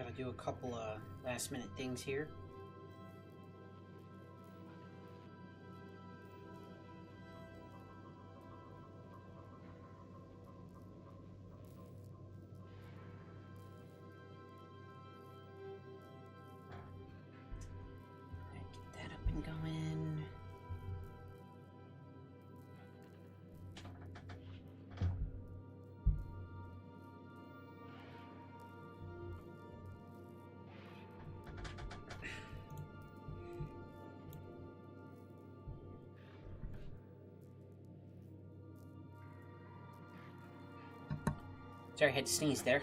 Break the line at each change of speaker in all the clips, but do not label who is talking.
Gotta do a couple of last minute things here. Get that up and going. Sorry, I had to sneeze there.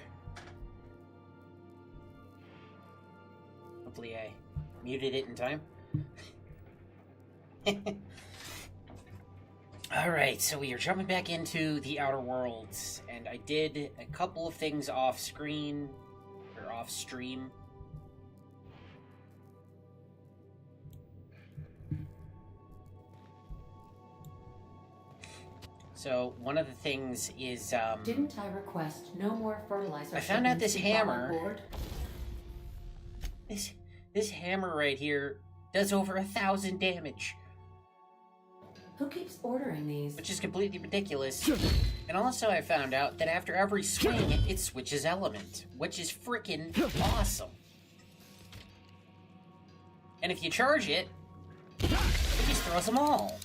Hopefully I muted it in time. Alright, so we are jumping back into the Outer Worlds, and I did a couple of things off screen, or off stream. So, one of the things is,
Didn't I request no more fertilizer?
I found out this hammer... This hammer right here does over 1,000 damage.
Who keeps ordering these?
Which is completely ridiculous. And also I found out that after every swing, it switches element, which is freaking awesome. And if you charge it, it just throws them all.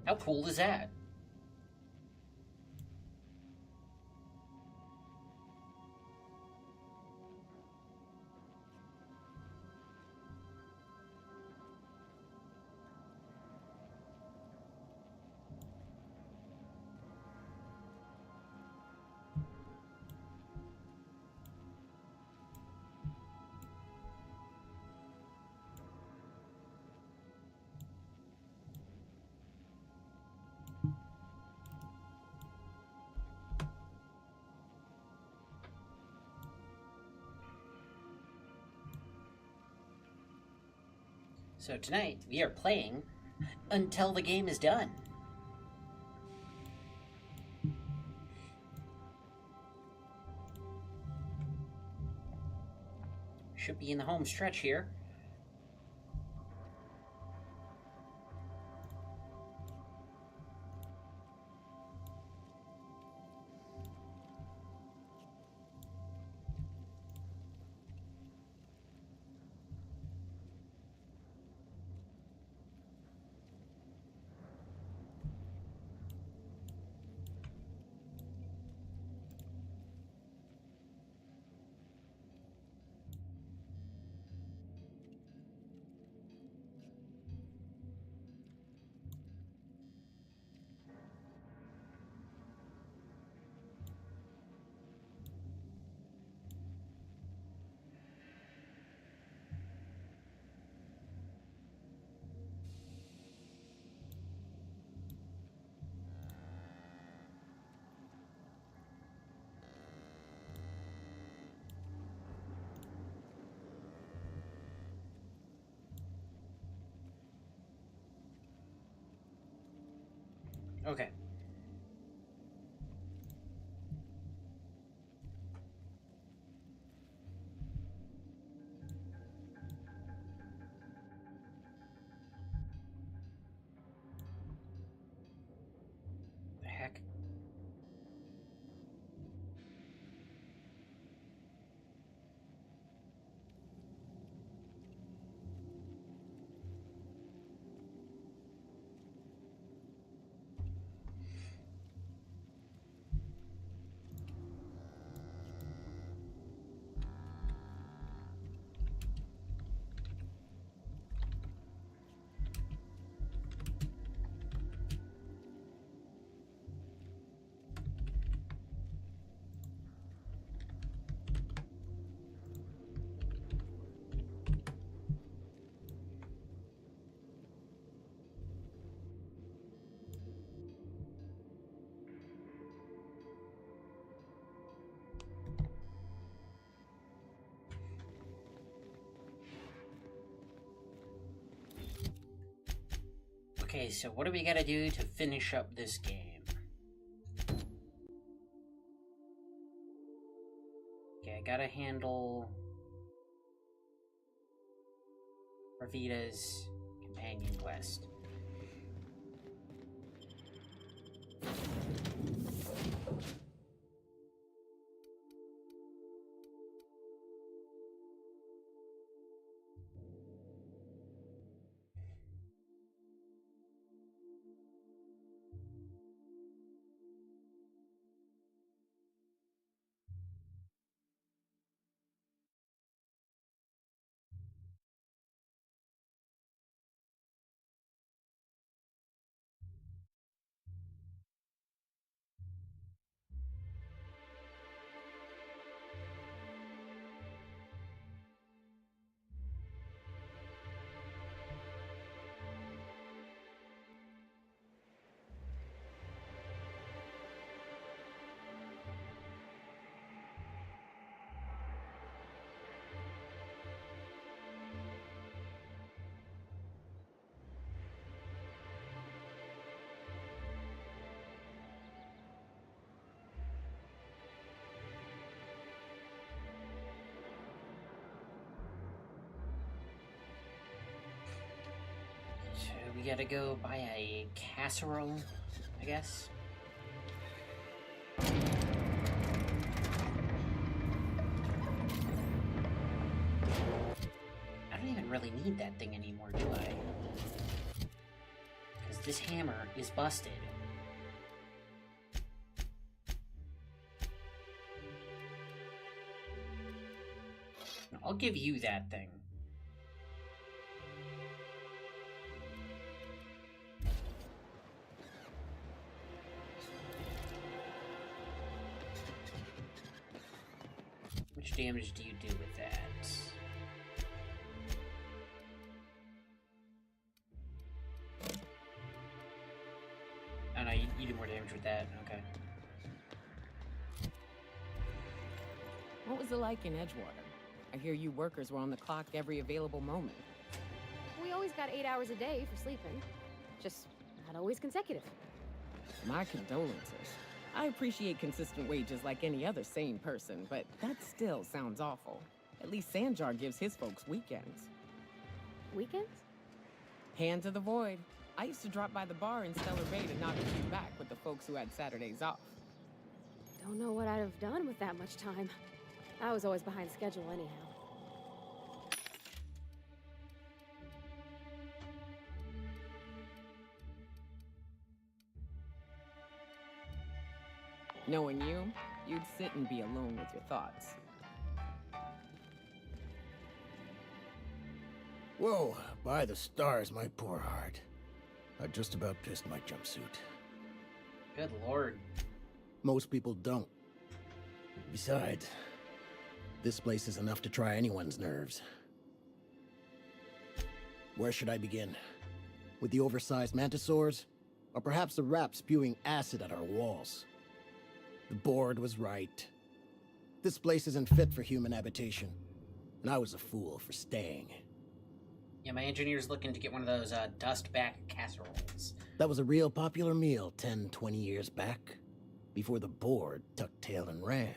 How cool is that? So tonight, we are playing until the game is done. Should be in the home stretch here. Okay. The heck? Okay, so what do we gotta do to finish up this game? gotta handle Ravita's companion quest. So we gotta go buy a casserole, I guess. I don't even really need that thing anymore, do I? Because this hammer is busted. I'll give you that thing. How much damage do you do with that? Oh no, you do more damage with that, okay.
What was it like in Edgewater? I hear you workers were on the clock every available moment.
We always got 8 hours a day for sleeping. Just not always consecutive.
My condolences. I appreciate consistent wages like any other sane person, but that still sounds awful. At least Sanjar gives his folks weekends.
Weekends?
Hand to the void. I used to drop by the bar in Stellar Bay to knock a few back with the folks who had Saturdays off.
Don't know what I'd have done with that much time. I was always behind schedule anyhow.
Knowing you, you'd sit and be alone with your thoughts.
Whoa, by the stars, my poor heart. I just about pissed my jumpsuit.
Good lord.
Most people don't. Besides, this place is enough to try anyone's nerves. Where should I begin? With the oversized mantisaurs? Or perhaps the rats spewing acid at our walls? The board was right. This place isn't fit for human habitation. And I was a fool for staying.
Yeah, my engineer's looking to get one of those dust-back casseroles.
That was a real popular meal 10, 20 years back, before the board tucked tail and ran.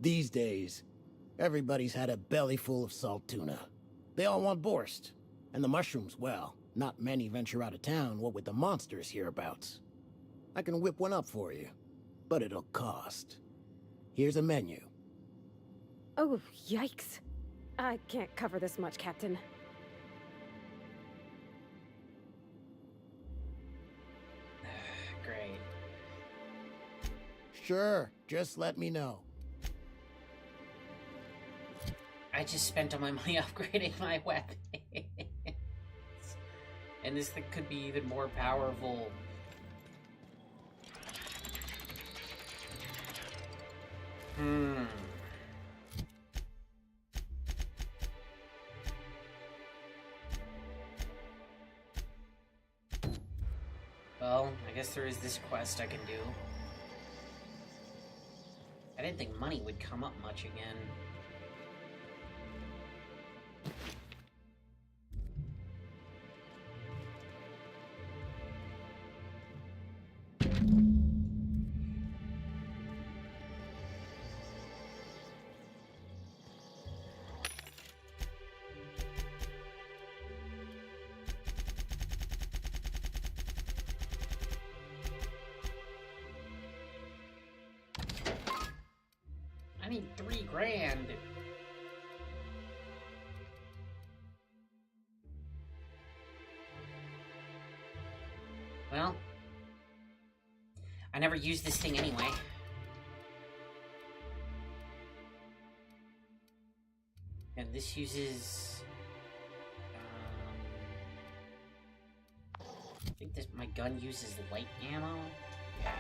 These days, everybody's had a belly full of salt tuna. They all want borscht. And the mushrooms, well, not many venture out of town, what with the monsters hereabouts. I can whip one up for you, but it'll cost. Here's a menu.
Oh, yikes. I can't cover this much, Captain.
Great.
Sure, just let me know.
I just spent all my money upgrading my weapons. And this thing could be even more powerful. Well, I guess there is this quest I can do. I didn't think money would come up much again. grand. Well, I never used this thing anyway. And this uses... I think this, my gun uses light ammo? Yeah.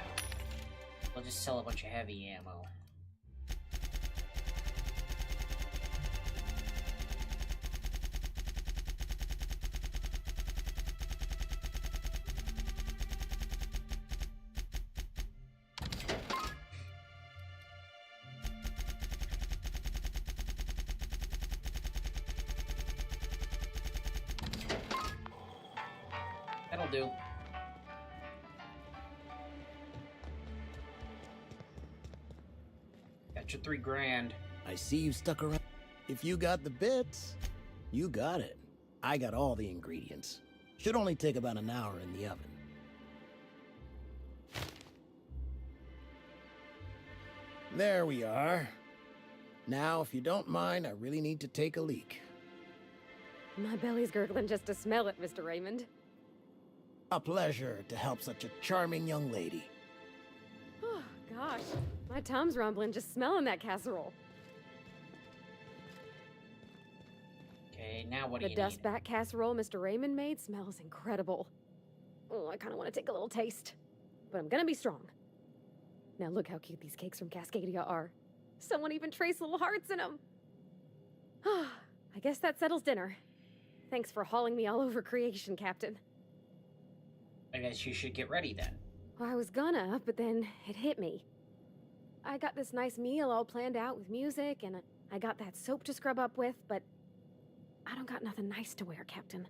I'll just sell a bunch of heavy ammo. That'll do. Got your $3 grand.
I see you stuck around. If you got the bits, you got it. I got all the ingredients. Should only take about an hour in the oven. There we are. Now, if you don't mind, I really need to take a leak.
My belly's gurgling just to smell it, Mr. Raymond.
A pleasure to help such a charming young lady.
Oh, gosh. My tum's rumbling just smelling that casserole.
Okay, now what do
The
you need?
dustback casserole Mr. Raymond made smells incredible. Oh, I kind of want to take a little taste. But I'm gonna be strong. Now look how cute these cakes from Cascadia are. Someone even traced little hearts in them. I guess that settles dinner. Thanks for hauling me all over creation, Captain.
I guess you should get ready then.
Well, I was gonna, but then it hit me. I got this nice meal all planned out with music, and I got that soap to scrub up with, but I don't got nothing nice to wear, Captain.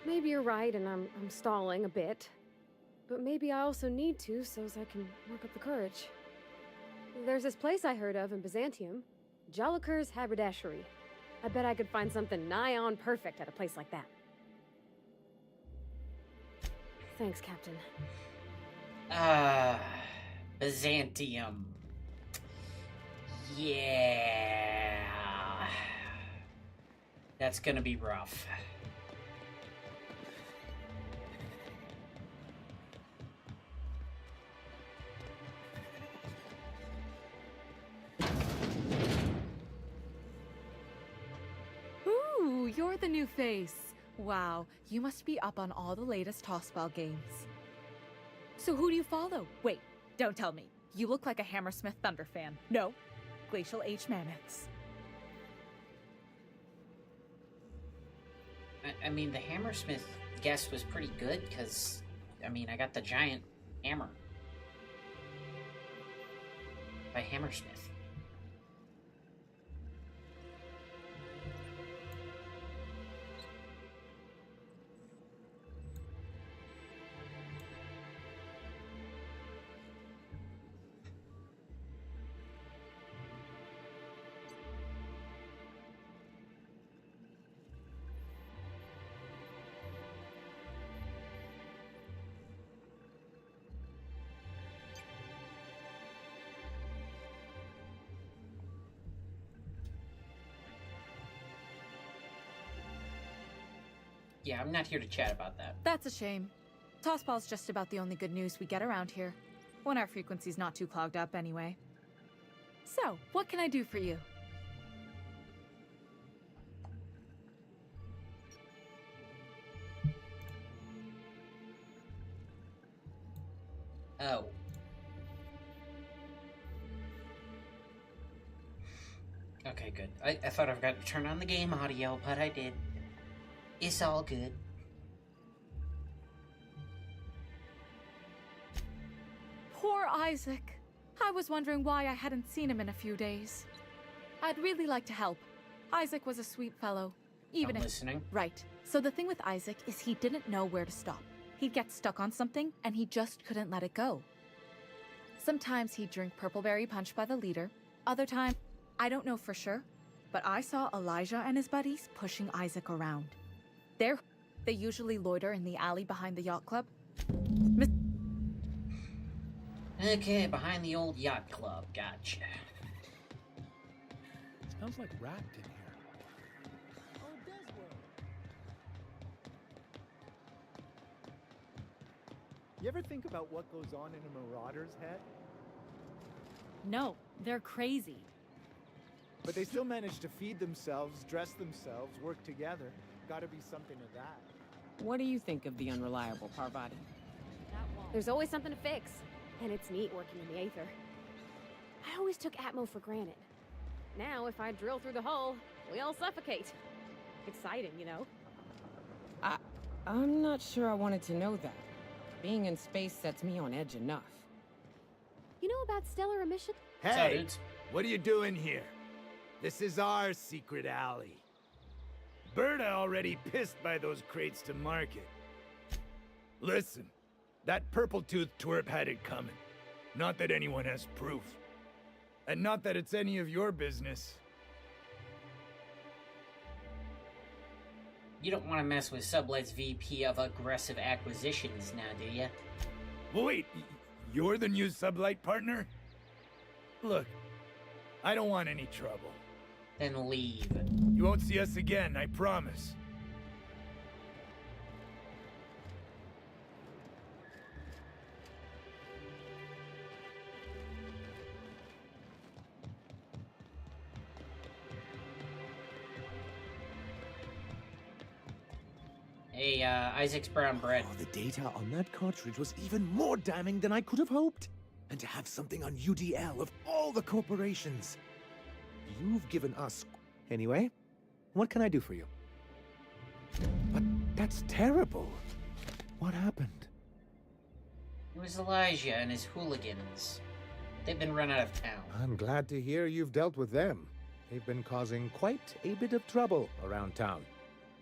Maybe you're right, and I'm stalling a bit. But maybe I also need to, so as I can work up the courage. There's this place I heard of in Byzantium, Joliker's Haberdashery. I bet I could find something nigh on perfect at a place like that. Thanks, Captain.
Byzantium. Yeah. That's gonna be rough.
Ooh, you're the new face. Wow, you must be up on all the latest tossball games. So who do you follow? Wait, don't tell me. You look like a Hammersmith Thunder fan. No, Glacial H Mammoths.
I mean, the Hammersmith guess was pretty good, because, I mean, I got the giant hammer by Hammersmith. Yeah, I'm not here to chat about that.
That's a shame. Tossball's just about the only good news we get around here. When our frequency's not too clogged up anyway. So, what can I do for you?
Oh. Okay, good. I thought I forgot to turn on the game audio, but I did. It's all good.
Poor Isaac. I was wondering why I hadn't seen him in a few days. I'd really like to help. Isaac was a sweet fellow. Even
I'm
if...
listening.
Right. So the thing with Isaac is he didn't know where to stop. He'd get stuck on something, and he just couldn't let it go. Sometimes he'd drink purpleberry punch by the leader. Other times, I don't know for sure, but I saw Elijah and his buddies pushing Isaac around. They usually loiter in the alley behind the yacht club.
Okay, behind the old yacht club. Gotcha.
It smells like rat in here. Oh, it does work. You ever think about what goes on in a marauder's head?
No, they're crazy.
But they still manage to feed themselves, dress themselves, work together. Gotta be something to that.
What do you think of the unreliable Parvati?
There's always something to fix, and it's neat working in the Aether. I always took Atmo for granted. Now, if I drill through the hull, we all suffocate. Exciting, you know?
I'm not sure I wanted to know that. Being in space sets me on edge enough.
You know about stellar emission?
Hey,
dudes.
what are you doing here? This is our secret alley. Berta already pissed by those crates to market. Listen, that purple-toothed twerp had it coming. Not that anyone has proof. And not that it's any of your business.
You don't want to mess with Sublight's VP of Aggressive Acquisitions now, do you?
Well, wait, you're the new Sublight partner? Look, I don't want any trouble.
Then leave.
You won't see us again, I promise.
Hey, Isaac's brown bread.
Oh, the data on that cartridge was even more damning than I could have hoped. And to have something on UDL of all the corporations. You've given us... Anyway, what can I do for you? But that's terrible. What happened?
It was Elijah and his hooligans. They've been run out of town.
I'm glad to hear you've dealt with them. They've been causing quite a bit of trouble around town.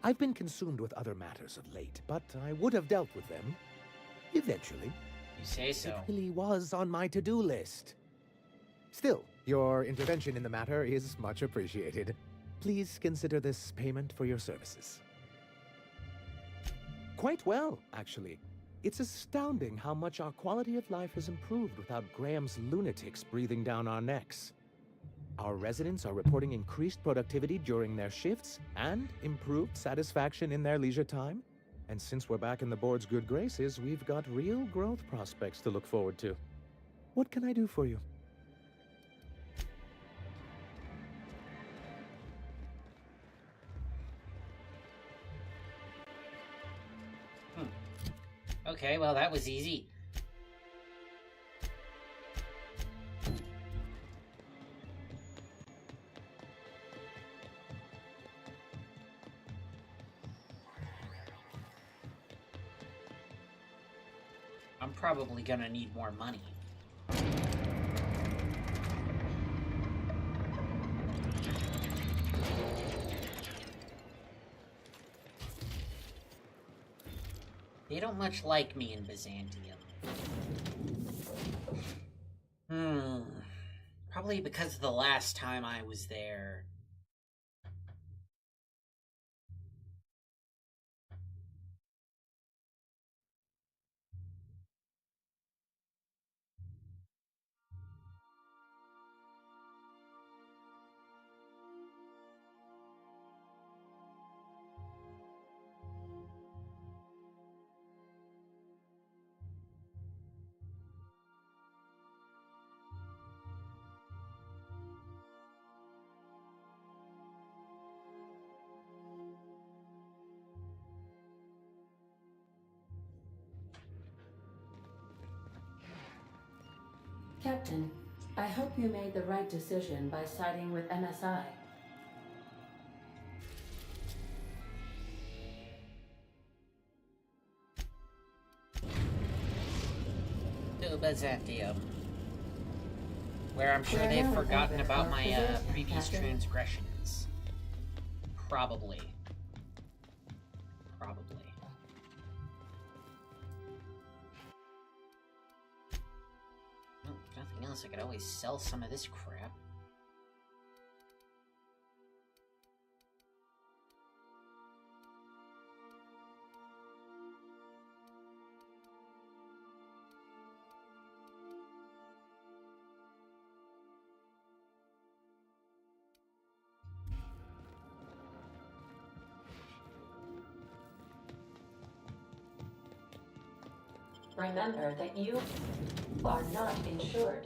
I've been consumed with other matters of late, but I would have dealt with them. Eventually.
You say so.
It really was on my to-do list. Still, your intervention in the matter is much appreciated. Please consider this payment for your services. Quite well, actually. It's astounding how much our quality of life has improved without Graham's lunatics breathing down our necks. Our residents are reporting increased productivity during their shifts and improved satisfaction in their leisure time. And since we're back in the board's good graces, we've got real growth prospects to look forward to. What can I do for you?
Okay, well, that was easy. I'm probably gonna need more money. They don't much like me in Byzantium. Probably because of the last time I was there.
Captain, I hope you made the right decision by siding with MSI.
To Byzantium. Where I'm sure
We're
they've
now in
forgotten
orbit
about
for
my
position,
previous
Captain.
transgressions. Probably. Well, if nothing else, I could always sell some of this crap.
Remember that you are not insured.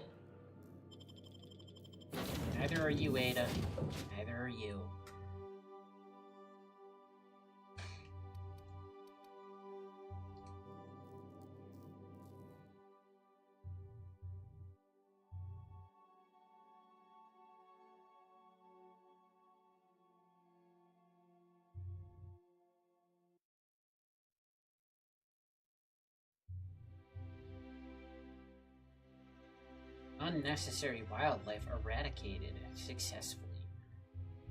Neither are you, Ada. Neither are you. Unnecessary wildlife eradicated successfully.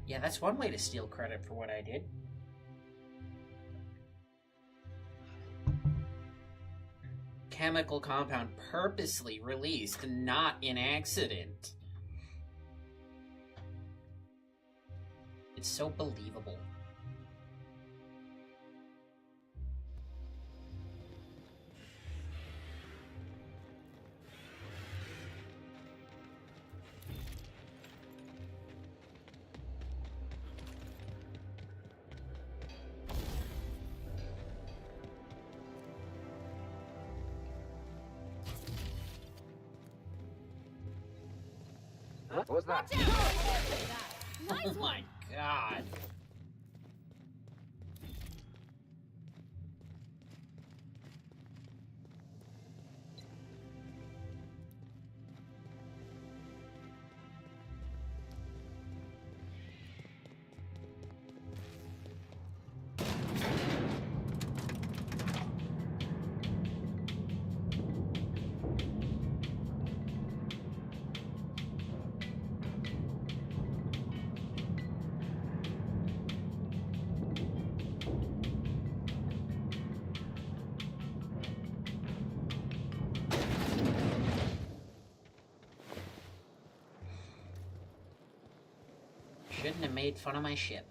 Yeah, that's one way to steal credit for what I did. Chemical compound purposely released, not in accident. It's so believable.
What was that?
Oh my god. Shouldn't have made fun of my ship.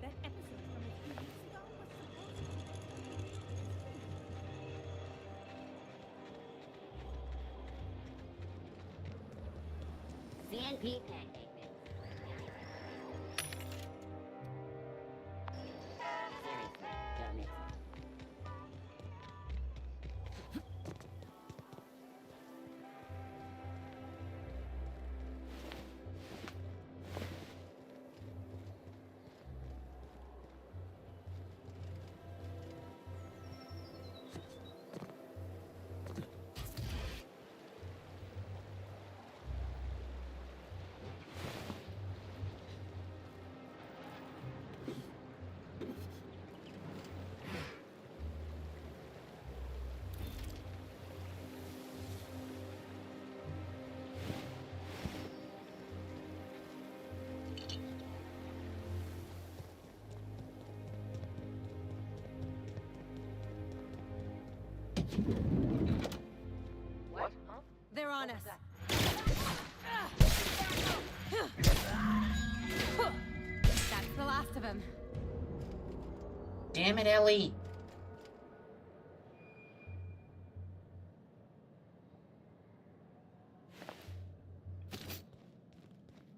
That episode from a few weeks ago was supposed
CNP pancake mix. Seriously, go mix. What? Huh?
They're on us. That's the last of him.
Damn it, Ellie!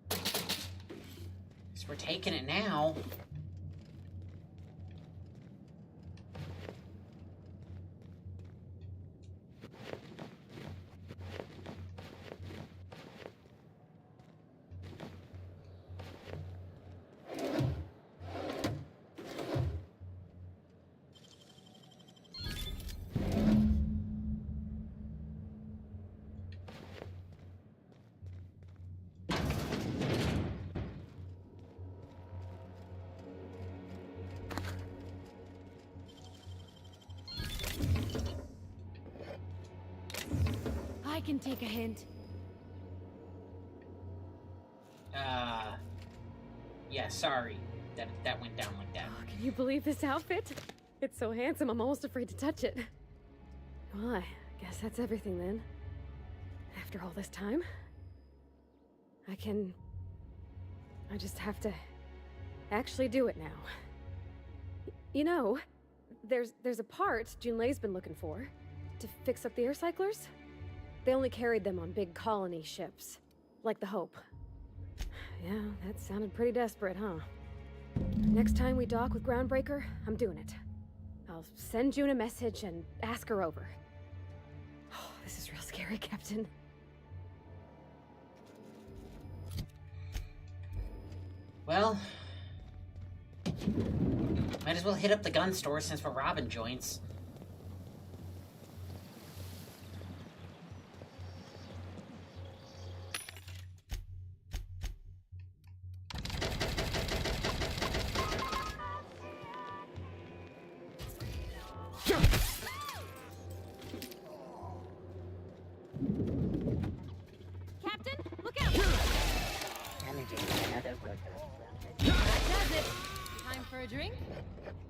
Guess we're taking it now.
I can take a hint.
Yeah, sorry. That went down like that.
Oh, can you believe this outfit? It's so handsome, I'm almost afraid to touch it. Well, I guess that's everything then. After all this time, I just have to actually do it now. You know, there's a part Junlei's been looking for to fix up the air cyclers. They only carried them on big colony ships, like the Hope. Yeah, that sounded pretty desperate, huh? Next time we dock with Groundbreaker, I'm doing it. I'll send June a message and ask her over. Oh, this is real scary, Captain.
Well, might as well hit up the gun store since we're robbing joints.
Captain, look out!
Another good.
That does it. Time for a drink?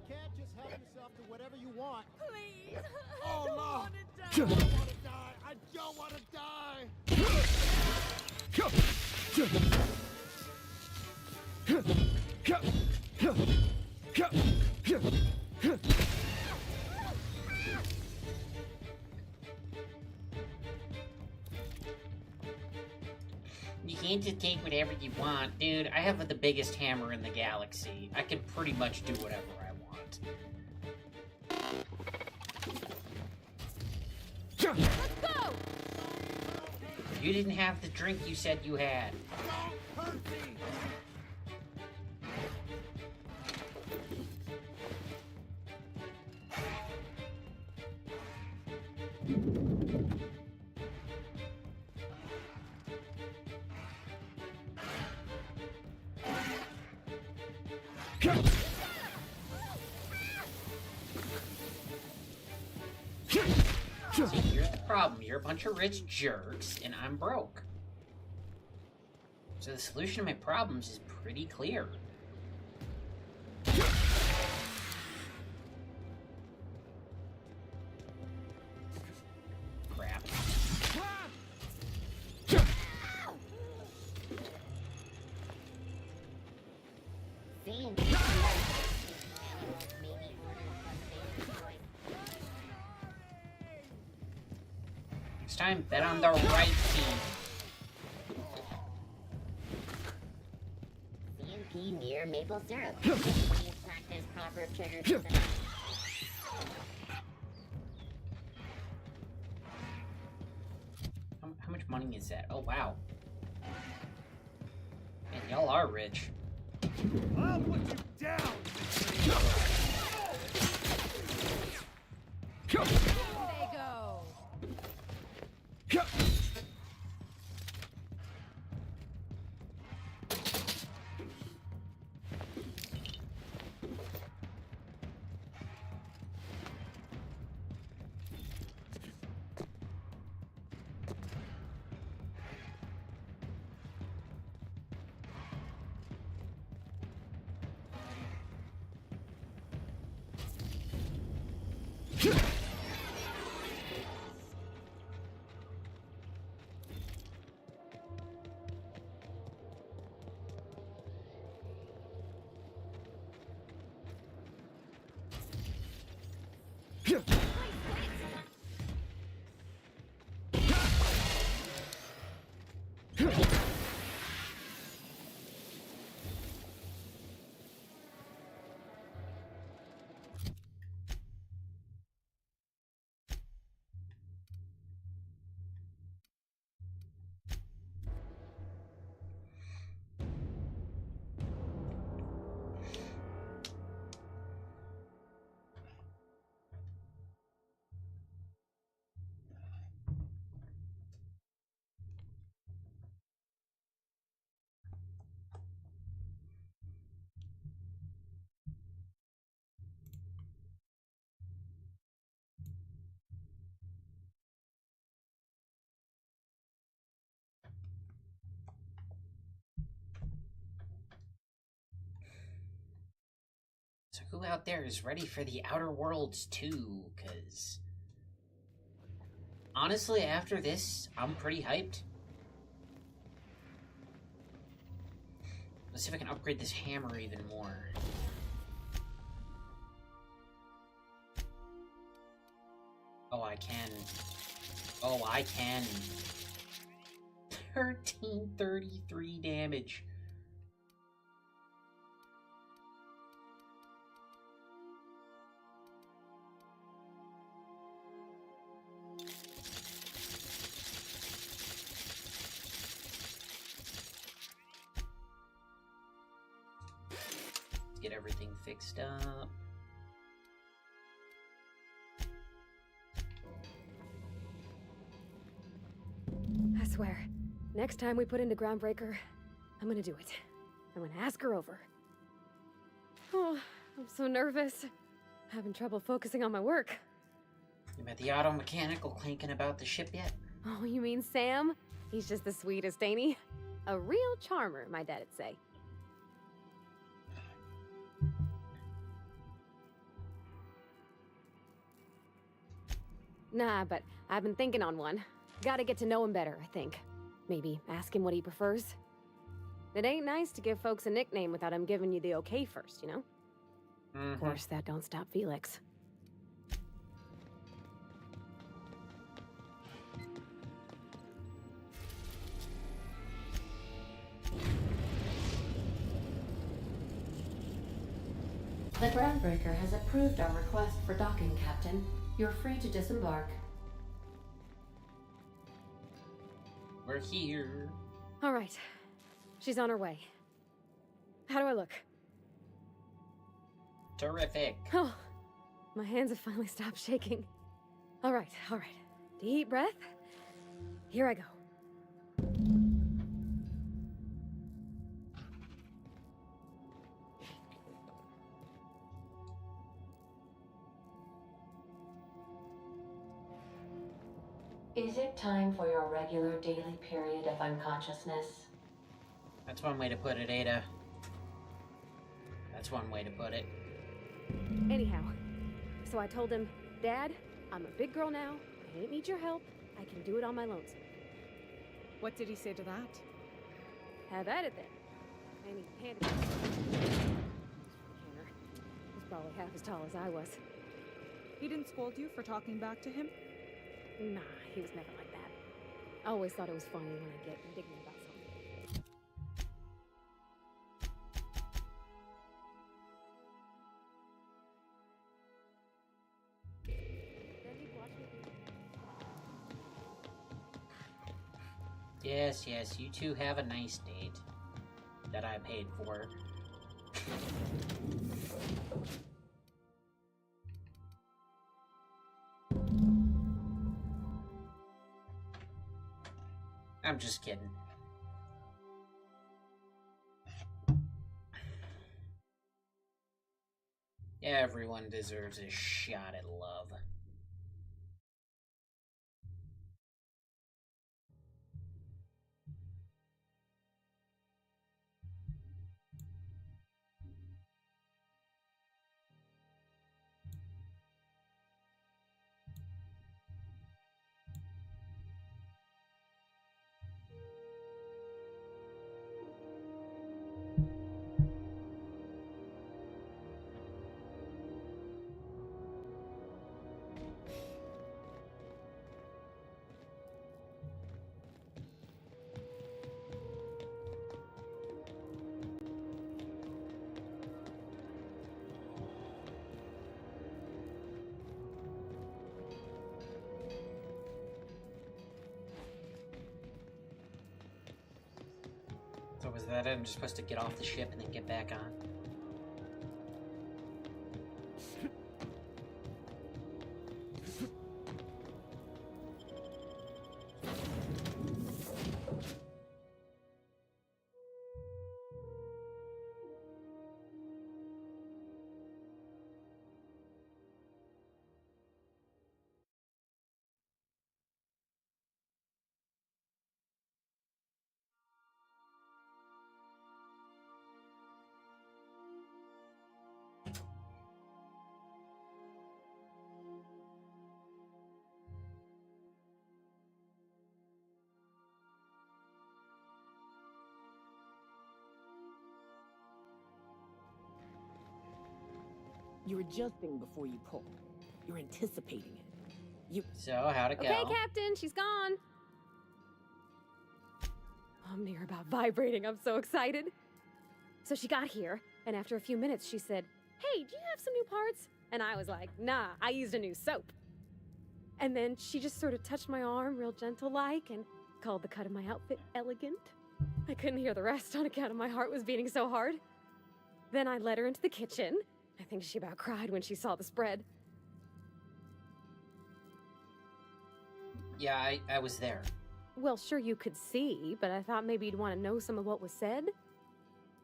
You can't just help yourself to whatever you want.
Please.
Oh,
I don't
no.
want
I
to
don't
die.
want to die. I don't want to
You can't just take whatever you want. Dude, I have the biggest hammer in the galaxy. I can pretty much do whatever I want.
Let's go!
You didn't have the drink you said you had.
Don't hurt me.
See, here's the problem. You're a bunch of rich jerks, and I'm broke. So the solution to my problems is pretty clear. Crap.
Seeing
Next time, bet on the right team.
CMP near maple syrup. Please practice proper trigger system.
How much money is that? Oh, wow. Man, y'all are rich.
I'll put you down!
They go!
So who out there is ready for the Outer Worlds 2? Because honestly, after this, I'm pretty hyped. Let's see if I can upgrade this hammer even more. Oh, I can. Oh, I can. 1333 damage. Get everything fixed up.
I swear, next time we put into Groundbreaker, I'm gonna do it. I'm gonna ask her over. Oh, I'm so nervous. Having trouble focusing on my work.
You met the auto mechanical clanking about the ship yet?
Oh, you mean Sam? He's just the sweetest, ain't he? A real charmer, my dad'd say. Nah, but I've been thinking on one. Gotta get to know him better, I think. Maybe ask him what he prefers. It ain't nice to give folks a nickname without him giving you the okay first, you know?
Mm-hmm.
Of course, that don't stop Felix.
The Groundbreaker has approved our request for docking, Captain. You're free to disembark.
We're here.
All right. She's on her way. How do I look?
Terrific.
Oh, my hands have finally stopped shaking. All right, all right. Deep breath. Here I go.
Is it time for your regular daily period of unconsciousness?
That's one way to put it, Ada. That's one way to put it.
Anyhow, so I told him, Dad, I'm a big girl now. I ain't need your help. I can do it on my lonesome.
What did he say to that?
Have at it then. And he handed me Tanner. He's probably half as tall as I was.
He didn't scold you for talking back to him?
Nah, he was never like that. I always thought it was funny when I get indignant about something. Then he'd watch me.
Yes, yes, you two have a nice date. That I paid for. I'm just kidding. Everyone deserves a shot at love. So was that it? I'm just supposed to get off the ship and then get back on?
You're adjusting before you pull. You're anticipating it.
So, how'd it go?
Okay, Captain, she's gone. I'm near about vibrating. I'm so excited. So she got here, and after a few minutes, she said, "Hey, do you have some new parts?" And I was like, "Nah, I used a new soap." And then she just sort of touched my arm real gentle-like and called the cut of my outfit elegant. I couldn't hear the rest on account of my heart was beating so hard. Then I led her into the kitchen. I think she about cried when she saw the spread.
Yeah, I was there.
Well, sure you could see, but I thought maybe you'd want to know some of what was said.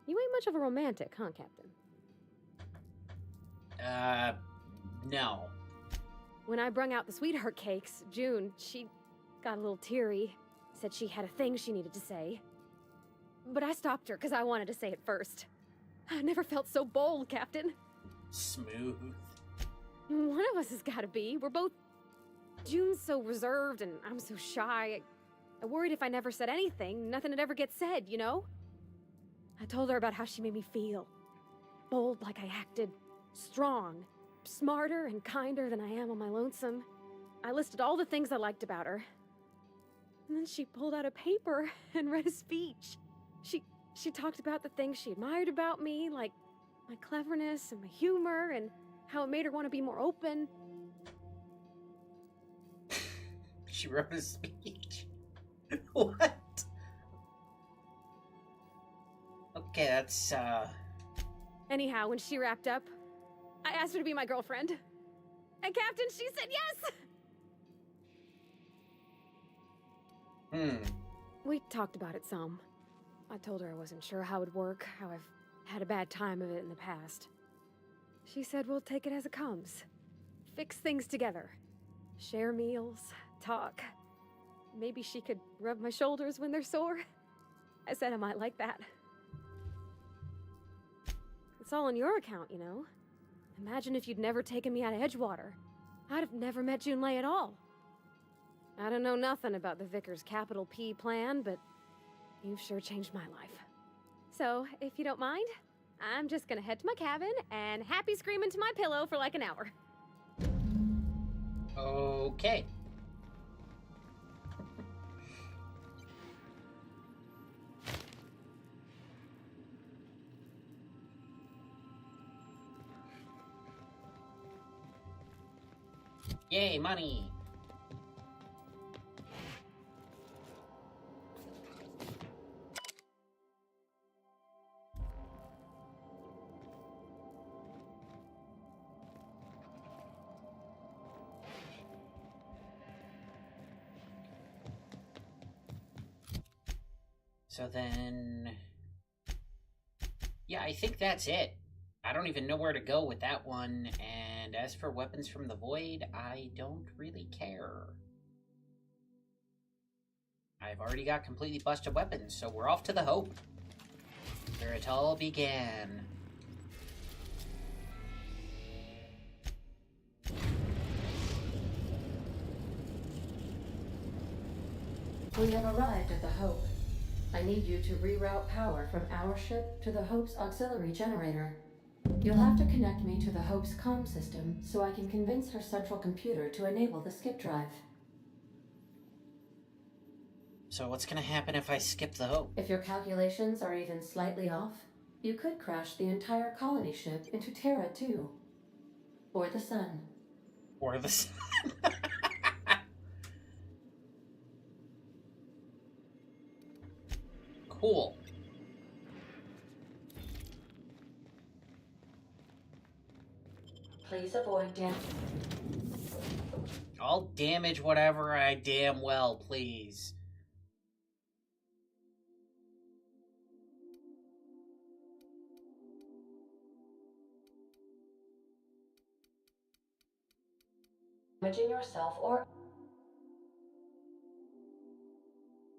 You ain't much of a romantic, huh, Captain?
No.
When I brung out the sweetheart cakes, June, she got a little teary, said she had a thing she needed to say. But I stopped her because I wanted to say it first. I never felt so bold, Captain.
Smooth.
One of us has got to be. We're both... June's so reserved and I'm so shy. I worried if I never said anything, nothing would ever get said, you know? I told her about how she made me feel. Bold like I acted. Strong. Smarter and kinder than I am on my lonesome. I listed all the things I liked about her. And then she pulled out a paper and read a speech. She talked about the things she admired about me, like my cleverness and my humor, and how it made her want to be more open.
She wrote a speech. What? Okay, that's,
Anyhow, when she wrapped up, I asked her to be my girlfriend. And Captain, she said yes! We talked about it some. I told her I wasn't sure how it would work, how I've had a bad time of it in the past. She said we'll take it as it comes. Fix things together. Share meals, talk. Maybe she could rub my shoulders when they're sore. I said I might like that. It's all on your account, you know? Imagine if you'd never taken me out of Edgewater. I'd have never met Junlei at all. I don't know nothing about the Vicar's capital P plan, but you've sure changed my life. So, if you don't mind, I'm just gonna head to my cabin and happy scream into my pillow for like an hour.
okay. Yay, money! So then... yeah, I think that's it. I don't even know where to go with that one, and as for Weapons from the Void, I don't really care. I've already got completely busted weapons, so we're off to the Hope, where it all began.
We have arrived at the Hope. I need you to reroute power from our ship to the Hope's auxiliary generator. You'll have to connect me to the Hope's comm system so I can convince her central computer to enable the skip drive.
So what's gonna happen if I skip the Hope?
If your calculations are even slightly off, you could crash the entire colony ship into Terra 2. Or the Sun.
Or the Sun. Cool.
Please avoid damage.
I'll damage whatever I damn well please.
Damaging yourself or...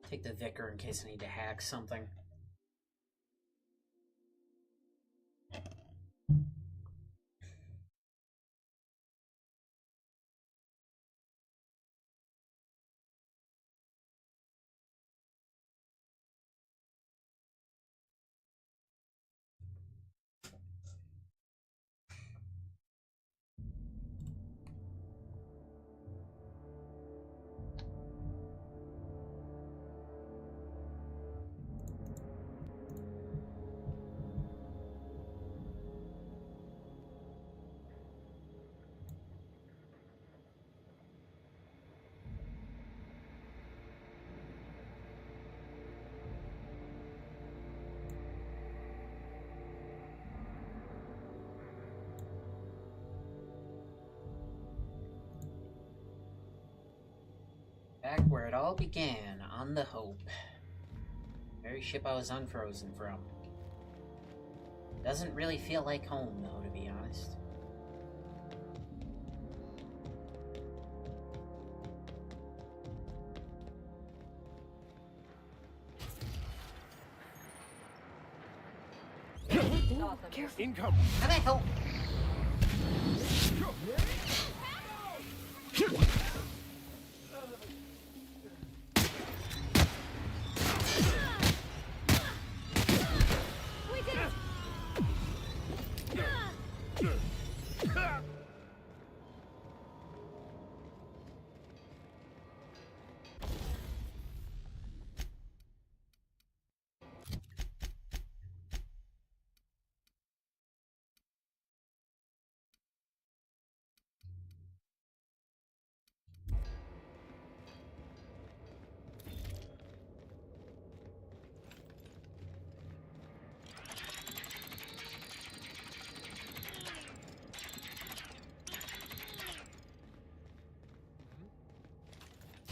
Take the Vicar in case I need to hack something. Back where it all began, on the Hope. Very ship I was unfrozen from. Doesn't really feel like home, though, to be honest.
Income!
How the hell?
We did it!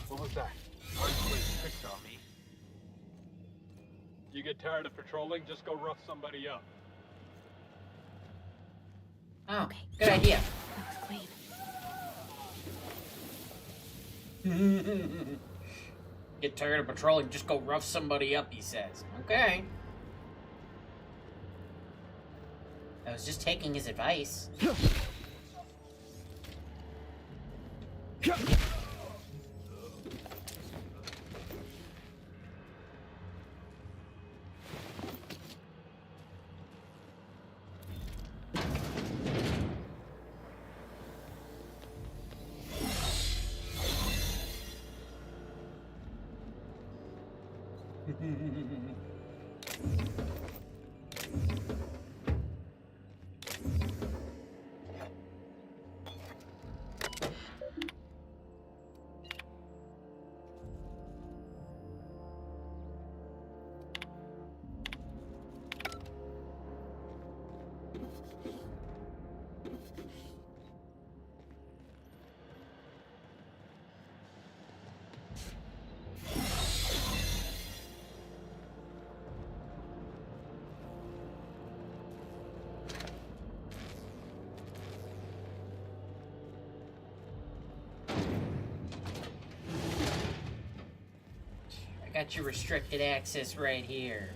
What was that? Hardly picked on me. You get tired of patrolling, just go rough somebody up.
Oh,
Okay.
good idea.
That was clean.
Get tired of patrolling, just go rough somebody up, he says. Okay. I was just taking his advice. Got your restricted access right here.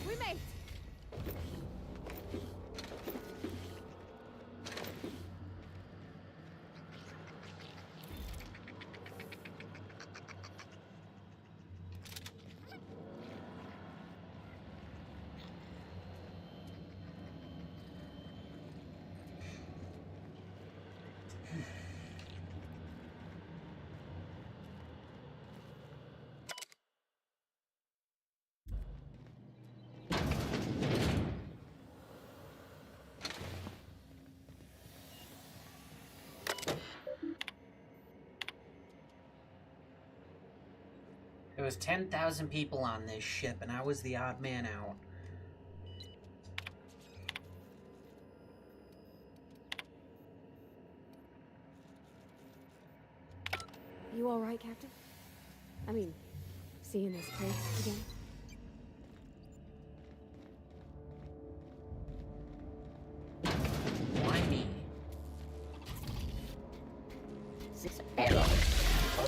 We made it!
There was 10,000 people on this ship, and I was the odd man out.
You alright, Captain? I mean, seeing this place again?
Why me?
6 error.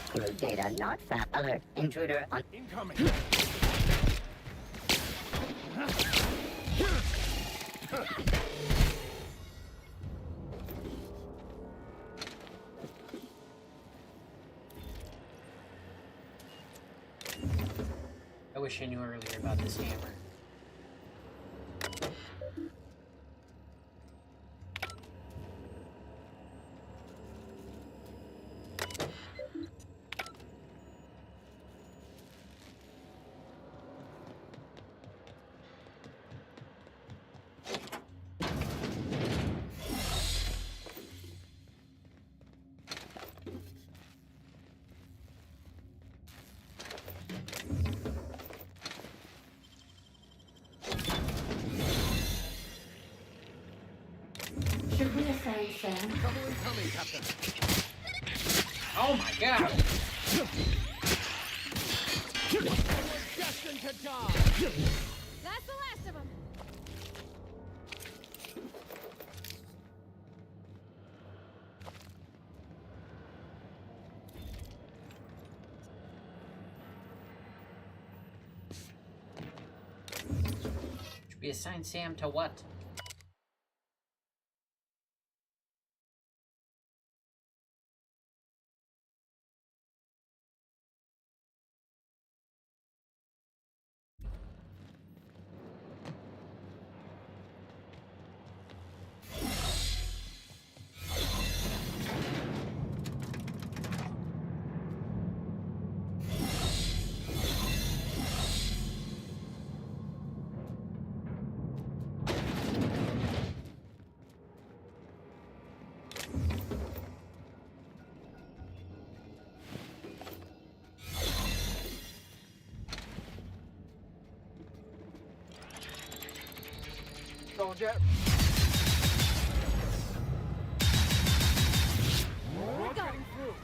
Crew data not found. Alert. Intruder on.
Incoming!
I wish I knew earlier about this hammer.
Sam?
Trouble incoming, Captain.
Oh my god!
We're destined to die.
That's the last of them.
Should we assign Sam to what?
Soldier. We're getting through.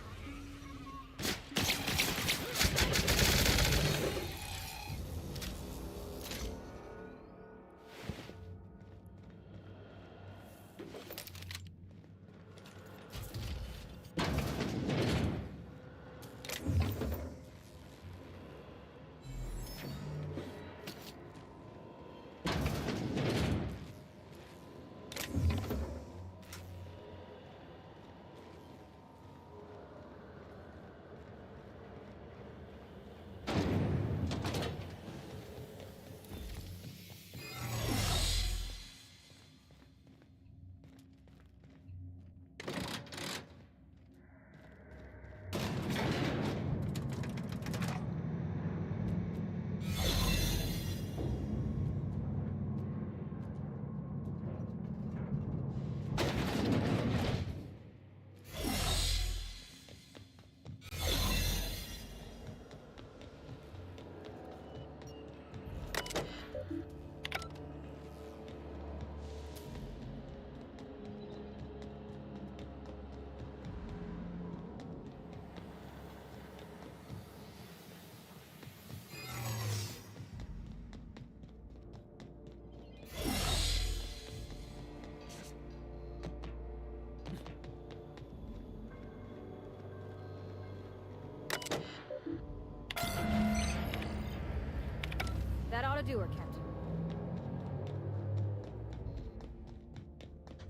That ought to do her, Captain.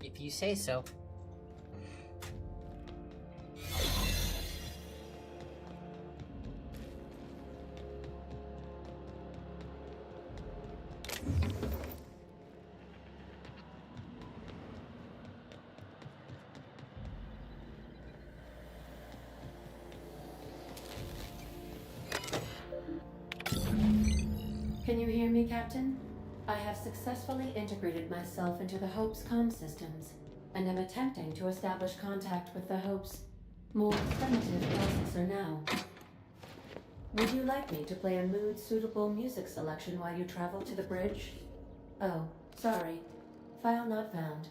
If you say so.
Can you hear me, Captain? I have successfully integrated myself into the Hope's comm systems, and am attempting to establish contact with the Hope's more primitive processor now. Would you like me to play a mood-suitable music selection while you travel to the bridge? Oh, sorry. File not found.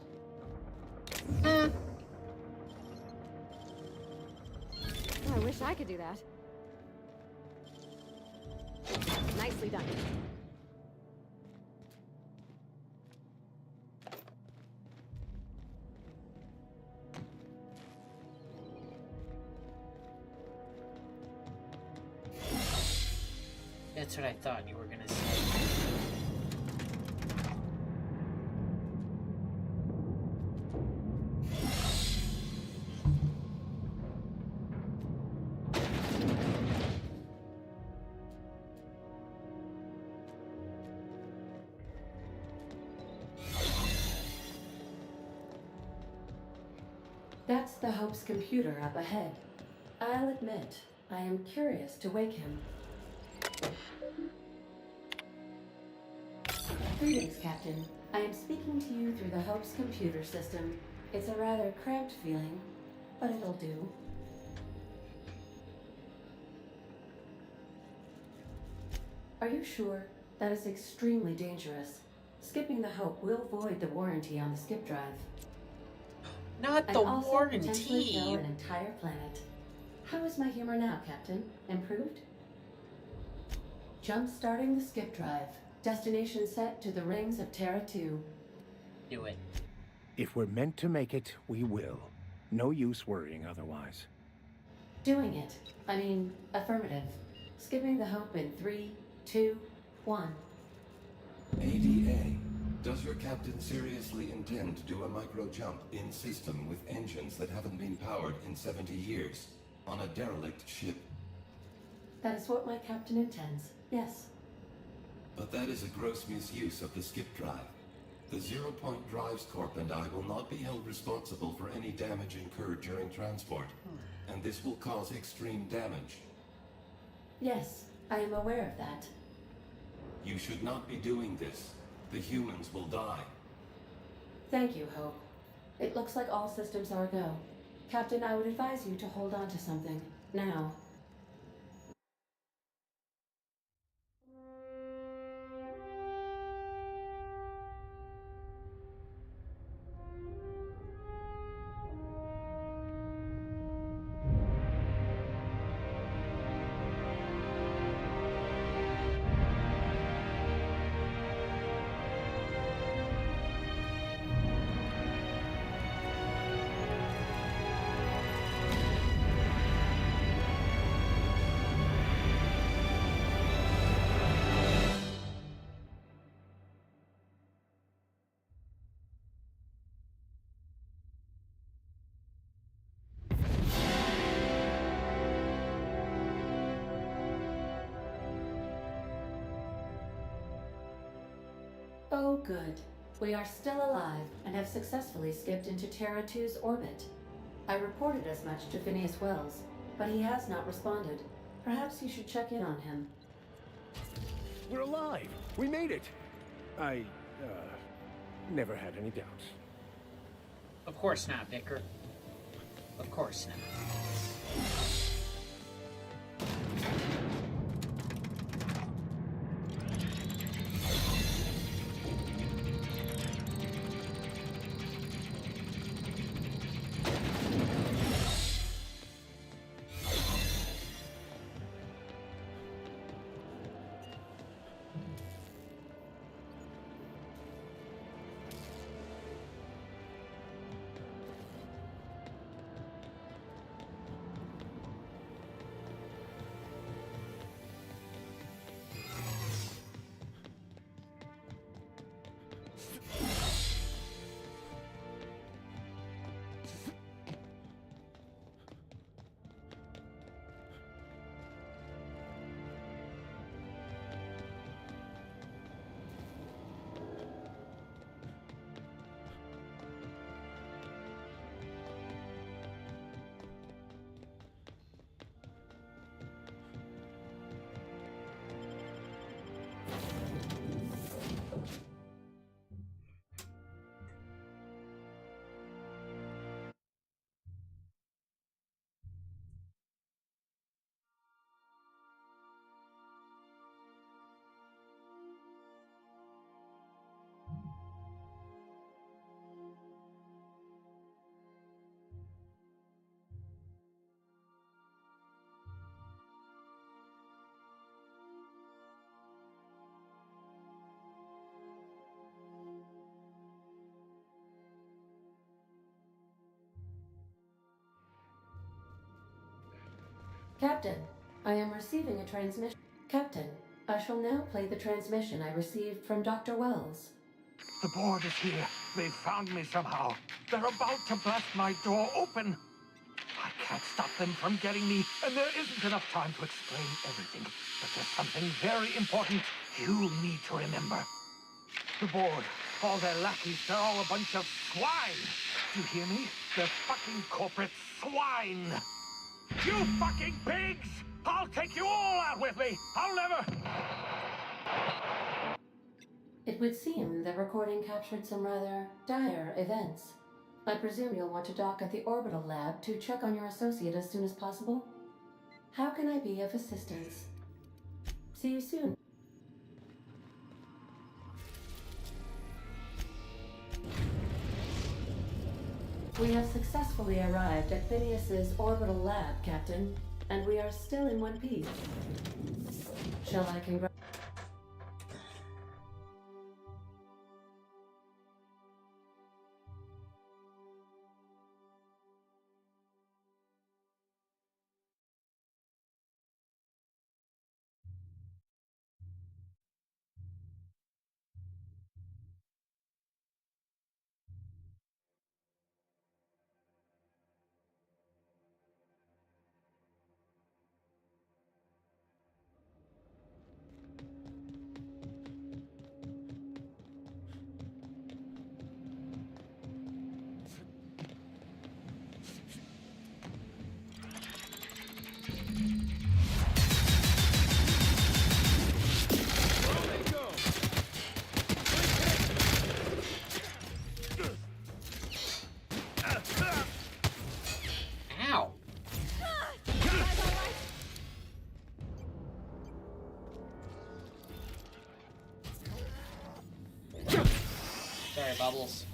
I wish I could do that. Nicely done.
That's what I thought you were gonna say.
That's the Hope's computer up ahead. I'll admit, I am curious to wake him. Greetings, Captain. I am speaking to you through the Hope's computer system. It's a rather cramped feeling, but it'll do. Are you sure? That is extremely dangerous. Skipping the Hope will void the warranty on the skip drive.
Not
And
the
also
Warden
potentially kill
team.
an entire planet. How is my humor now, Captain? Improved? Jump starting the skip drive. Destination set to the rings of Terra 2.
Do it.
If we're meant to make it, we will. No use worrying otherwise.
Doing it. I mean, affirmative. Skipping the hope in 3, 2, 1.
ADA, does your captain seriously intend to do a micro jump in system with engines that haven't been powered in 70 years on a derelict ship?
That is what my captain intends, yes.
But that is a gross misuse of the skip drive. The Zero Point Drives Corp and I will not be held responsible for any damage incurred during transport, and this will cause extreme damage.
Yes, I am aware of that.
You should not be doing this. The humans will die.
Thank you, Hope. It looks like all systems are go. Captain, I would advise you to hold on to something. Now. Oh, good. We are still alive and have successfully skipped into Terra 2's orbit. I reported as much to Phineas Wells, but he has not responded. Perhaps you should check in on him.
We're alive! We made it! I, never had any doubts.
Of course not, Vicar. Of course not.
Captain, I am receiving a transmission. Captain, I shall now play the transmission I received from Dr. Wells.
The board is here. They've found me somehow. They're about to blast my door open. I can't stop them from getting me, and there isn't enough time to explain everything. But there's something very important you need to remember. The board, all their lackeys, they're all a bunch of swine. Do you hear me? They're fucking corporate swine. You fucking pigs! I'll take you all out with me! I'll never...
It would seem the recording captured some rather dire events. I presume you'll want to dock at the orbital lab to check on your associate as soon as possible. How can I be of assistance? See you soon. We have successfully arrived at Phineas's orbital lab, Captain, and we are still in one piece. Shall I congratulate?
Ow! Sorry, Bubbles.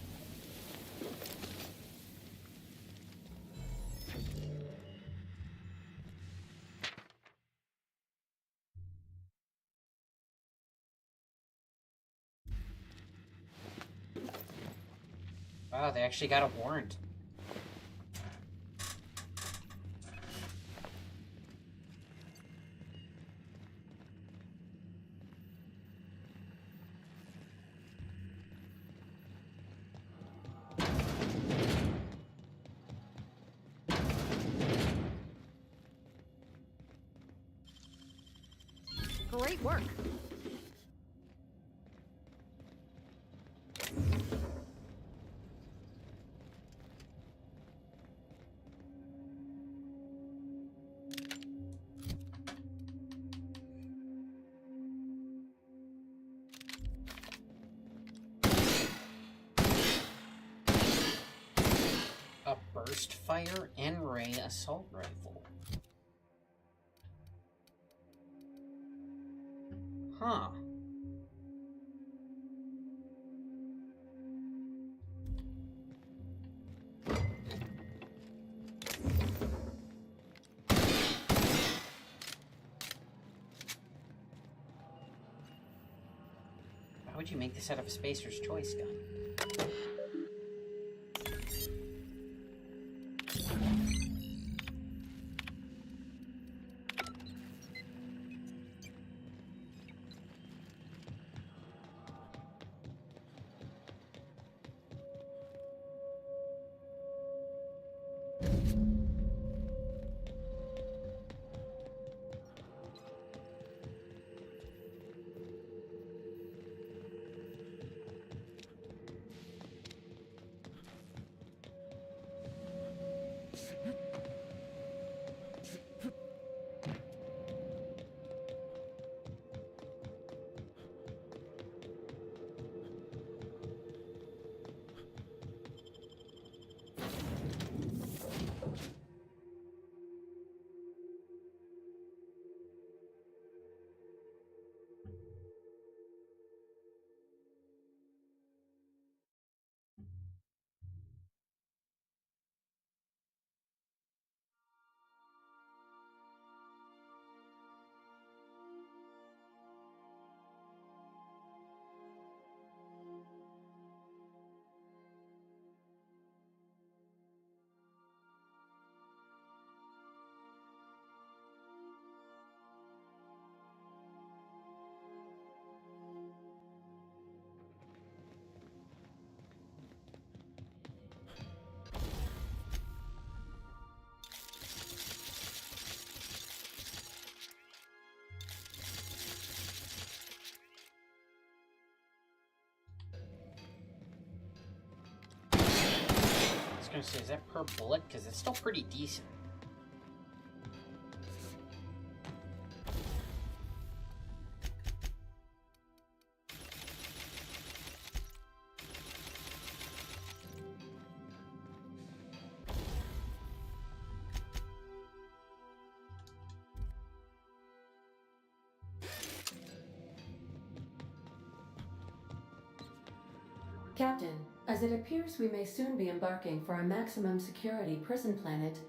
Wow, they actually got a warrant.
Great work.
A burst fire N-ray assault rifle. Huh. Why would you make this out of a spacer's choice gun? I was gonna say, is that per bullet? Because it's still pretty decent.
Captain, As it appears we may soon be embarking for a maximum security prison planet,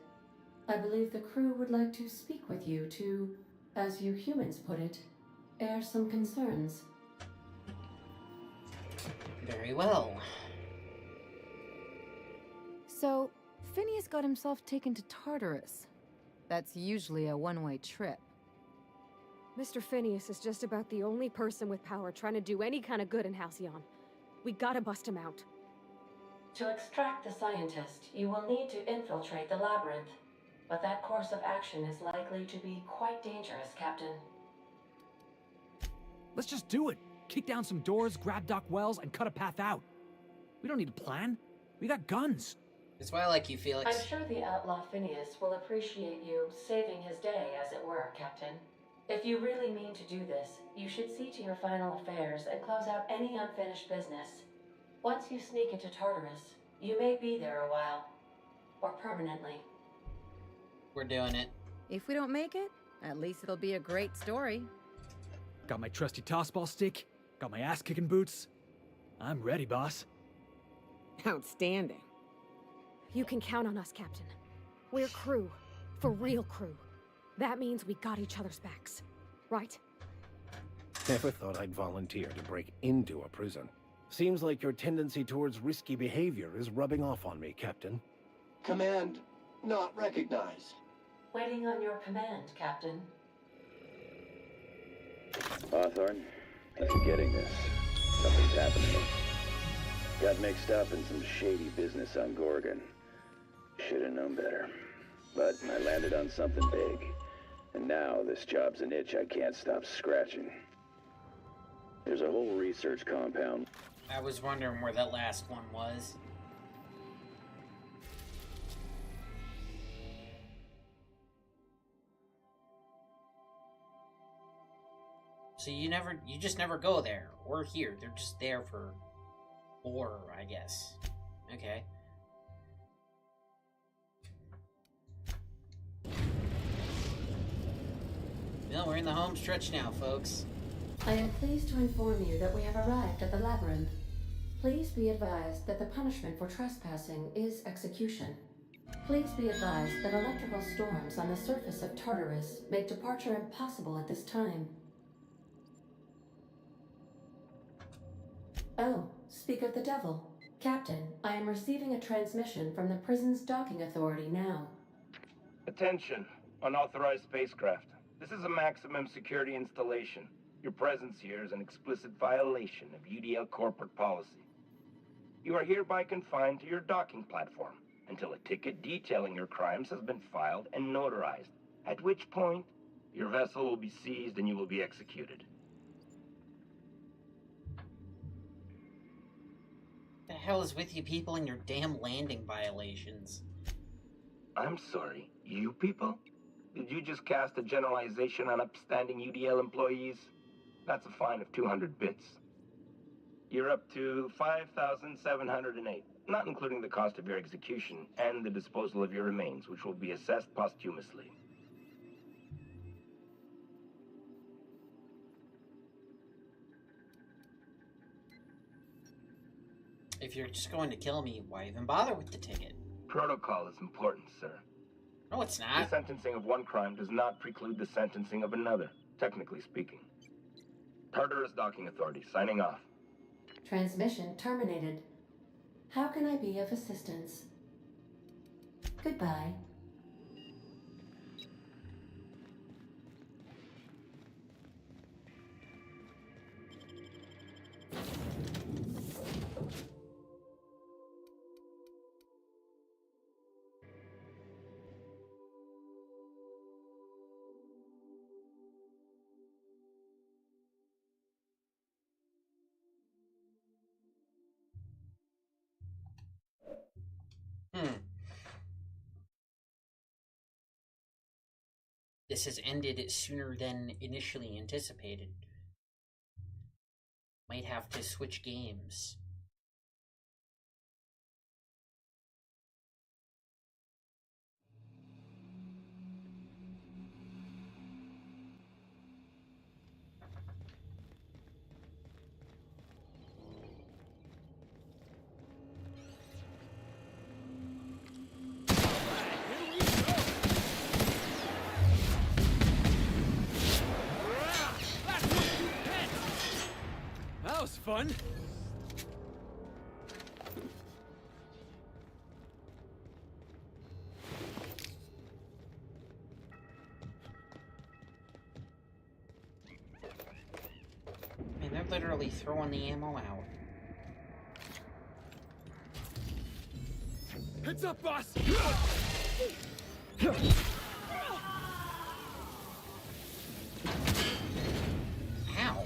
I believe the crew would like to speak with you to, as you humans put it, air some concerns.
Very well.
So, Phineas got himself taken to Tartarus. That's usually a one-way trip.
Mr. Phineas is just about the only person with power trying to do any kind of good in Halcyon. We gotta bust him out.
To extract the scientist, you will need to infiltrate the labyrinth. But that course of action is likely to be quite dangerous, Captain.
Let's just do it. Kick down some doors, grab Doc Wells, and cut a path out. We don't need a plan. We got guns.
That's why I like you, Felix.
I'm sure the outlaw Phineas will appreciate you saving his day, as it were, Captain. If you really mean to do this, you should see to your final affairs and close out any unfinished business. Once you sneak into Tartarus, you may be there a while. Or permanently.
We're doing it.
If we don't make it, at least it'll be a great story.
Got my trusty tossball stick. Got my ass-kicking boots. I'm ready, boss.
Outstanding.
You can count on us, Captain. We're crew. For real crew. That means we got each other's backs. Right?
Never thought I'd volunteer to break into a prison. Seems like your tendency towards risky behavior is rubbing off on me, Captain.
Command not recognized.
Waiting on your command, Captain.
Hawthorne, if you're getting this, something's happening. Got mixed up in some shady business on Gorgon. Should have known better. But I landed on something big. And now this job's an itch I can't stop scratching. There's a whole research compound.
I was wondering where that last one was. So you just never go there. Or here. They're just there for horror, I guess. Okay. Well, we're in the home stretch now, folks.
I am pleased to inform you that we have arrived at the labyrinth. Please be advised that the punishment for trespassing is execution. Please be advised that electrical storms on the surface of Tartarus make departure impossible at this time. Oh, speak of the devil. Captain, I am receiving a transmission from the prison's docking authority now.
Attention, unauthorized spacecraft. This is a maximum security installation. Your presence here is an explicit violation of UDL corporate policy. You are hereby confined to your docking platform until a ticket detailing your crimes has been filed and notarized, at which point your vessel will be seized and you will be executed.
The hell is with you people and your damn landing violations?
I'm sorry, you people? Did you just cast a generalization on upstanding UDL employees? That's a fine of 200 bits. You're up to 5,708, not including the cost of your execution and the disposal of your remains, which will be assessed posthumously.
If you're just going to kill me, why even bother with the ticket?
Protocol is important, sir.
No, it's not.
The sentencing of one crime does not preclude the sentencing of another, technically speaking. Tartarus Docking Authority, signing off.
Transmission terminated. How can I be of assistance? Goodbye.
This has ended sooner than initially anticipated. Might have to switch games.
was fun.
Man, they're literally throwing the ammo out.
Heads up, boss!
Ow.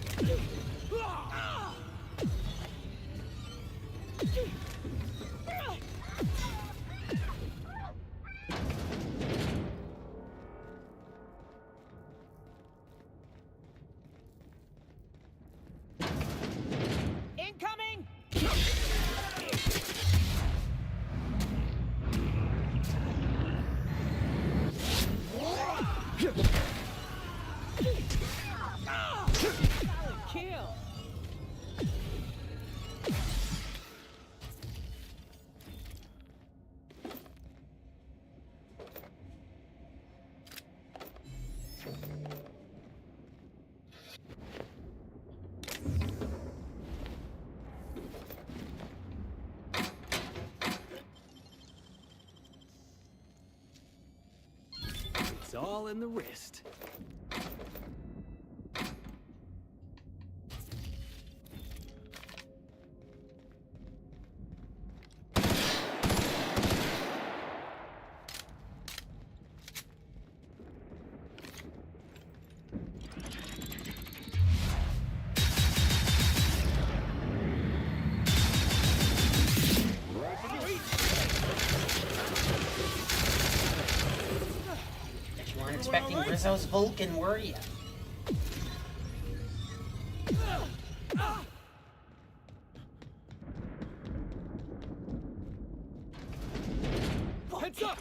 Incoming! Kill! It's all in the wrist.
You weren't expecting Rizzo's Vulcan, were you?
Heads up!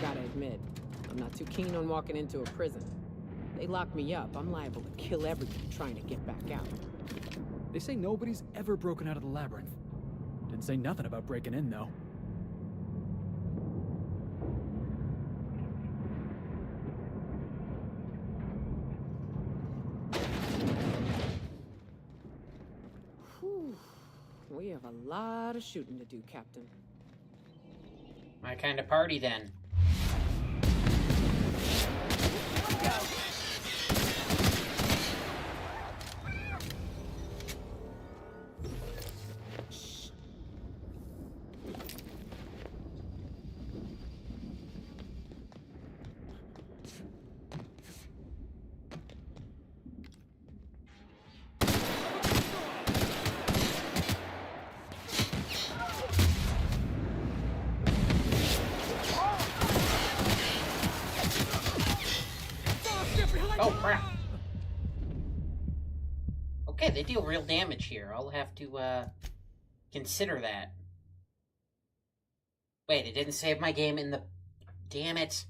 Gotta admit, I'm not too keen on walking into a prison. They lock me up, I'm liable to kill everyone trying to get back out.
They say nobody's ever broken out of the labyrinth. Didn't say nothing about breaking in, though.
Whew. We have a lot of shooting to do, Captain.
My kind of party, then. Oh, crap. Okay, they deal real damage here. I'll have to, consider that. Wait, it didn't save my game in the... Damn it.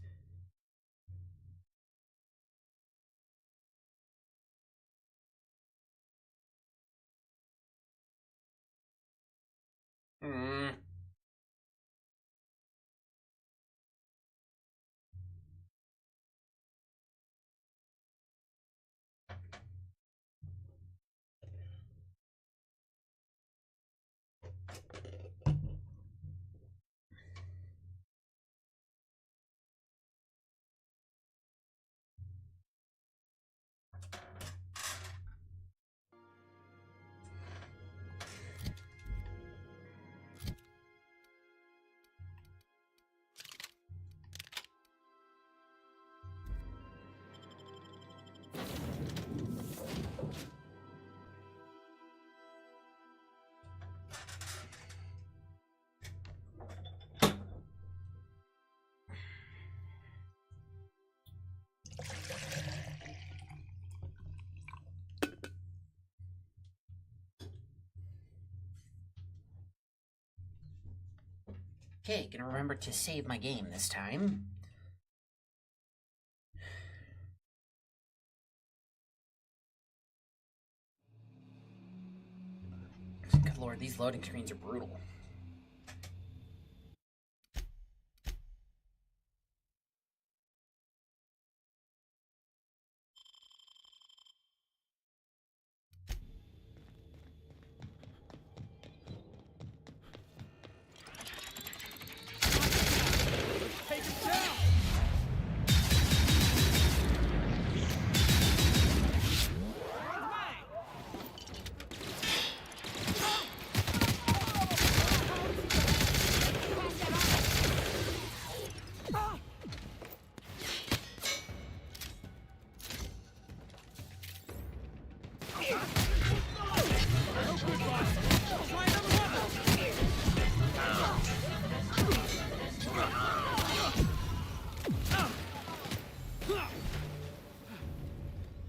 Okay, gonna remember to save my game this time. Good lord, these loading screens are brutal.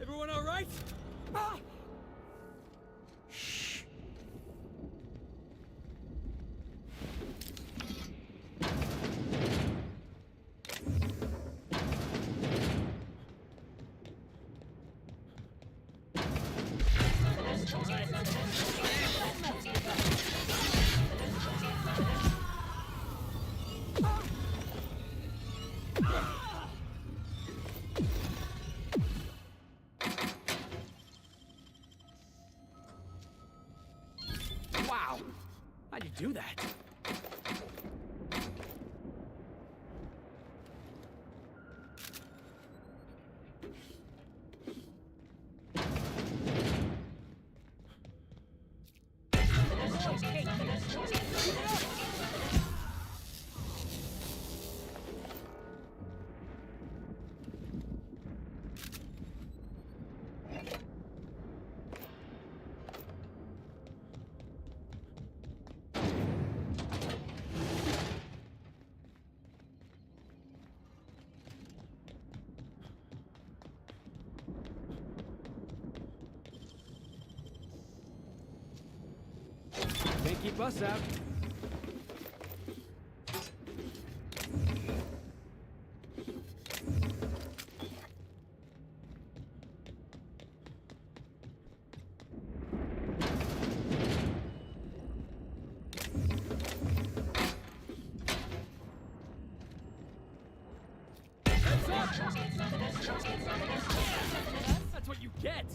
Everyone all right? Wow! How'd you do that? Can't keep us out. Heads up! That's what you get!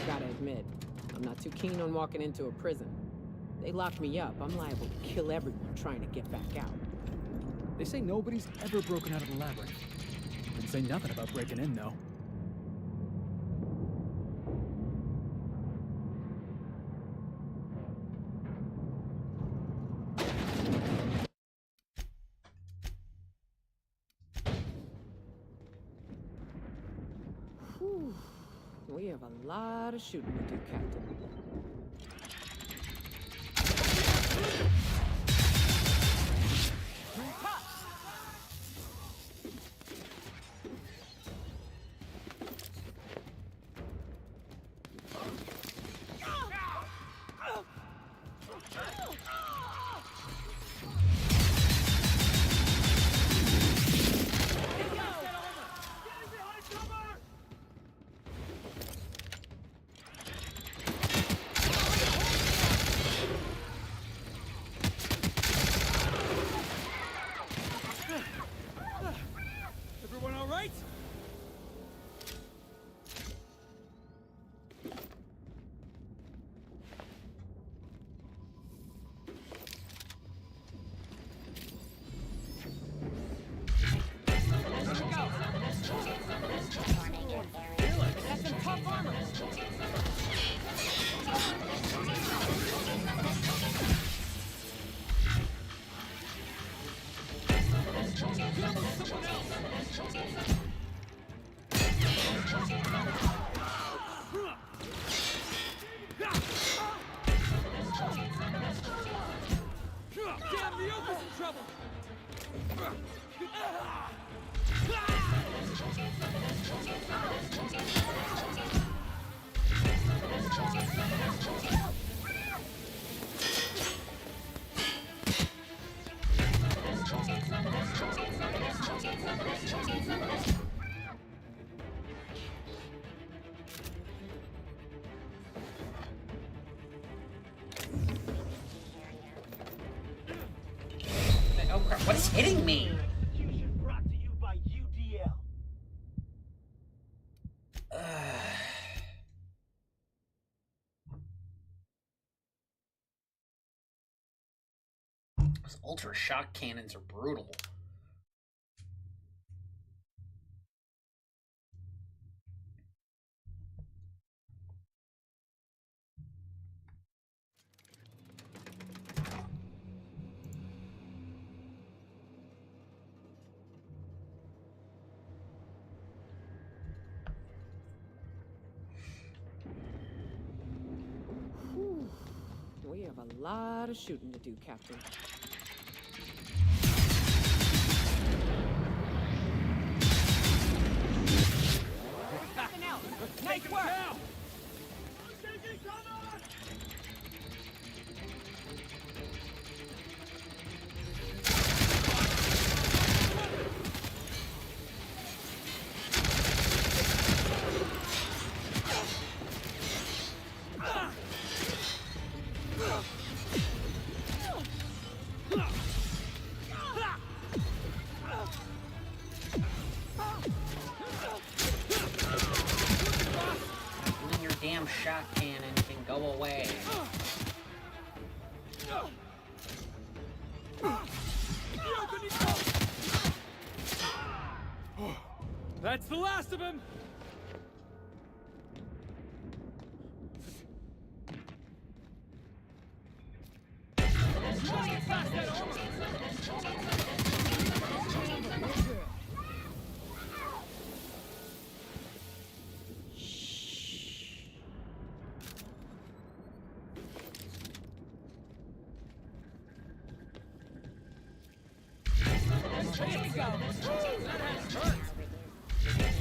Gotta admit, I'm not too keen on walking into a prison. They lock me up, I'm liable to kill everyone trying to get back out.
They say nobody's ever broken out of the labyrinth. Didn't say nothing about breaking in, though.
Whew. We have a lot of shooting to do, Captain.
Everyone all right?
That's some tough armor.
Damn, the Oak is in trouble!
Oh crap, what is hitting me?
Brought to you by UDL.
Those ultra shock cannons are brutal.
Whew. We have a lot of shooting to do, Captain.
Nice work!
Even your damn shock cannon can go away.
That's the last of him!
Here we go. That has hurt.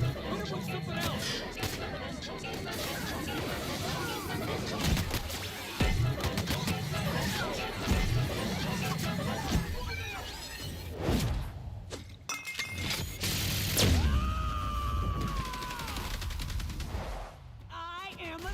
Put him with something else.
I am the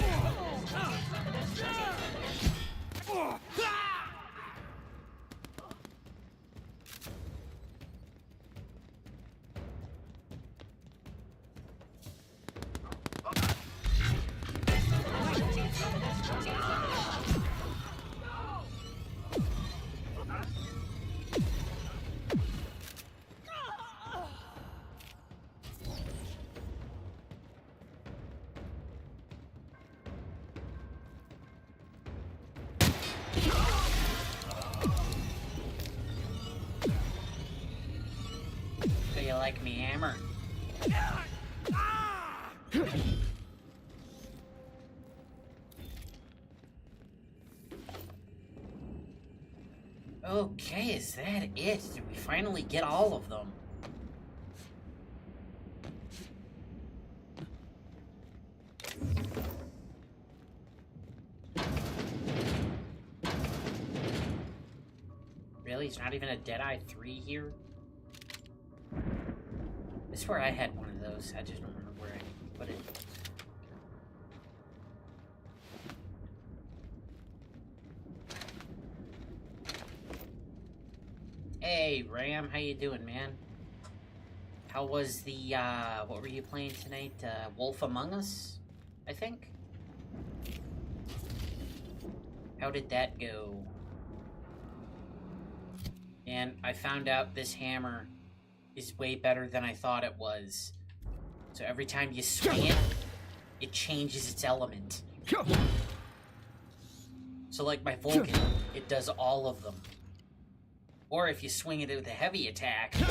Do you like me hammer? Okay, is that it? Did we finally get all of them? Really? It's not even a Deadeye 3 here? I swear I had one of those. I just don't remember where I put it. Hey, Ram, how you doing, man? How was the, what were you playing tonight? Wolf Among Us, I think? How did that go? And I found out this hammer is way better than I thought it was. So every time you swing it, it changes its element. So like my Vulcan, it does all of them. Or if you swing it with a heavy attack, it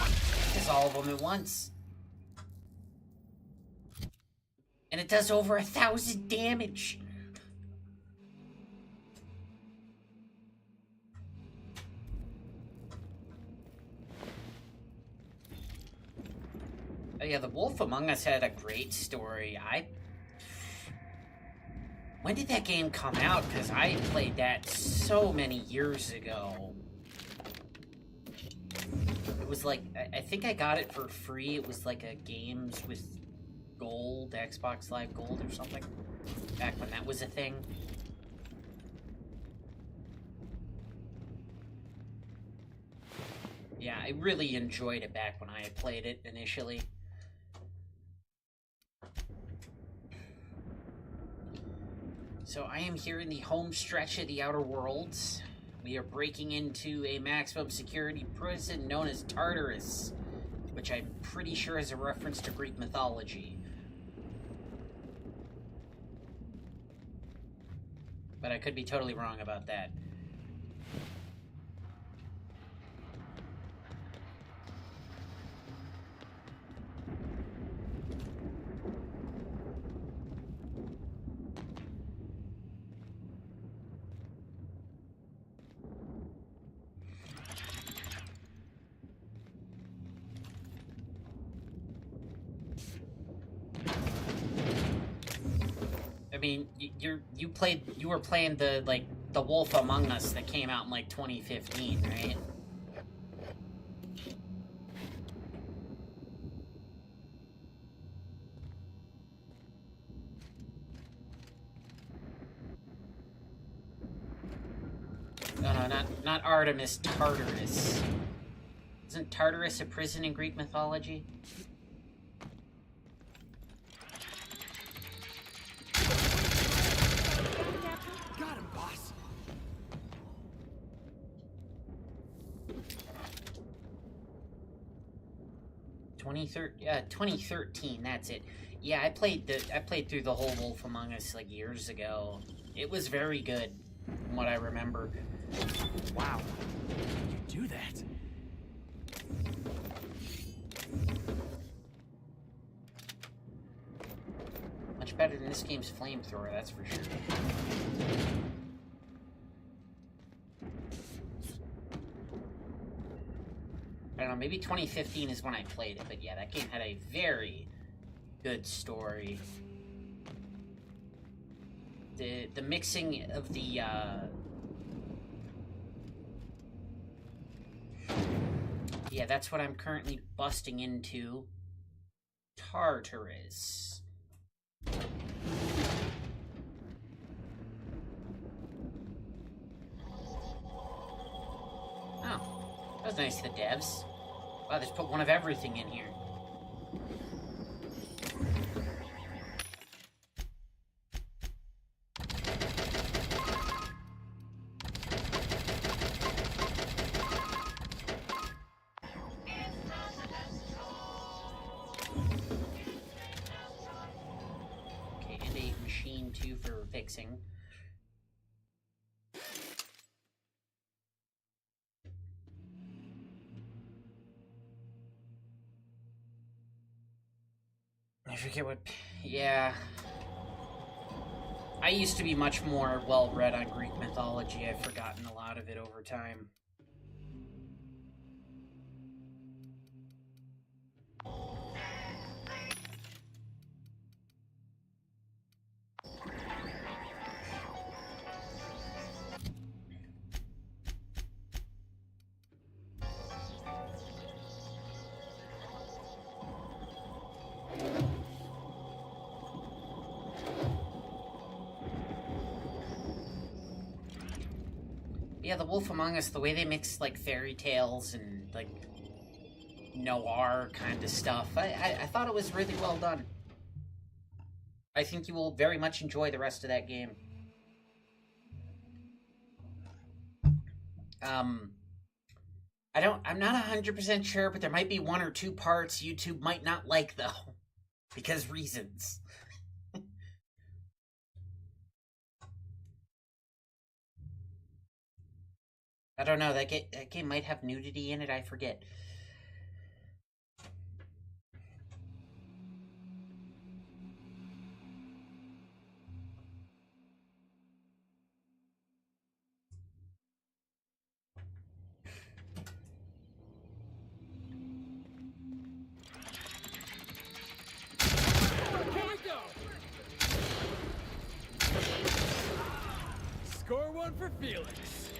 does all of them at once. And it does over 1,000 damage. Oh, yeah, The Wolf Among Us had a great story. When did that game come out? Because I played that so many years ago. It was like, I think I got it for free. It was like a Games with Gold, Xbox Live Gold or something. Back when that was a thing. Yeah, I really enjoyed it back when I had played it initially. So I am here in the home stretch of the Outer Worlds. We are breaking into a maximum security prison known as Tartarus, which I'm pretty sure is a reference to Greek mythology. But I could be totally wrong about that. I mean, you were playing the Wolf Among Us that came out in like 2015, right? No, not Artemis, Tartarus. Isn't Tartarus a prison in Greek mythology?
Got him, boss.
Yeah, 2013. That's it. Yeah, I played through the whole Wolf Among Us like years ago. It was very good, from what I remember.
Wow, you do that?
Much better than this game's flamethrower, that's for sure. I don't know, maybe 2015 is when I played it, but yeah, that game had a very good story. The mixing of the, yeah, that's what I'm currently busting into. Tartarus. Oh, that was nice of the devs. Wow, they just put one of everything in here. Okay, and a machine too for fixing. I forget what... Yeah. I used to be much more well-read on Greek mythology. I've forgotten a lot of it over time. Yeah, The Wolf Among Us, the way they mix, like, fairy tales and, like, noir kind of stuff, I thought it was really well done. I think you will very much enjoy the rest of that game. I'm not 100% sure, but there might be one or two parts YouTube might not like, though. Because reasons. I don't know, that game might have nudity in it, I forget.
for Felix.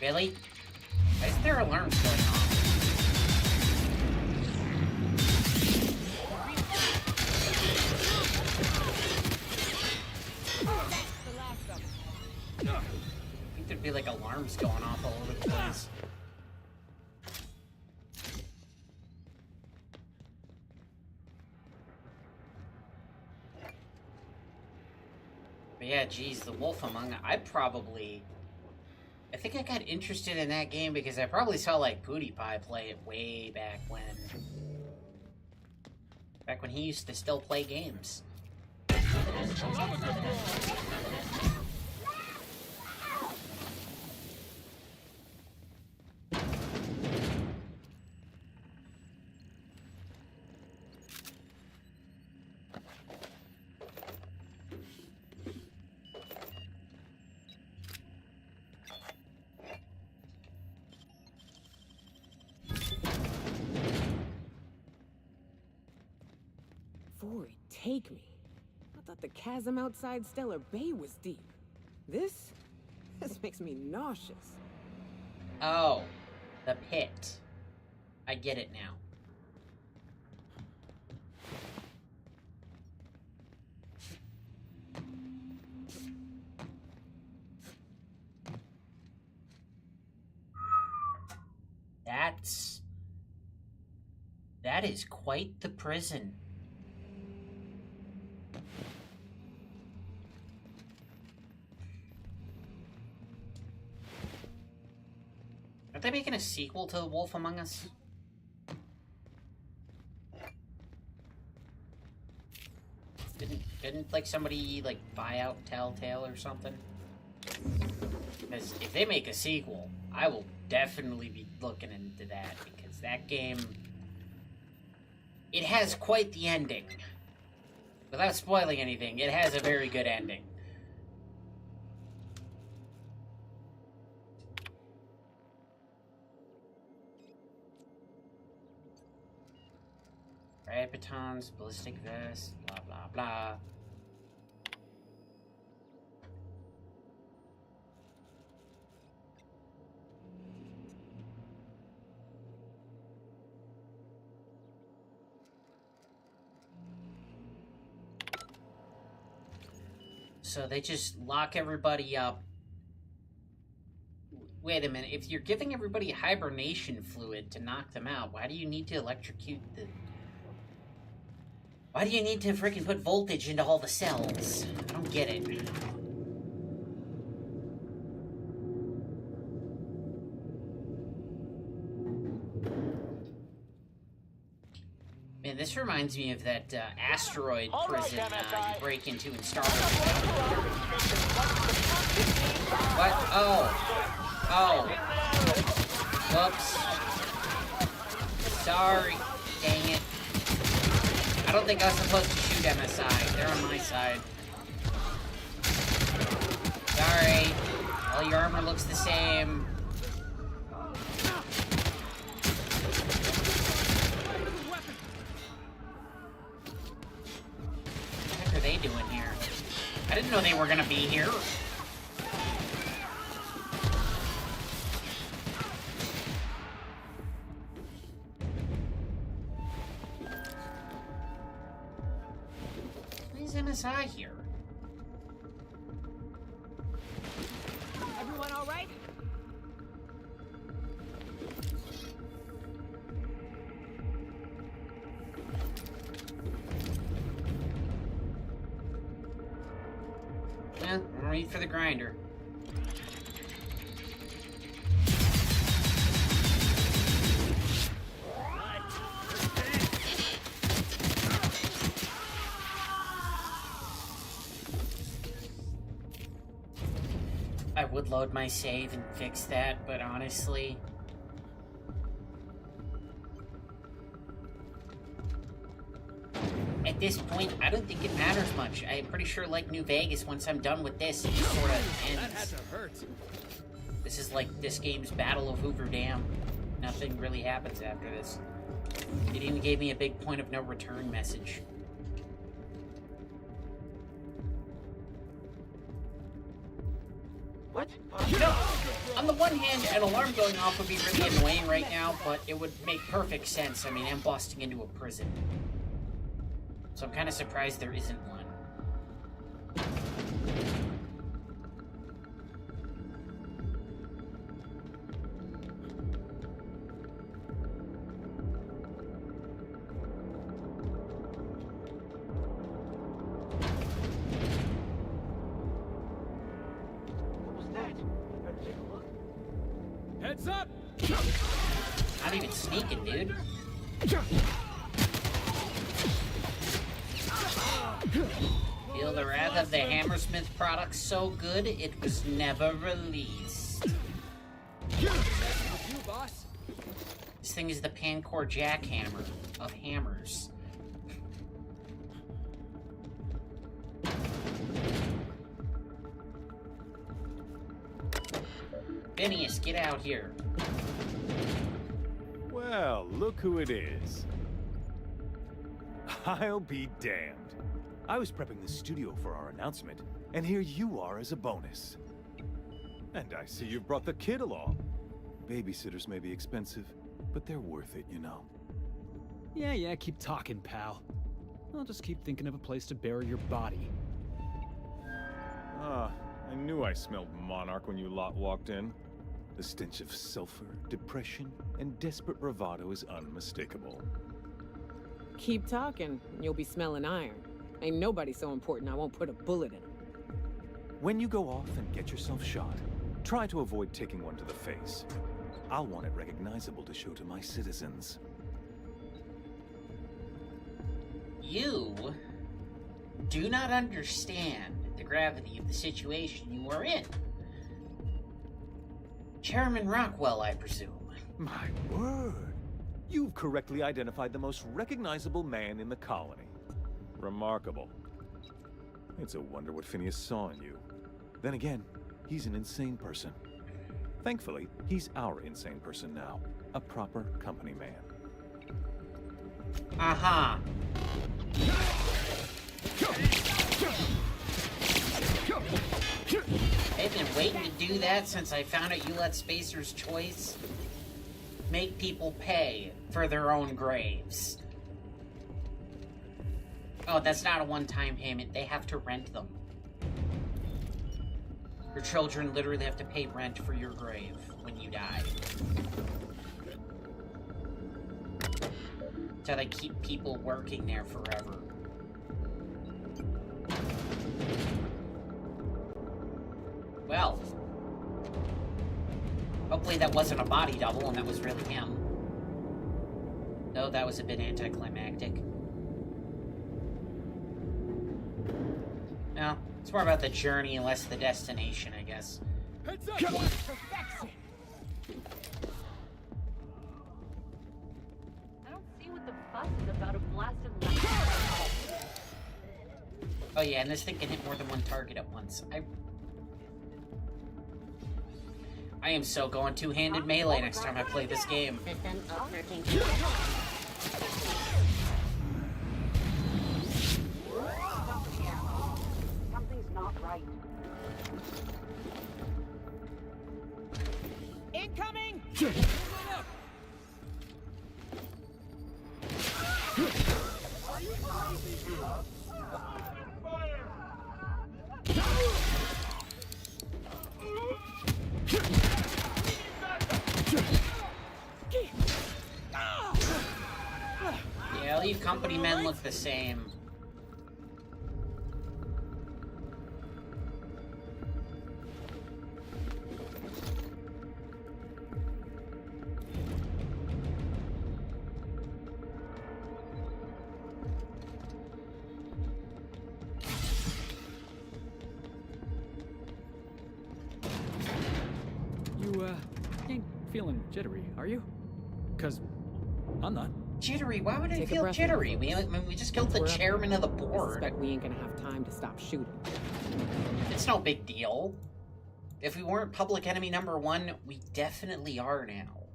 Really? Why is there alarms going off? I think there'd be like alarms going off all over the place. But yeah, geez, the Wolf Among Us, I think I got interested in that game because I probably saw like PewDiePie play it way back when. Back when he used to still play games.
Fori, take me. I thought the chasm outside Stellar Bay was deep. This makes me nauseous.
Oh, the pit. I get it now. That is quite the prison. Are they making a sequel to The Wolf Among Us? Didn't like somebody like buy out Telltale or something? Because if they make a sequel, I will definitely be looking into that because that game, it has quite the ending. Without spoiling anything, it has a very good ending. Riot batons, ballistic vest, blah blah blah. So they just lock everybody up. Wait a minute, if you're giving everybody hibernation fluid to knock them out, why do you need to electrocute the... Why do you need to freaking put voltage into all the cells? I don't get it. Man, this reminds me of that asteroid prison you break into in Star Wars. What? Oh. Oh. Whoops. Sorry. Dang it. I don't think I was supposed to shoot MSI. They're on my side. Sorry. All your armor looks the same. What the heck are they doing here? I didn't know they were gonna be here. MSI here.
Everyone all right?
Yeah, I'm ready for the grinder. I would load my save and fix that, but honestly... At this point, I don't think it matters much. I'm pretty sure, like New Vegas, once I'm done with this, it just sort of ends.
That had to hurt.
This is like this game's Battle of Hoover Dam. Nothing really happens after this. It even gave me a big point of no return message.
What?
You know, on the one hand, an alarm going off would be really annoying right now, but it would make perfect sense. I mean, I'm busting into a prison. So I'm kind of surprised there isn't one.
Heads up!
Not even sneaking, dude. Feel the wrath of the Hammersmith product so good it was never released. This thing is the Pancor jackhammer of hammers. Phineas, get out here.
Well, look who it is. I'll be damned. I was prepping the studio for our announcement, and here you are as a bonus. And I see you've brought the kid along. Babysitters may be expensive, but they're worth it, you know.
Yeah, keep talking, pal. I'll just keep thinking of a place to bury your body.
Ah, I knew I smelled Monarch when you lot walked in. The stench of sulfur, depression, and desperate bravado is unmistakable.
Keep talking, and you'll be smelling iron. Ain't nobody so important I won't put a bullet in him.
When you go off and get yourself shot, try to avoid taking one to the face. I'll want it recognizable to show to my citizens.
You do not understand the gravity of the situation you are in. Chairman Rockwell, I presume.
My word! You've correctly identified the most recognizable man in the colony. Remarkable. It's a wonder what Phineas saw in you. Then again, he's an insane person. Thankfully, he's our insane person now. A proper company man.
Aha. I've been waiting to do that since I found out you let Spacer's Choice make people pay for their own graves. Oh, that's not a one-time payment. They have to rent them. Your children literally have to pay rent for your grave when you die. So they keep people working there forever. Well, hopefully that wasn't a body double and that was really him. Though that was a bit anticlimactic. No, it's more about the journey and less the destination, I guess.
Heads up! Perfection!
I don't see what the fuss is about a blasted light.
Oh yeah, and this thing can hit more than one target at once. I am so going two-handed melee next time I play this game.
System alerting.
Something's not right.
Incoming!
Yeah, leave company men look the same.
You, ain't feeling jittery, are you? 'Cause I'm not.
Jittery? Why would I
Take a
feel
breath,
jittery?
motherfuckers.
We just killed the
We're up.
chairman of the
I
board.
suspect we ain't gonna have time to stop shooting.
It's no big deal. If we weren't public enemy number one, we definitely are now.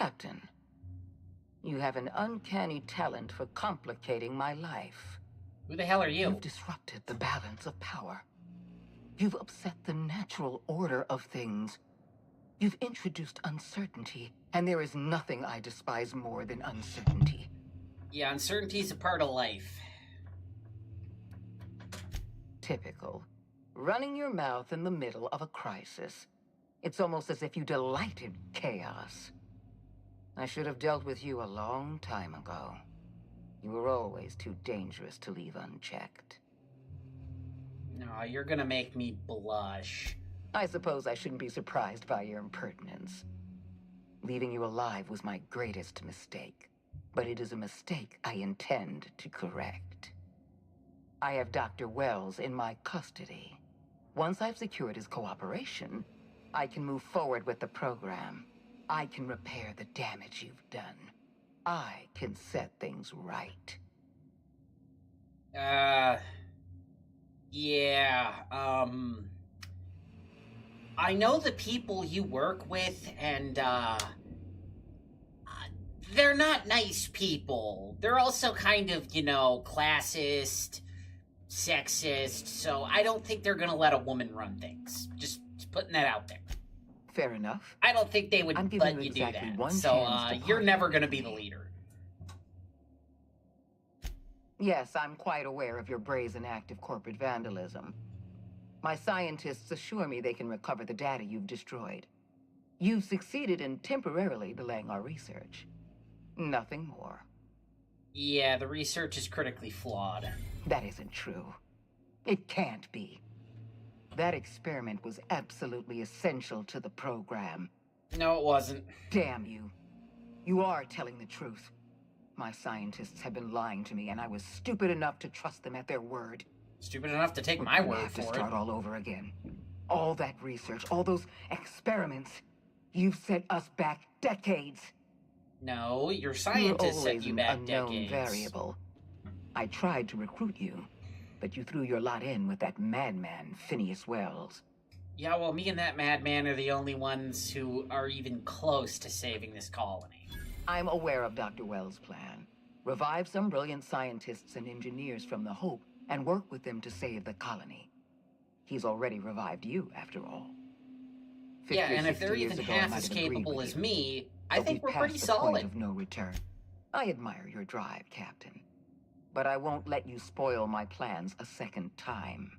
Captain, you have an uncanny talent for complicating my life.
Who the hell are you?
You've disrupted the balance of power. You've upset the natural order of things. You've introduced uncertainty, and there is nothing I despise more than uncertainty.
Yeah, uncertainty's a part of life.
Typical. Running your mouth in the middle of a crisis. It's almost as if you delight in chaos. I should have dealt with you a long time ago. You were always too dangerous to leave unchecked.
No, you're gonna make me blush.
I suppose I shouldn't be surprised by your impertinence. Leaving you alive was my greatest mistake, but it is a mistake I intend to correct. I have Dr. Wells in my custody. Once I've secured his cooperation, I can move forward with the program. I can repair the damage you've done. I can set things right.
Yeah, I know the people you work with, and, they're not nice people. They're also kind of, you know, classist, sexist, so I don't think they're gonna let a woman run things. Just putting that out there.
Fair enough.
I don't think they would let you do
exactly
that. So, you're never gonna be the leader.
Yes, I'm quite aware of your brazen act of corporate vandalism. My scientists assure me they can recover the data you've destroyed. You've succeeded in temporarily delaying our research. Nothing more.
Yeah, the research is critically flawed.
That isn't true. It can't be. That experiment was absolutely essential to the program.
No, it wasn't.
Damn you. You are telling the truth. My scientists have been lying to me, and I was stupid enough to trust them at their word.
Stupid enough to take my word
have
for
to
it.
start all over again. All that research, all those experiments. You've set us back decades.
No, your scientists set you back
unknown
decades.
Variable. I tried to recruit you, but you threw your lot in with that madman, Phineas Wells.
Yeah, well, me and that madman are the only ones who are even close to saving this colony.
I'm aware of Dr. Wells' plan. Revive some brilliant scientists and engineers from the Hope and work with them to save the colony. He's already revived you, after all. 50
Yeah,
or
and if
60
they're
years
even
ago, I
half
might
as
have agreed
capable
with
as
you.
me, I
But
think
we've
we're pretty
passed the point
solid.
of no return. I admire your drive, Captain. But I won't let you spoil my plans a second time.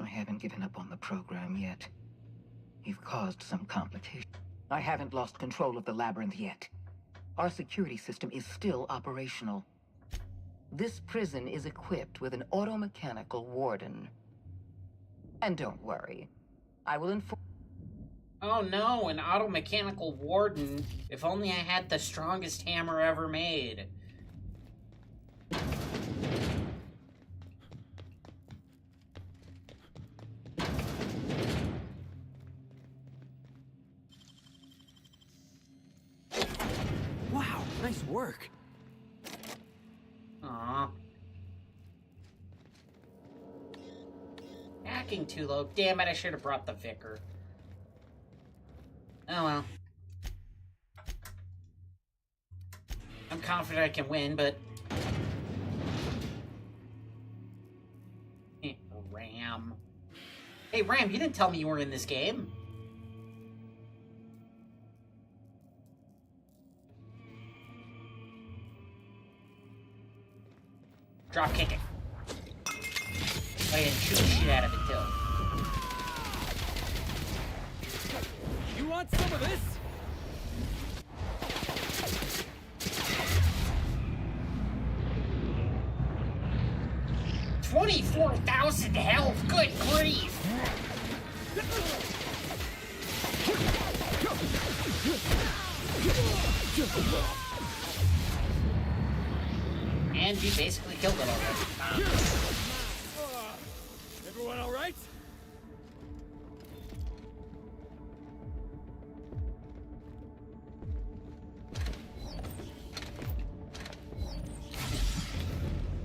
I haven't given up on the program yet. You've caused some complications. I haven't lost control of the labyrinth yet. Our security system is still operational. This prison is equipped with an automechanical warden. And don't worry, I will inform...
Oh no, an automechanical warden. If only I had the strongest hammer ever made.
Wow, nice work.
Aww. Hacking too low. Damn it, I should have brought the vicar. Oh well. I'm confident I can win, but... Ram. Hey, Ram, you didn't tell me you were in this game. Drop kick it. Oh yeah, and shoot the shit out of it, too.
You want some of this?
$24,000 health, good grief! And you basically killed it already.
Everyone all right?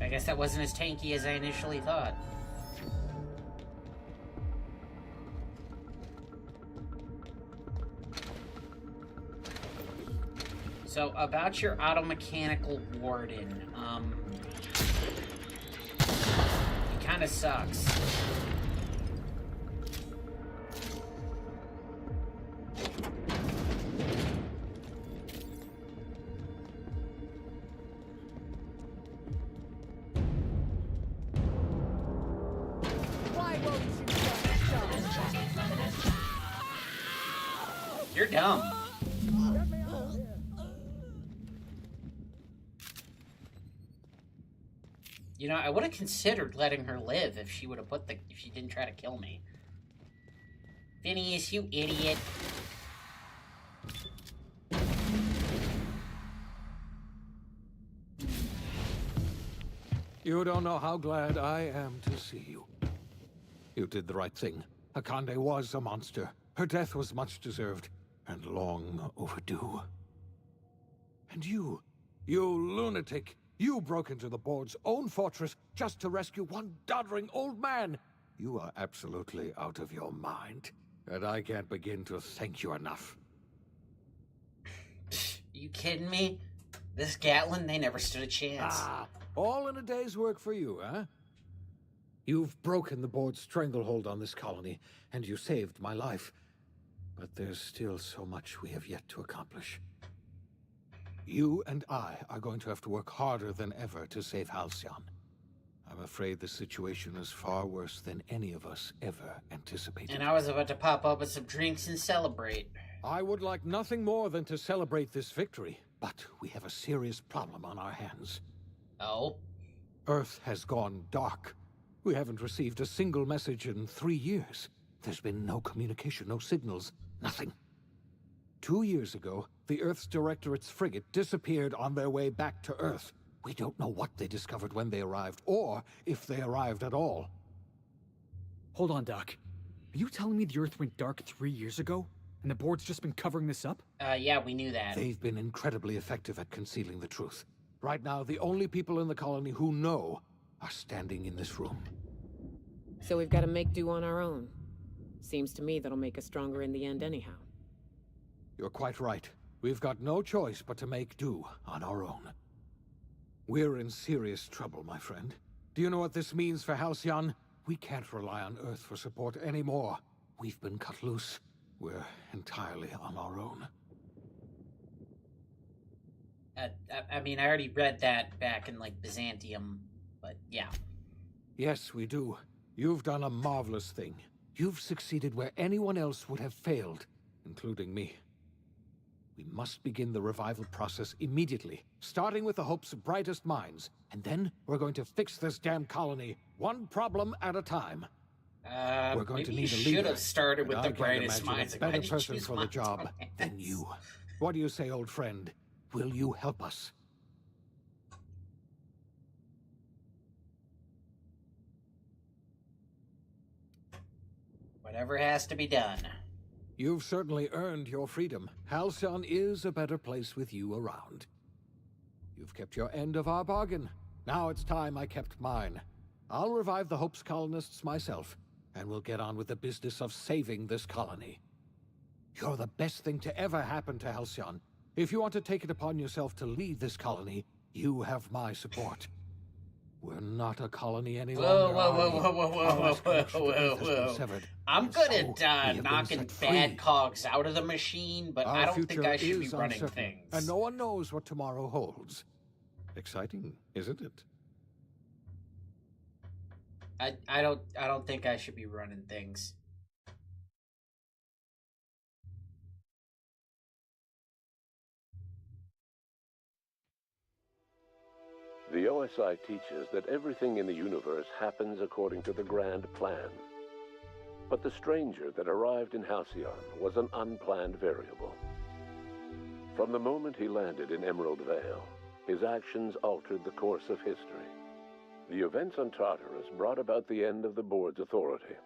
I guess that wasn't as tanky as I initially thought. So, about your automechanical warden, he kinda sucks.
Why won't you just
You're dumb. You know, I would have considered letting her live if she would have if she didn't try to kill me. Phineas, you idiot.
You don't know how glad I am to see you. You did the right thing. Akande was a monster. Her death was much deserved, and long overdue. And you lunatic, you broke into the board's own fortress just to rescue one doddering old man. You are absolutely out of your mind, and I can't begin to thank you enough.
You kidding me? This Gatlin, they never stood a chance.
Ah, all in a day's work for you, huh? You've broken the board's stranglehold on this colony, and you saved my life. But there's still so much we have yet to accomplish. You and I are going to have to work harder than ever to save Halcyon. I'm afraid the situation is far worse than any of us ever anticipated.
And I was about to pop up with some drinks and celebrate.
I would like nothing more than to celebrate this victory, but we have a serious problem on our hands.
Oh?
Earth has gone dark. We haven't received a single message in 3 years. There's been no communication, no signals, nothing. 2 years ago, the Earth's Directorate's frigate disappeared on their way back to Earth. We don't know what they discovered when they arrived, or if they arrived at all.
Hold on, Doc. Are you telling me the Earth went dark 3 years ago? And the board's just been covering this up?
Yeah, we knew that.
They've been incredibly effective at concealing the truth. Right now, the only people in the colony who know are standing in this room.
So we've got to make do on our own. Seems to me that'll make us stronger in the end anyhow.
You're quite right. We've got no choice but to make do on our own. We're in serious trouble, my friend. Do you know what this means for Halcyon? We can't rely on Earth for support anymore. We've been cut loose. We're entirely on our own.
I mean, I already read that back in, like, Byzantium, but yeah.
Yes, we do. You've done a marvelous thing. You've succeeded where anyone else would have failed, including me. We must begin the revival process immediately, starting with the Hope's brightest minds, and then we're going to fix this damn colony, one problem at a time. We're going to
maybe
need a
you
leader.
should have started with
and
the
I can't
brightest
imagine
minds.
a better
Why'd you
person
choose
for the
my
job
brightest?
than you. What do you say, old friend? Will you help us?
Whatever has to be done.
You've certainly earned your freedom. Halcyon is a better place with you around. You've kept your end of our bargain. Now it's time I kept mine. I'll revive the Hope's colonists myself, and we'll get on with the business of saving this colony. You're the best thing to ever happen to Halcyon. If you want to take it upon yourself to lead this colony, you have my support. We're not a colony any longer.
Whoa. I'm good at knocking bad cogs out of the machine, but I don't think I should be running things.
And no one knows what tomorrow holds. Exciting, isn't it?
I don't think I should be running things.
The OSI teaches that everything in the universe happens according to the grand plan. But the stranger that arrived in Halcyon was an unplanned variable. From the moment he landed in Emerald Vale, his actions altered the course of history. The events on Tartarus brought about the end of the board's authority.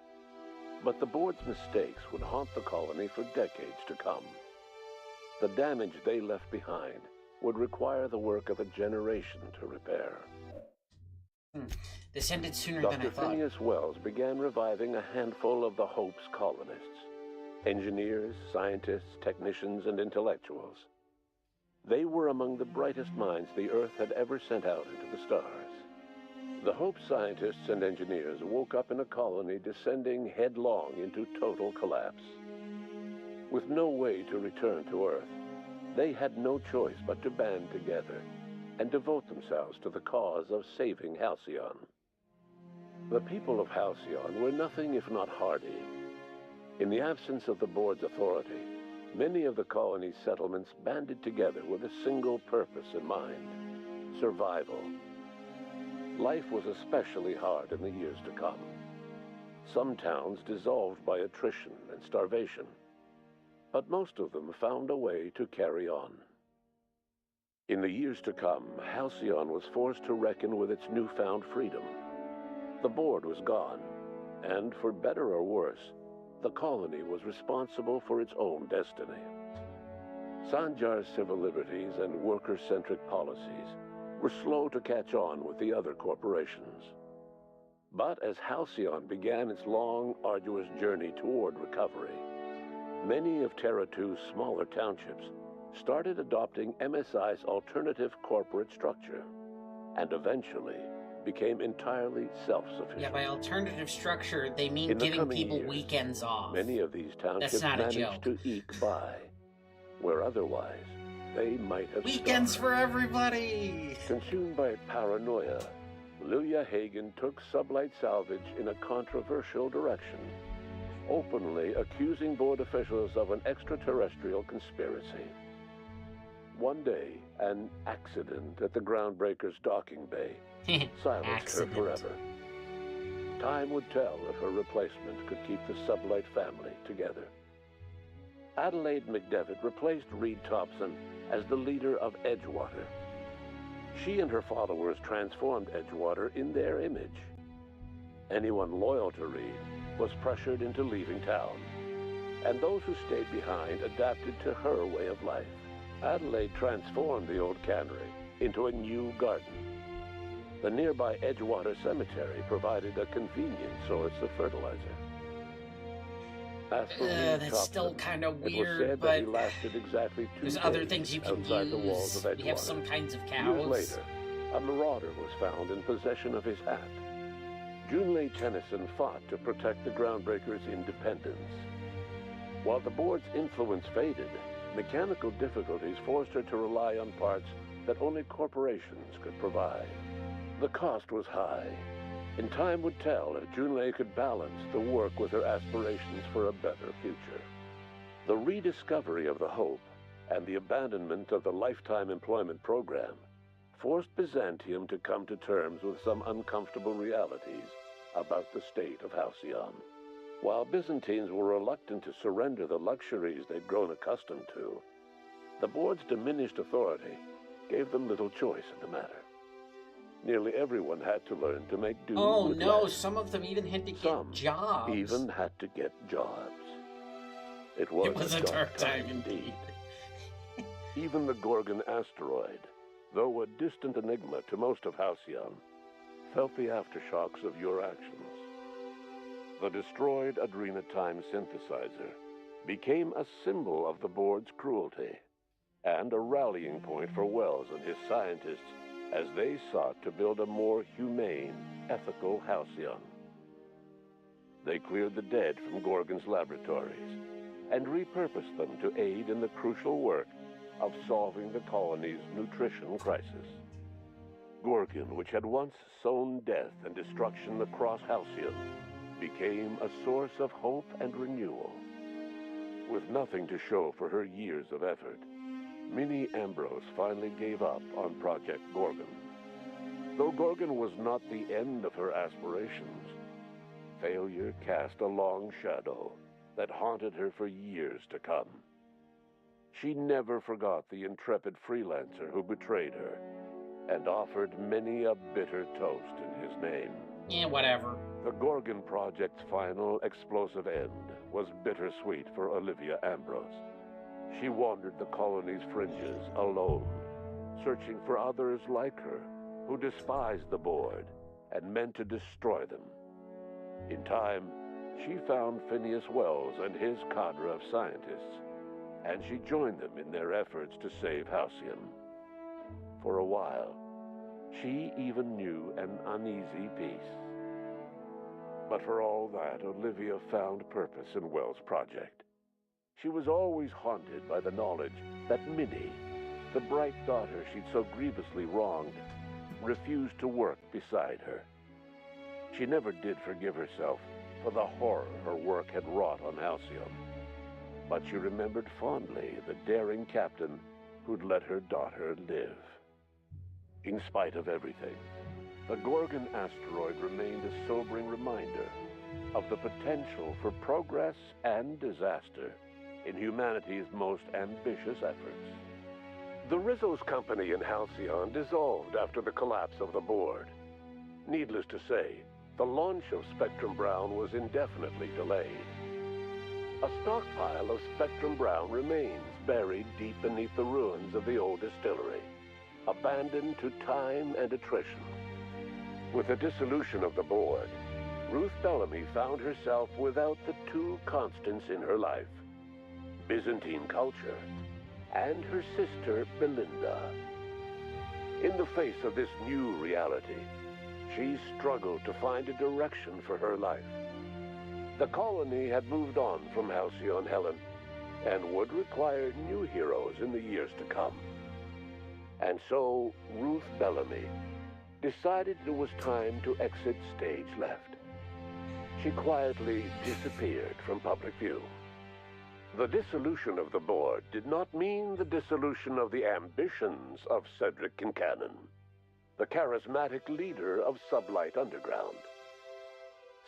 But the board's mistakes would haunt the colony for decades to come. The damage they left behind would require the work of a generation to repair.
This ended sooner than I
Dr.
thought.
Phineas Wells began reviving a handful of the Hope's colonists. Engineers, scientists, technicians, and intellectuals. They were among the brightest minds the Earth had ever sent out into the stars. The Hope scientists and engineers woke up in a colony descending headlong into total collapse. With no way to return to Earth, they had no choice but to band together and devote themselves to the cause of saving Halcyon. The people of Halcyon were nothing if not hardy. In the absence of the board's authority, many of the colony's settlements banded together with a single purpose in mind: survival. Life was especially hard in the years to come. Some towns dissolved by attrition and starvation, but most of them found a way to carry on. In the years to come, Halcyon was forced to reckon with its newfound freedom. The board was gone, and for better or worse, the colony was responsible for its own destiny. Sanjar's civil liberties and worker-centric policies were slow to catch on with the other corporations. But as Halcyon began its long, arduous journey toward recovery, many of Terra 2's smaller townships started adopting MSI's alternative corporate structure, and eventually became entirely self-sufficient.
Yeah, by alternative structure, they mean
In the
giving
coming
people
years,
weekends off.
Many of these townships
not a
managed
joke.
to eke by, where otherwise they might have
Weekends
starved.
for everybody!
Consumed by paranoia, Luya Hagen took sublight salvage in a controversial direction, openly accusing board officials of an extraterrestrial conspiracy. One day, an accident at the Groundbreaker's docking bay silenced her forever. Time would tell if her replacement could keep the sublight family together. Adelaide McDevitt replaced Reed Thompson as the leader of Edgewater. She and her followers transformed Edgewater in their image. Anyone loyal to Reed was pressured into leaving town, and those who stayed behind adapted to her way of life. Adelaide transformed the old cannery into a new garden. The nearby Edgewater Cemetery provided a convenient source of fertilizer. As for Reed
That's
Thompson,
still kind of
it was
weird,
said that
but
he lasted exactly 2
there's
days
other things you can
outside the walls
use.
of
We have
Edgewater.
some kinds of
Years
cows.
later, a marauder was found in possession of his hat. Junlei Tennyson fought to protect the Groundbreaker's independence. While the board's influence faded, mechanical difficulties forced her to rely on parts that only corporations could provide. The cost was high, and time would tell if Junlei could balance the work with her aspirations for a better future. The rediscovery of the Hope and the abandonment of the lifetime employment program forced Byzantium to come to terms with some uncomfortable realities about the state of Halcyon. While Byzantines were reluctant to surrender the luxuries they'd grown accustomed to, the board's diminished authority gave them little choice in the matter. Nearly everyone had to learn to make do
Oh
with
no,
less.
some of them even had to get
Some
jobs.
even had to get jobs. It was
a dark time indeed.
Even the Gorgon asteroid, though a distant enigma to most of Halcyon, felt the aftershocks of your actions. The destroyed Adrena Time synthesizer became a symbol of the board's cruelty and a rallying point for Wells and his scientists as they sought to build a more humane, ethical Halcyon. They cleared the dead from Gorgon's laboratories and repurposed them to aid in the crucial work of solving the colony's nutrition crisis. Gorgon, which had once sown death and destruction across Halcyon, became a source of hope and renewal. With nothing to show for her years of effort, Minnie Ambrose finally gave up on Project Gorgon. Though Gorgon was not the end of her aspirations, failure cast a long shadow that haunted her for years to come. She never forgot the intrepid freelancer who betrayed her and offered many a bitter toast in his name.
Yeah, whatever.
The Gorgon Project's final explosive end was bittersweet for Olivia Ambrose. She wandered the colony's fringes alone, searching for others like her who despised the board and meant to destroy them. In time, she found Phineas Wells and his cadre of scientists and she joined them in their efforts to save Halcyon. For a while, she even knew an uneasy peace. But for all that, Olivia found purpose in Wells' project. She was always haunted by the knowledge that Minnie, the bright daughter she'd so grievously wronged, refused to work beside her. She never did forgive herself for the horror her work had wrought on Halcyon, but she remembered fondly the daring captain who'd let her daughter live. In spite of everything, the Gorgon asteroid remained a sobering reminder of the potential for progress and disaster in humanity's most ambitious efforts. The Rizzo's company in Halcyon dissolved after the collapse of the board. Needless to say, the launch of Spectrum Brown was indefinitely delayed. A stockpile of Spectrum Brown remains buried deep beneath the ruins of the old distillery, abandoned to time and attrition. With the dissolution of the board, Ruth Bellamy found herself without the two constants in her life: Byzantine culture and her sister Belinda. In the face of this new reality, she struggled to find a direction for her life. The colony had moved on from Halcyon Helen and would require new heroes in the years to come. And so Ruth Bellamy decided it was time to exit stage left. She quietly disappeared from public view. The dissolution of the board did not mean the dissolution of the ambitions of Cedric Kincannon, the charismatic leader of Sublight Underground.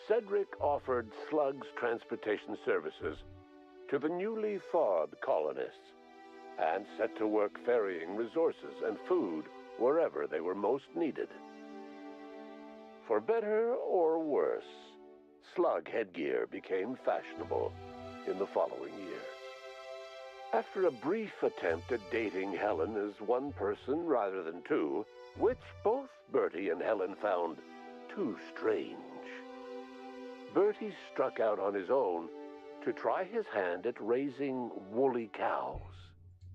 Cedric offered Slug's transportation services to the newly thawed colonists and set to work ferrying resources and food wherever they were most needed. For better or worse, slug headgear became fashionable in the following year. After a brief attempt at dating Helen as one person rather than two, which both Bertie and Helen found too strange, Bertie struck out on his own to try his hand at raising woolly cows.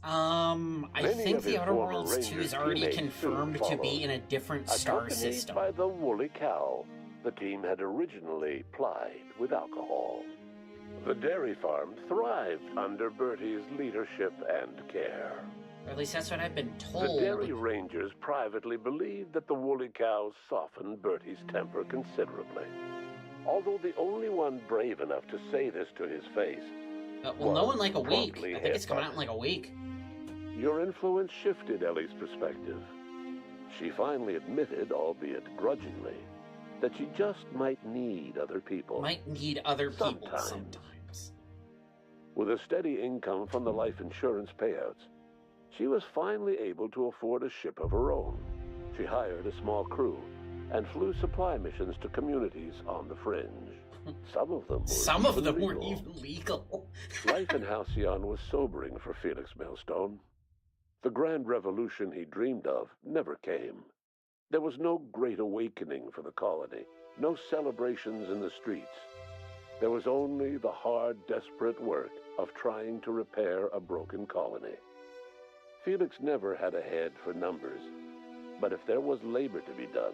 I think the Outer Worlds 2 is already confirmed to be in a different star system.
By the woolly cow the team had originally plied with alcohol. The dairy farm thrived under Bertie's leadership and care.
Or at least that's what I've been told.
The dairy rangers privately believed that the woolly cows softened Bertie's temper considerably. Although the only one brave enough to say this to his face.
Well, no, in like a week. I think it's coming out in like a week.
Your influence shifted Ellie's perspective. She finally admitted, albeit grudgingly, that she just might need other people.
Might need other people sometimes.
With a steady income from the life insurance payouts, she was finally able to afford a ship of her own. She hired a small crew and flew supply missions to communities on the fringe. Some of them were even legal. Life in Halcyon was sobering for Felix Millstone. The grand revolution he dreamed of never came. There was no great awakening for the colony, no celebrations in the streets. There was only the hard, desperate work of trying to repair a broken colony. Felix never had a head for numbers, but if there was labor to be done,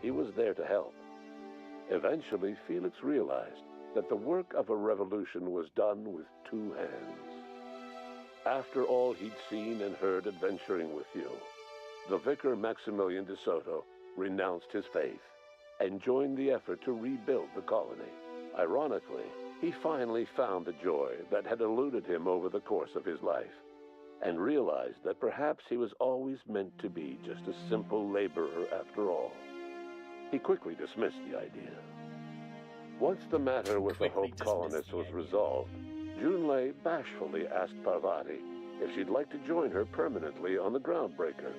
he was there to help. Eventually, Felix realized that the work of a revolution was done with two hands. After all he'd seen and heard adventuring with you, the vicar Maximilian de Soto renounced his faith and joined the effort to rebuild the colony. Ironically, he finally found the joy that had eluded him over the course of his life, and realized that perhaps he was always meant to be just a simple laborer after all. He quickly dismissed the idea. Once the matter with the Hope colonists was resolved, Junlei bashfully asked Parvati if she'd like to join her permanently on the Groundbreaker,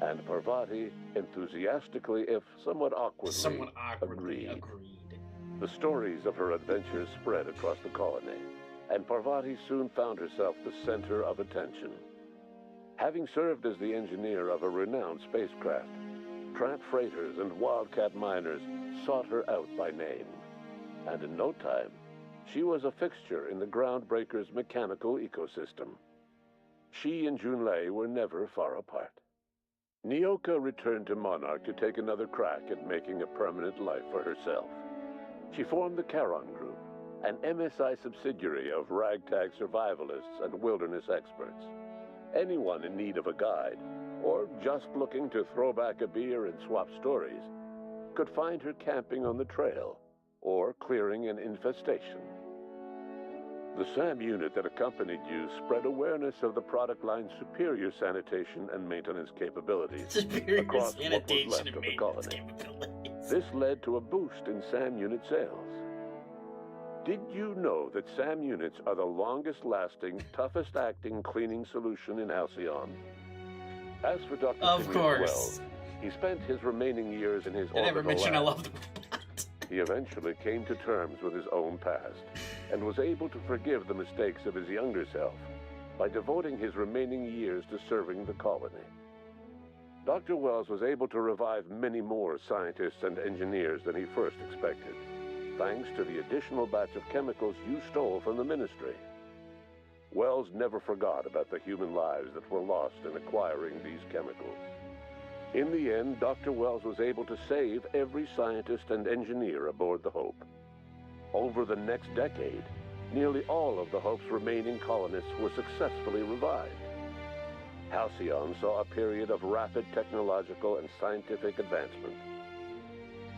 and Parvati enthusiastically, if somewhat awkwardly, agreed. The stories of her adventures spread across the colony, and Parvati soon found herself the center of attention. Having served as the engineer of a renowned spacecraft, tramp freighters and wildcat miners sought her out by name, and in no time, She was a fixture in the Groundbreaker's mechanical ecosystem. She and Junlei were never far apart. Nyoka returned to Monarch to take another crack at making a permanent life for herself. She formed the Charon Group, an MSI subsidiary of ragtag survivalists and wilderness experts. Anyone in need of a guide, or just looking to throw back a beer and swap stories, could find her camping on the trail, or clearing an infestation. The SAM unit that accompanied you spread awareness of the product line's superior sanitation and maintenance capabilities across what was left of the colony. This led to a boost in SAM unit sales. Did you know that SAM units are the longest-lasting, toughest-acting cleaning solution in Halcyon? As for Dr. Wells, he spent his remaining years in his orbital lab. He eventually came to terms with his own past, and was able to forgive the mistakes of his younger self by devoting his remaining years to serving the colony. Dr. Wells was able to revive many more scientists and engineers than he first expected, thanks to the additional batch of chemicals you stole from the Ministry. Wells never forgot about the human lives that were lost in acquiring these chemicals. In the end, Dr. Wells was able to save every scientist and engineer aboard the Hope. Over the next decade, nearly all of the Hope's remaining colonists were successfully revived. Halcyon saw a period of rapid technological and scientific advancement.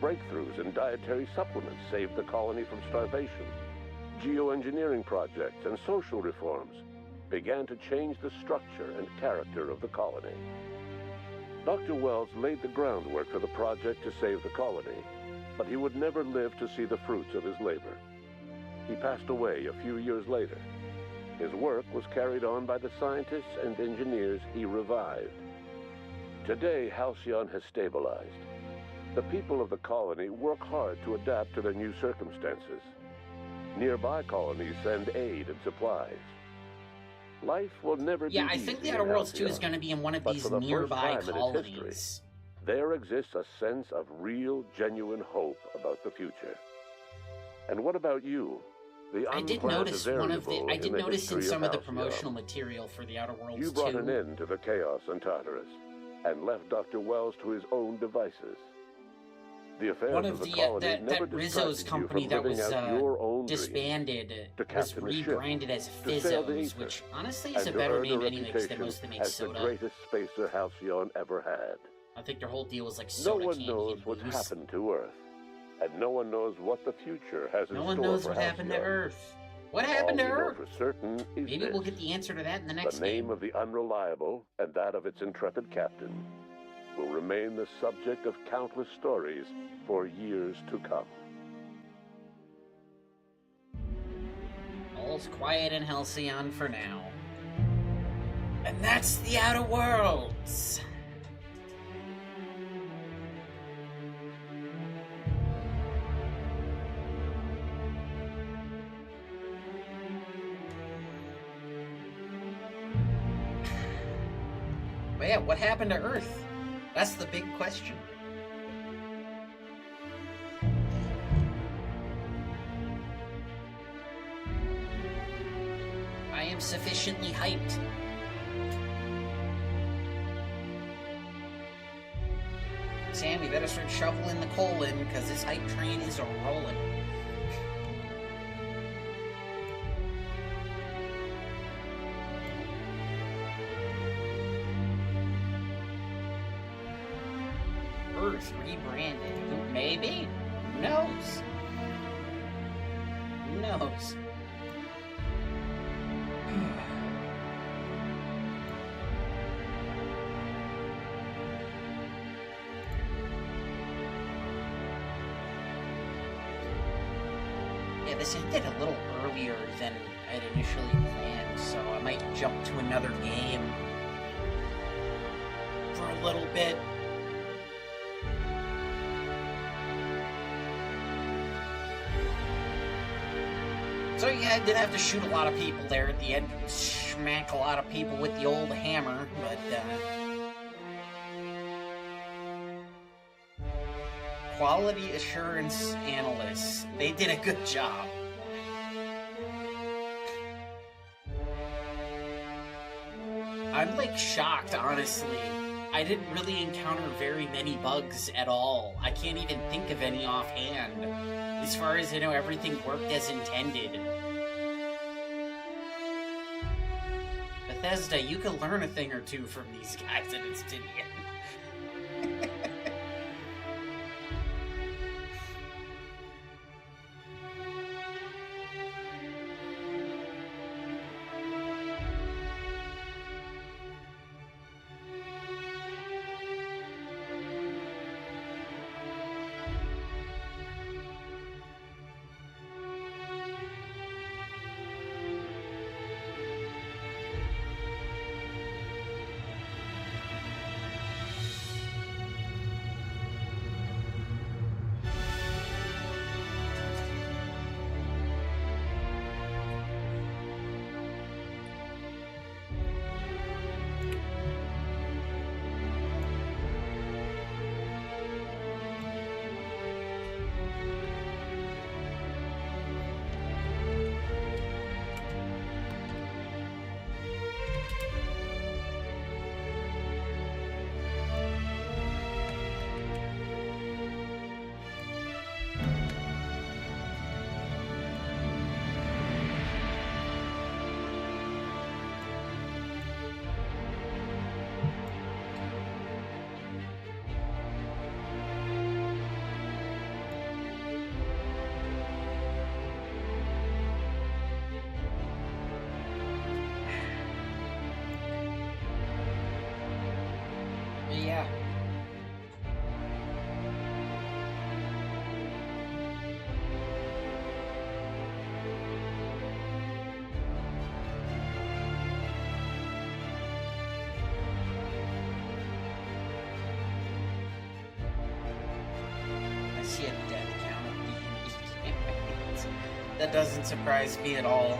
Breakthroughs in dietary supplements saved the colony from starvation. Geoengineering projects and social reforms began to change the structure and character of the colony. Dr. Wells laid the groundwork for the project to save the colony, but he would never live to see the fruits of his labor. He passed away a few years later. His work was carried on by the scientists and engineers he revived. Today, Halcyon has stabilized. The people of the colony work hard to adapt to their new circumstances. Nearby colonies send aid and supplies. Life will never be easy.
Yeah, I think the Outer Worlds 2 is going to be in one of these nearby colonies.
There exists a sense of real, genuine hope about the future. And what about you?
I did notice in some of the promotional material for the Outer Worlds 2.
You brought an end to the chaos on Tartarus, and left Dr. Wells to his own devices. The affairs of the colony never
Rizzo's company that was disbanded was rebranded as Fizzo's, which honestly is a better name anyways than most of them make soda.
The greatest spacer Halcyon ever had.
I think their whole deal was like soda.
No one knows what's happened to Earth, and no one knows what the future has in store for Halcyon.
No one knows what happened to Earth. What happened to Earth?
For certain is
Maybe we'll get the answer to that in the next
game. The name of the Unreliable and that of its intrepid captain will remain the subject of countless stories for years to come.
All's quiet in Halcyon for now. And that's the Outer Worlds! But yeah, what happened to Earth? That's the big question. I am sufficiently hyped. Sam, you better start shoveling the coal in, because this hype train is a-rolling. Earth rebranded. Maybe? Who knows? Who knows? Yeah, this ended a little earlier than I'd initially planned, so I might jump to another game for a little bit. So yeah, I did have to shoot a lot of people there at the end, smack a lot of people with the old hammer, but quality assurance analysts, they did a good job. I'm like shocked, honestly. I didn't really encounter very many bugs at all. I can't even think of any offhand. As far as I know, everything worked as intended. Bethesda, you can learn a thing or two from these guys at Obsidian. Yeah. I see a death count of being That doesn't surprise me at all.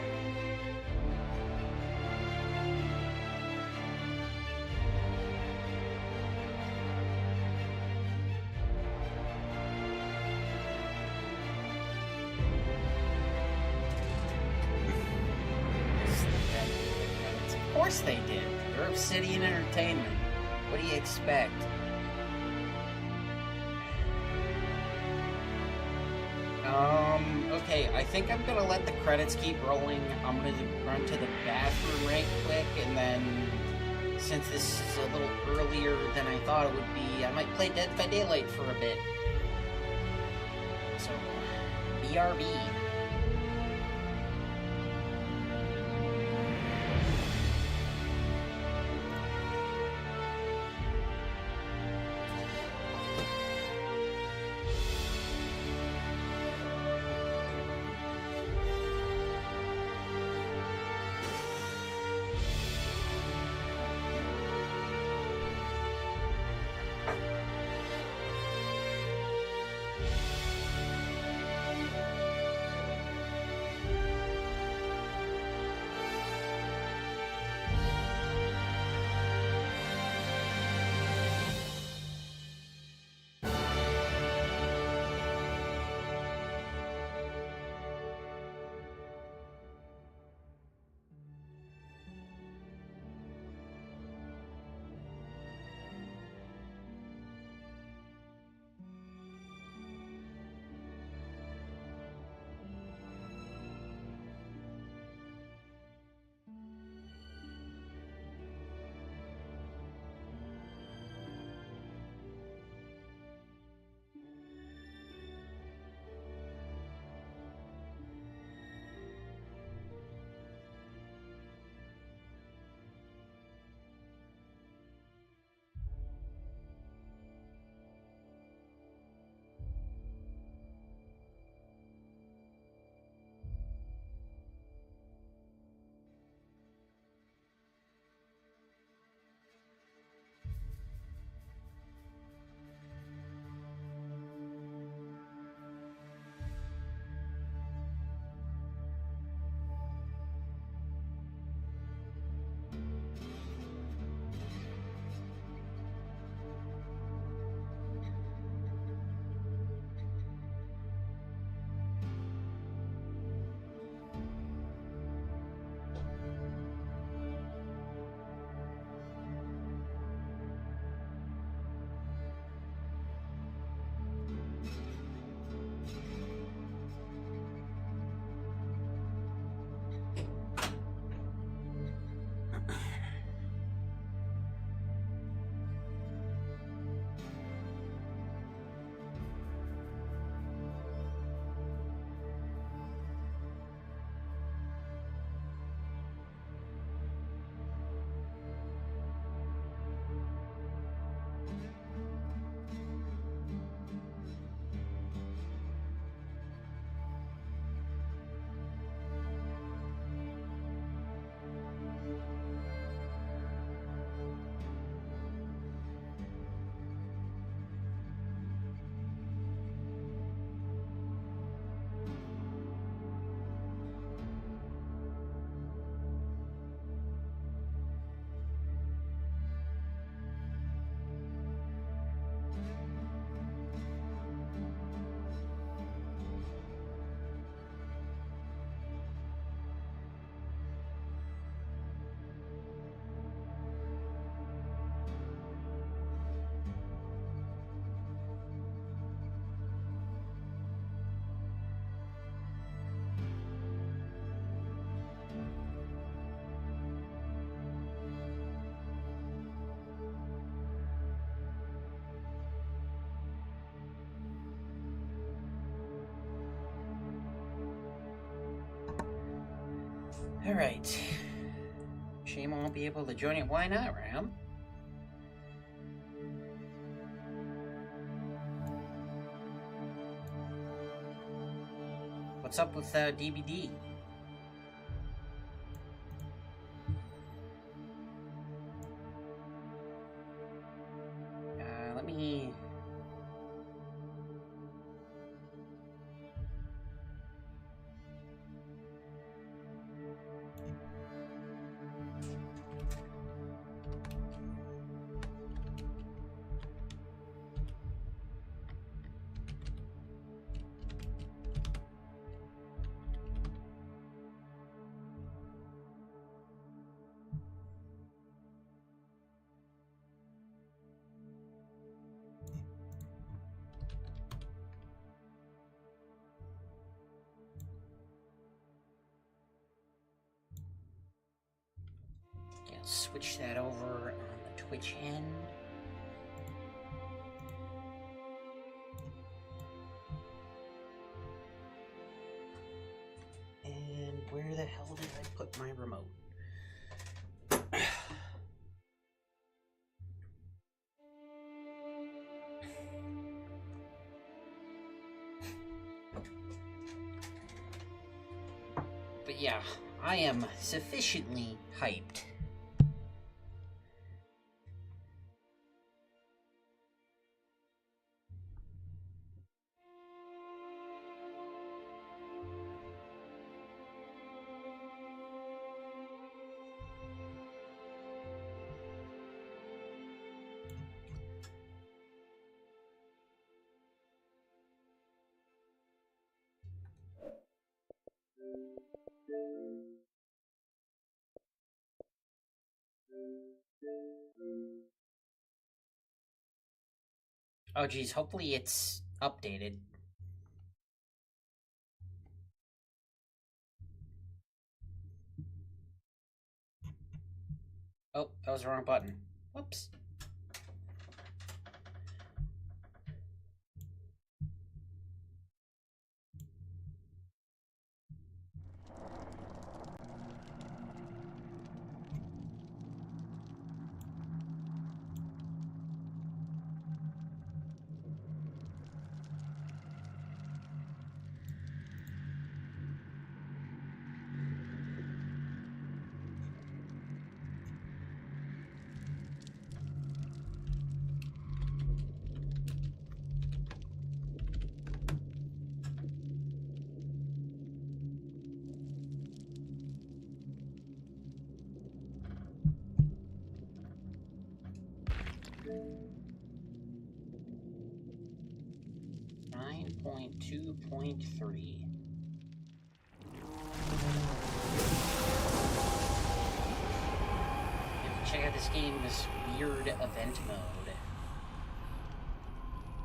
Of course they did. They're Obsidian Entertainment. What do you expect? Okay, I think I'm gonna let the credits keep rolling. I'm gonna run to the bathroom right quick, and then, since this is a little earlier than I thought it would be, I might play Dead by Daylight for a bit. So, BRB. Alright. Shame I won't be able to join it. Why not, Ram? What's up with DBD? Let me... switch that over on the Twitch end. And where the hell did I put my remote? But yeah, I am sufficiently hyped. Oh geez, hopefully it's updated. Oh, that was the wrong button. Whoops. .2.3. Check out this game, this weird event mode.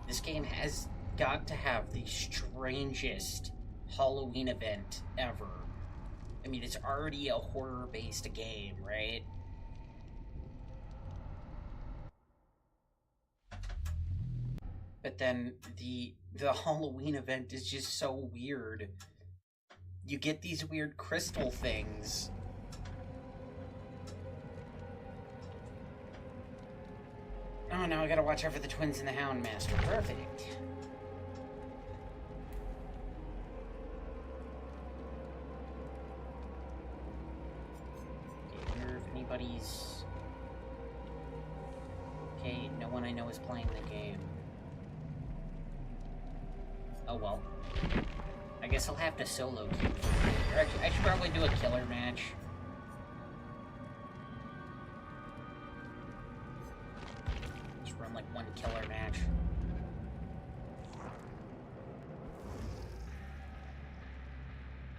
This game has got to have the strangest Halloween event ever. I mean, it's already a horror-based game, right? But then the Halloween event is just so weird. You get these weird crystal things. Oh, now I gotta watch out for the twins and the Hound Master. Perfect. Okay, I wonder if anybody's... Okay, no one I know is playing the game. Oh well. I guess I'll have to solo queue. Or actually, I should probably do a killer match. Just run like one killer match.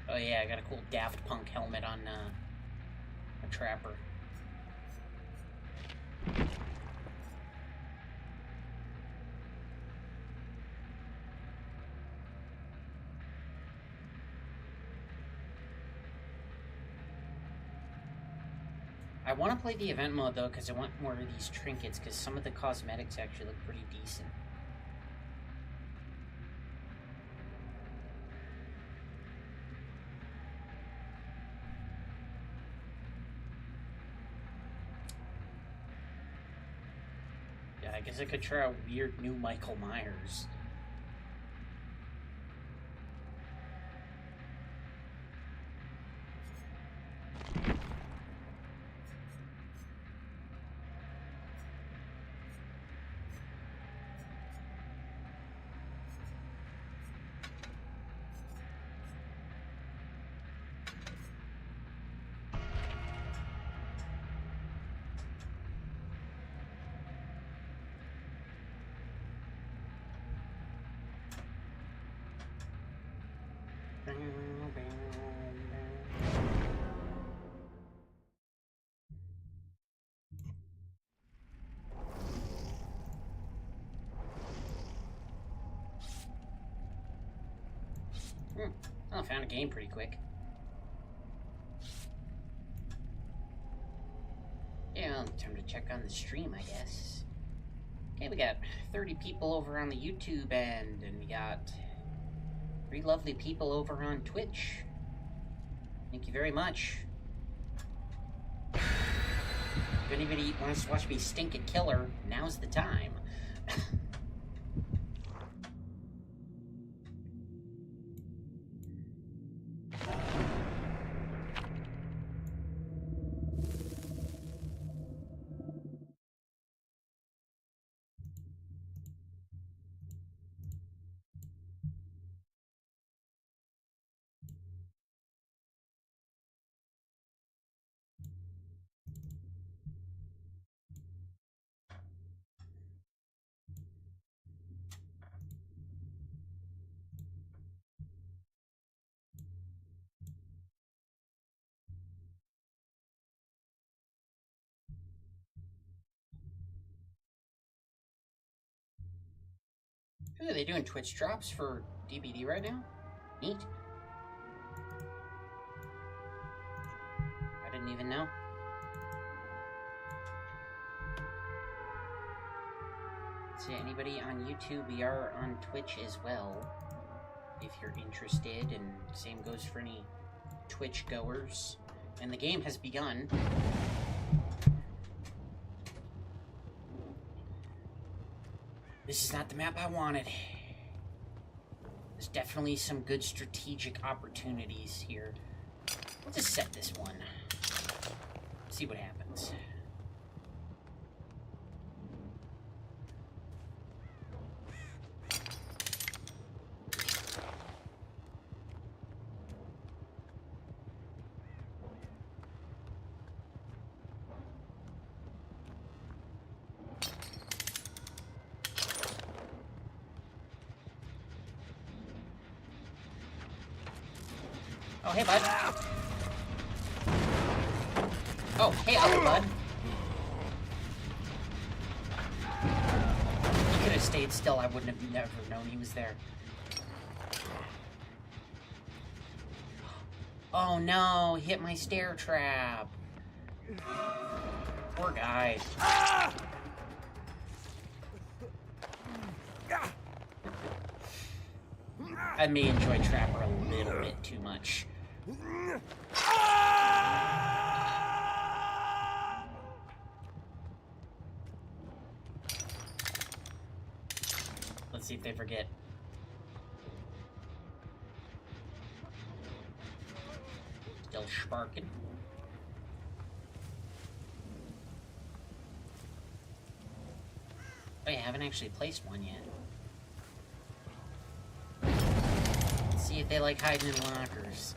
Oh yeah, I got a cool Daft Punk helmet on a Trapper. I want to play the event mode though, because I want more of these trinkets, because some of the cosmetics actually look pretty decent. Yeah, I guess I could try a weird new Michael Myers. Oh, I found a game pretty quick. Yeah, time to check on the stream, I guess. Okay, we got 30 people over on the YouTube end, and we got 3 lovely people over on Twitch. Thank you very much. If anybody wants to watch me stink at killer, now's the time. Ooh, are they doing Twitch drops for DBD right now? Neat. I didn't even know. See, anybody on YouTube, we are on Twitch as well, if you're interested, and same goes for any Twitch goers. And the game has begun. This is not the map I wanted. There's definitely some good strategic opportunities here. We'll just set this one. See what happens. Oh, hey, bud. Oh, hey, other bud. He could have stayed still. I wouldn't have never known he was there. Oh, no. Hit my stair trap. Poor guy. I may enjoy Trapper a little bit too much. Let's see if they forget. Still sparking. Oh, yeah, I haven't actually placed one yet. Let's see if they like hiding in lockers.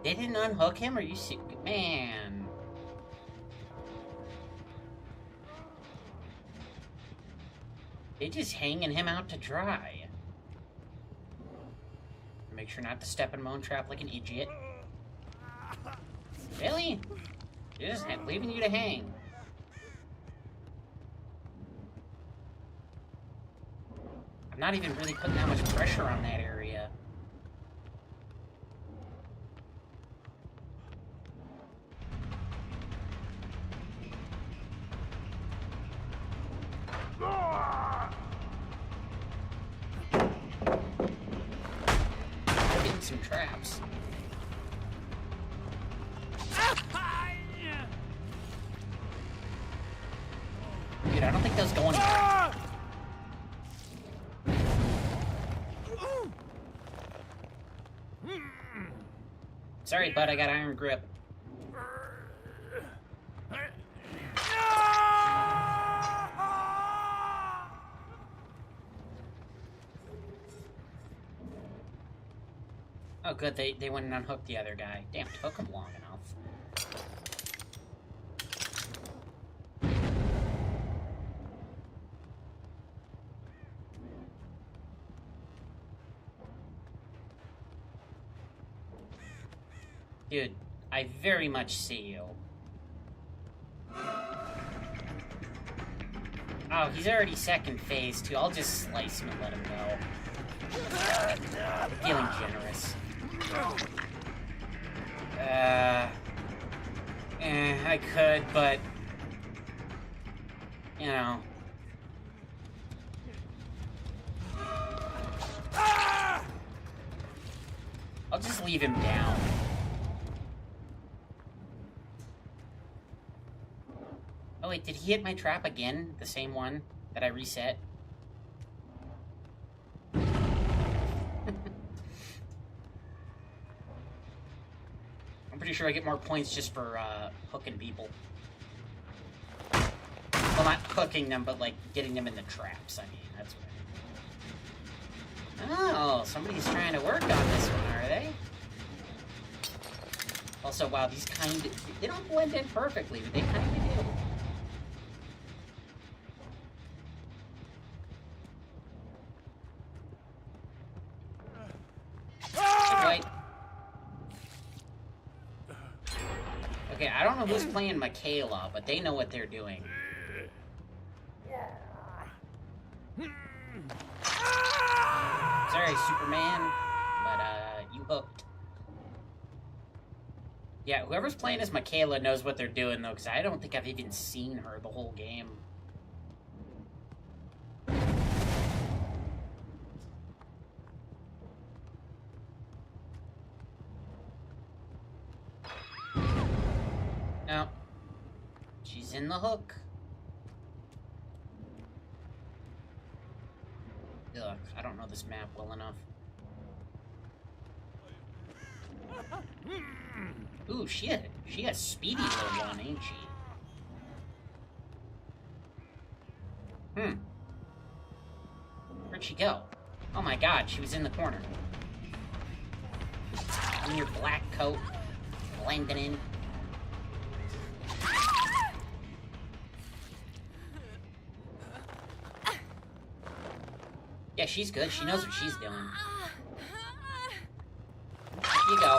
They didn't unhook him? Are you sick? Man. They just hanging him out to dry. Make sure not to step in my own trap like an idiot. Really? Just leaving you to hang. I'm not even really putting that much pressure on that area. some traps. Dude, I don't think those go anywhere. Sorry, bud, I got iron grip. Oh, good, they went and unhooked the other guy. Damn, it took them long enough. Dude, I very much see you. Oh, he's already second phase, too. I'll just slice him and let him go. Feeling generous. I could, but... You know... I'll just leave him down. Oh wait, did he hit my trap again? The same one that I reset? I'm pretty sure I get more points just for hooking people. Well, not hooking them, but like getting them in the traps. I mean, that's what I mean. Oh, somebody's trying to work on this one, are they? Also, wow, these they don't blend in perfectly, but they kind of do. Right. Okay, I don't know who's playing Michaela, but they know what they're doing. Sorry, Superman, but you hooked. Yeah, whoever's playing as Michaela knows what they're doing, though, because I don't think I've even seen her the whole game. No. She's in the hook. Ugh, I don't know this map well enough. Ooh, she a speedy little one, ain't she? Where'd she go? Oh my god, she was in the corner. In your black coat, blending in. Yeah, she's good. She knows what she's doing. Here you go.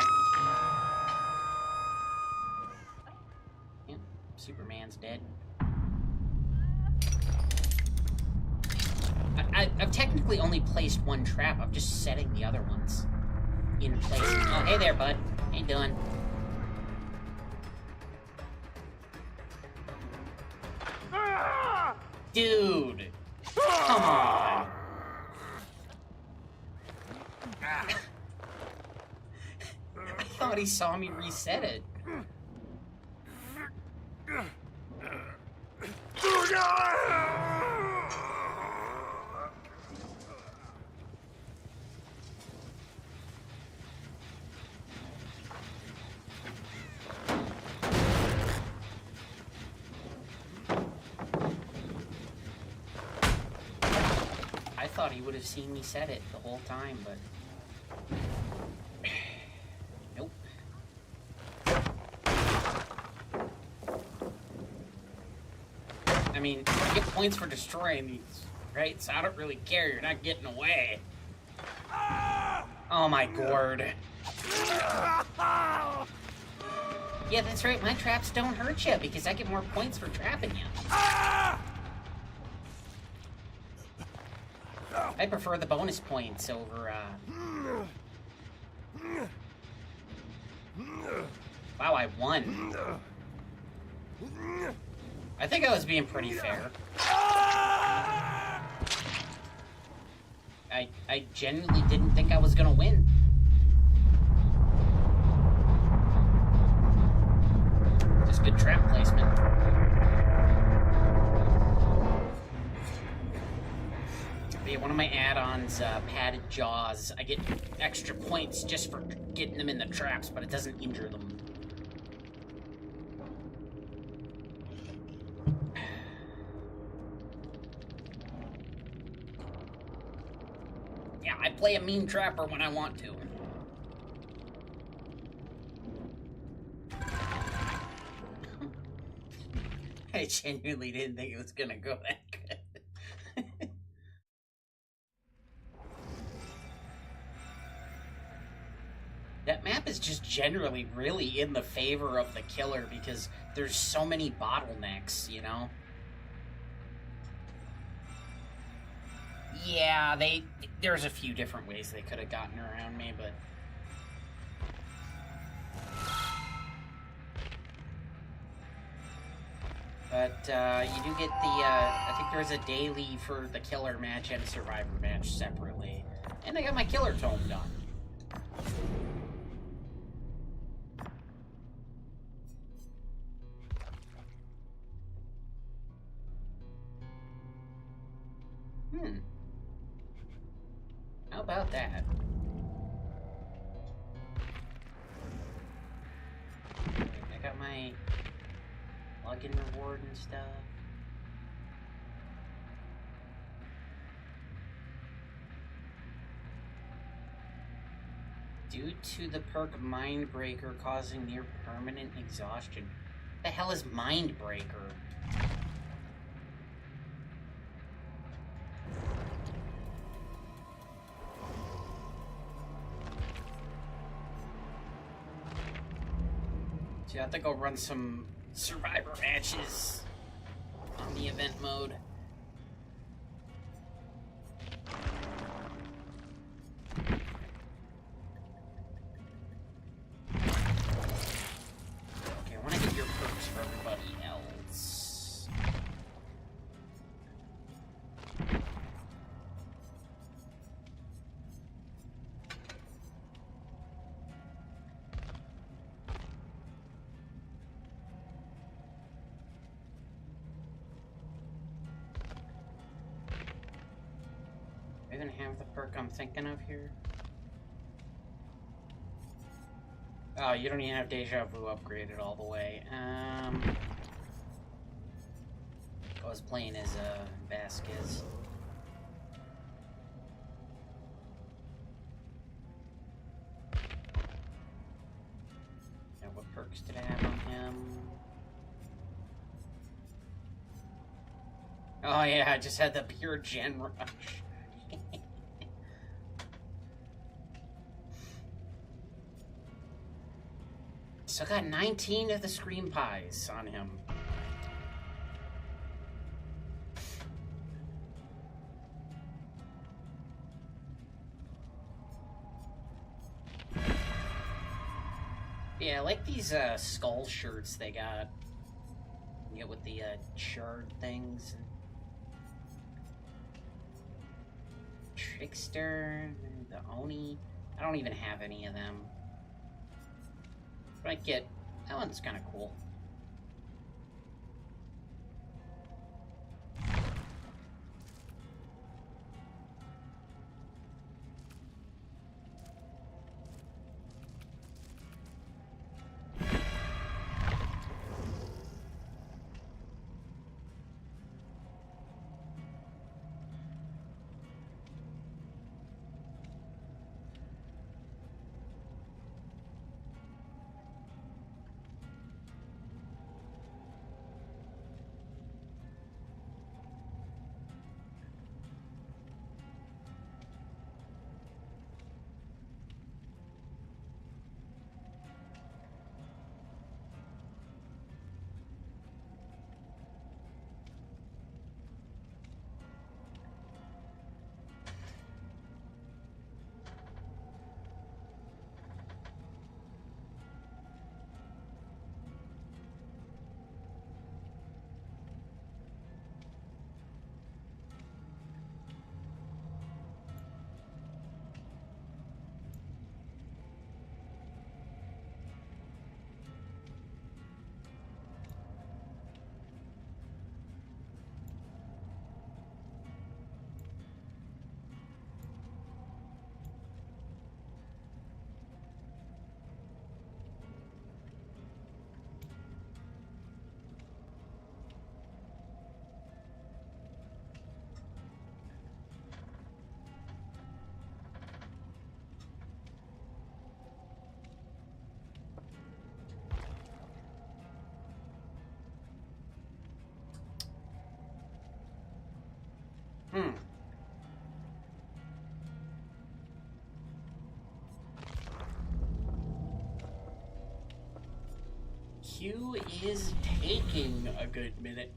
Yep, Superman's dead. I've technically only placed one trap. I'm just setting the other ones in place. Oh, hey there, bud. How you doing? Dude! Come on! I thought he saw me reset it. I thought he would have seen me set it the whole time, but... Nope. I mean, you get points for destroying these, right? So I don't really care. You're not getting away. Oh my gourd. Yeah, that's right. My traps don't hurt you because I get more points for trapping you. I prefer the bonus points over, Wow, I won. I think I was being pretty fair. I genuinely didn't think I was gonna win. jaws. I get extra points just for getting them in the traps, but it doesn't injure them. Yeah, I play a mean trapper when I want to. I genuinely didn't think it was gonna go that good. That map is just generally really in the favor of the killer because there's so many bottlenecks, you know? Yeah, there's a few different ways they could have gotten around me, but... you do get the, I think there's a daily for the killer match and a survivor match separately. And I got my killer tome done. How about that? I got my login reward and stuff. Due to the perk Mindbreaker causing near permanent exhaustion. The hell is Mindbreaker? So you have to go run some survivor matches on the event mode. Okay, I want to get your perks for everybody else. Are you gonna have the perk I'm thinking of here? Oh, you don't even have Deja Vu upgraded all the way. I was playing as Vasquez. Now, what perks did I have on him? Oh yeah, I just had the pure gen rush. So I got 19 of the Scream Pies on him. Yeah, I like these skull shirts they got. You get with the shard things. Trickster, the Oni. I don't even have any of them. But I get that one's kind of cool. queue is taking a good minute.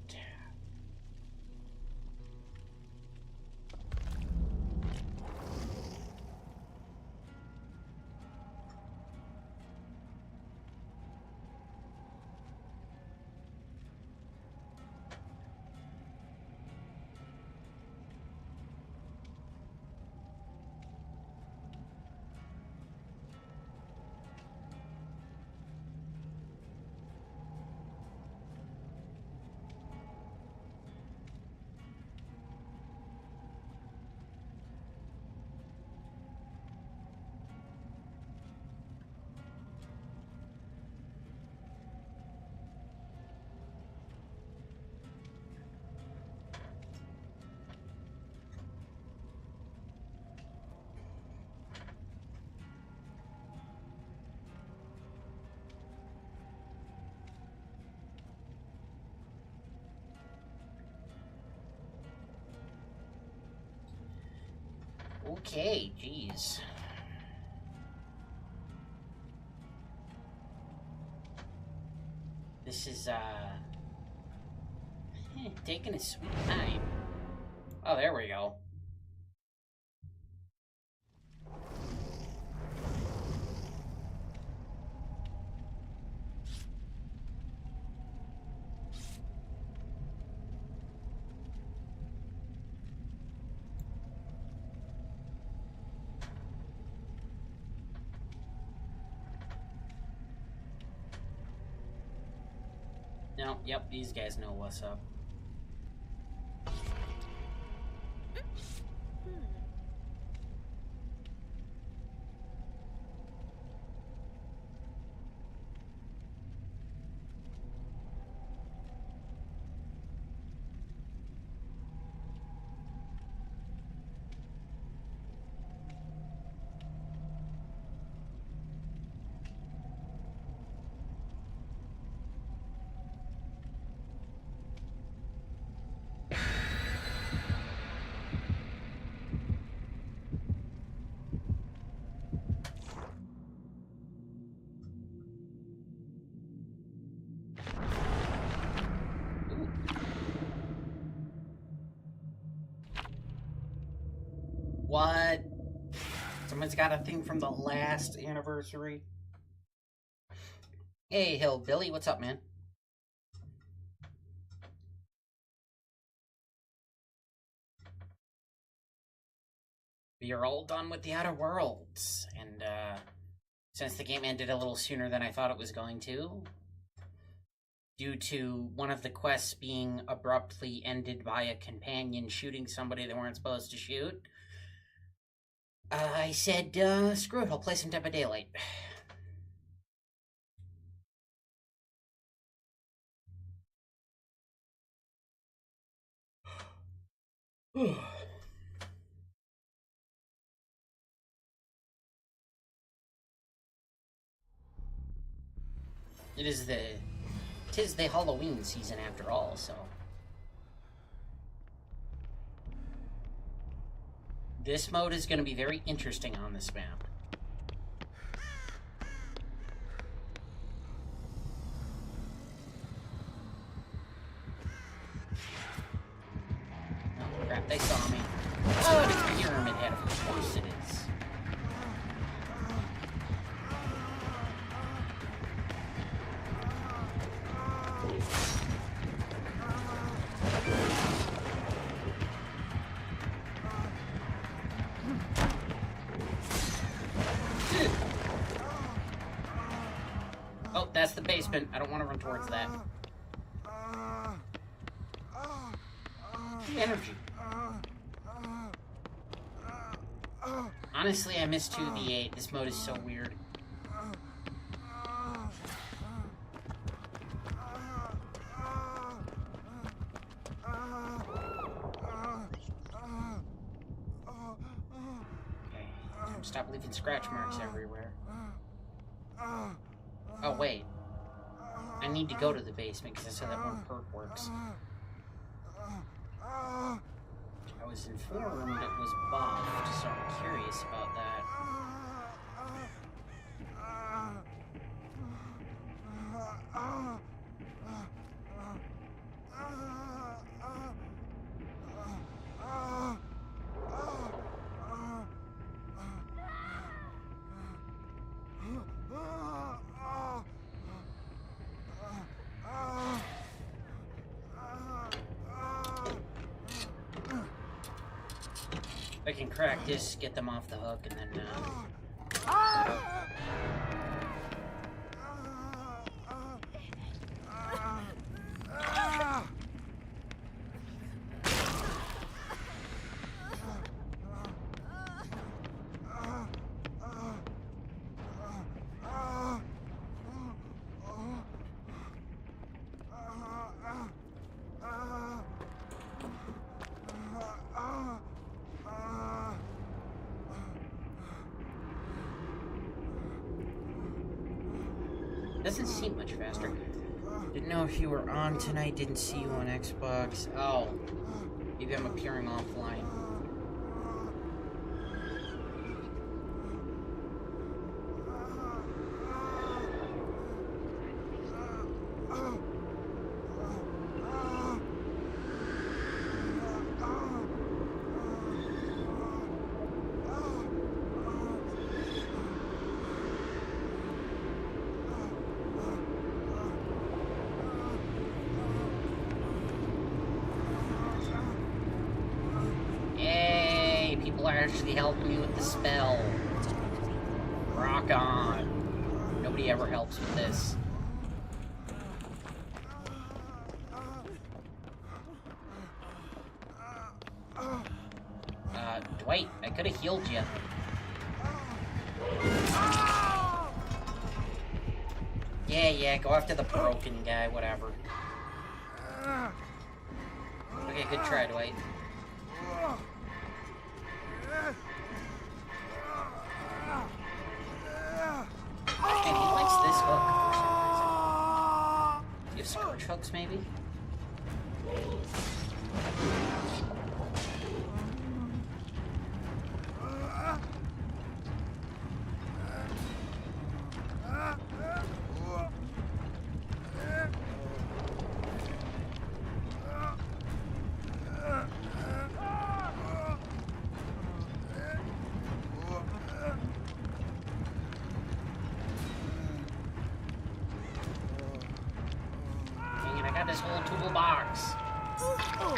Okay, geez. This is, taking a sweet time. Oh, there we go. No, yep, these guys know what's up. What? Someone's got a thing from the last anniversary? Hey, Hillbilly, what's up, man? We are all done with the Outer Worlds, and, since the game ended a little sooner than I thought it was going to, due to one of the quests being abruptly ended by a companion shooting somebody they weren't supposed to shoot, I said, screw it, I'll play some type of DayLight. Tis the Halloween season after all, so. This mode is going to be very interesting on this map. Oh crap, they saw me. Oh, it's the pyramid head, of course it is. Oh, that's the basement. I don't want to run towards that. Energy. Honestly, I miss 2v8. This mode is so weird. Okay, stop leaving scratch marks everywhere. Oh, wait. I need to go to the basement because I said that one perk works. I was informed it was buffed, so I'm curious about that. can crack this, get them off the hook, and then, doesn't seem much faster. Didn't know if you were on tonight, didn't see you on Xbox. Oh, maybe I'm appearing offline. Actually helping me with the spell. Rock on. Nobody ever helps with this. Dwight, I could have healed you. Yeah, go after the broken guy, whatever. Okay, good try, Dwight. And he likes this hook for some reason. Do you have scourge hooks, maybe? This whole toolbox. Oh.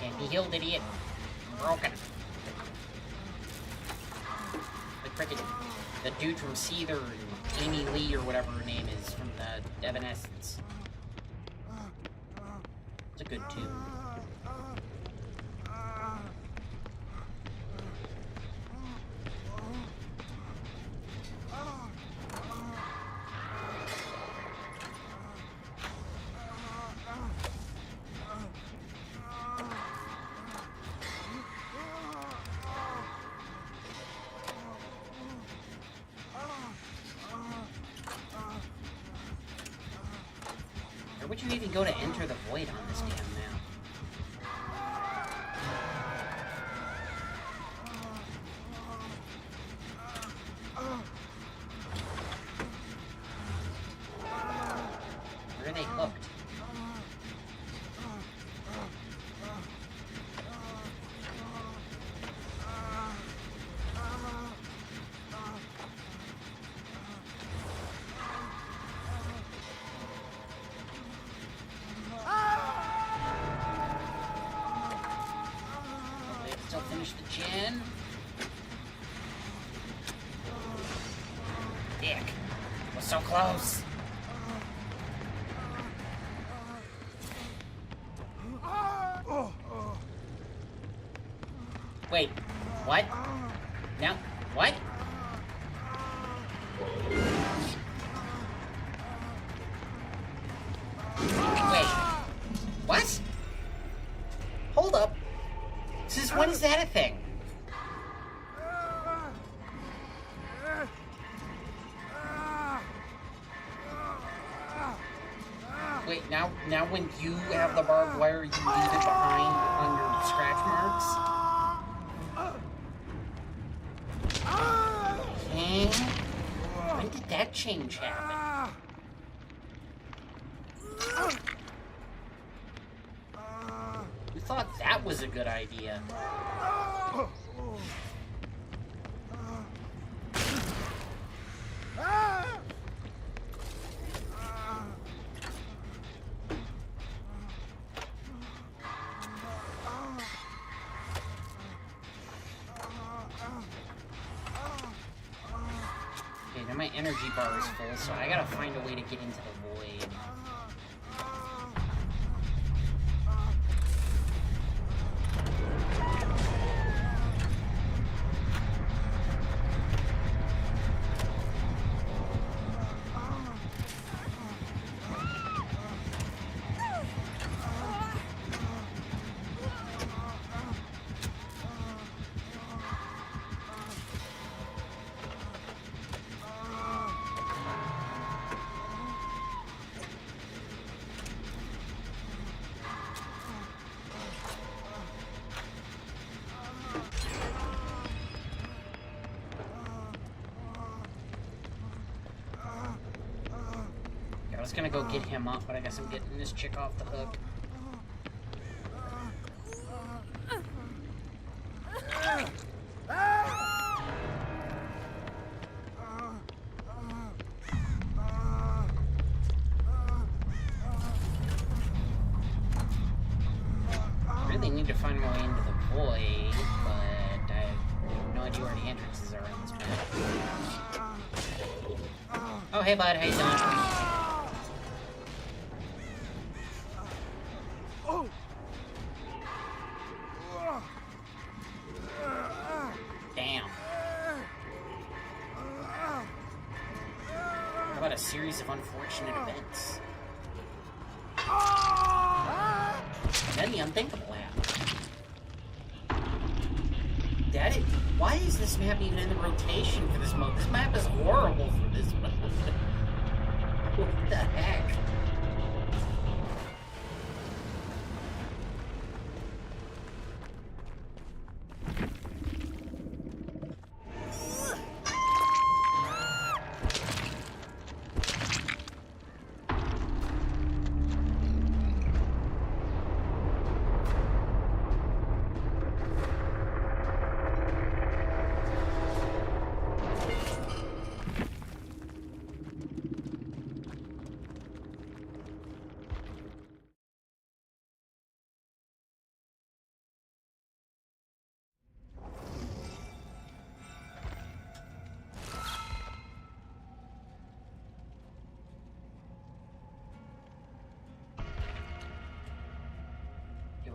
Can't be healed, idiot. Broken. The dude from Seether and Amy Lee or whatever her name is from the Evanescence. It's a good tune. Where would you even go to enter the void on this damn map? Where are they hooked? Still finish the gin. Dick. Was so close. Wait, what? Now, what? Wait, what? Hold up. Since when is that a thing? Wait, now when you have the barbed wire, you leave it behind on your scratch marks? When did that change happen? a good idea. Okay, now my energy bar is full, so I gotta find a way to get into the void. I was gonna go get him up, but I guess I'm getting this chick off the hook. I really need to find my way into the void, but I have no idea where the entrances are on this map. Oh, hey bud, how you doing? Series of unfortunate events. Then the unthinkable happened. Daddy, why is this map even in the rotation for this mode? This map is horrible for this mode. What the heck?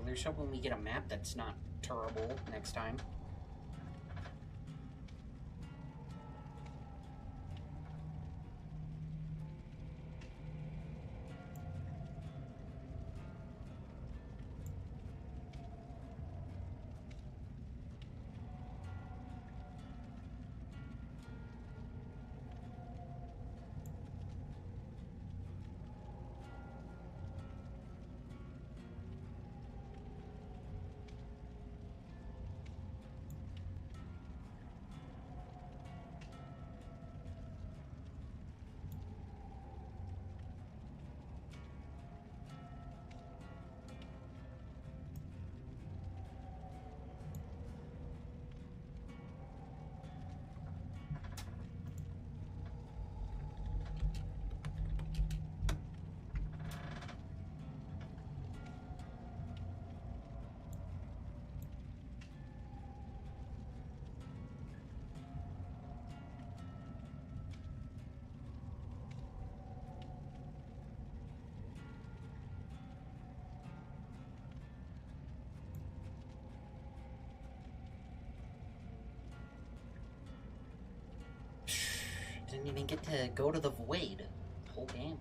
There's hoping we get a map that's not terrible next time. Didn't even get to go to the void the whole game.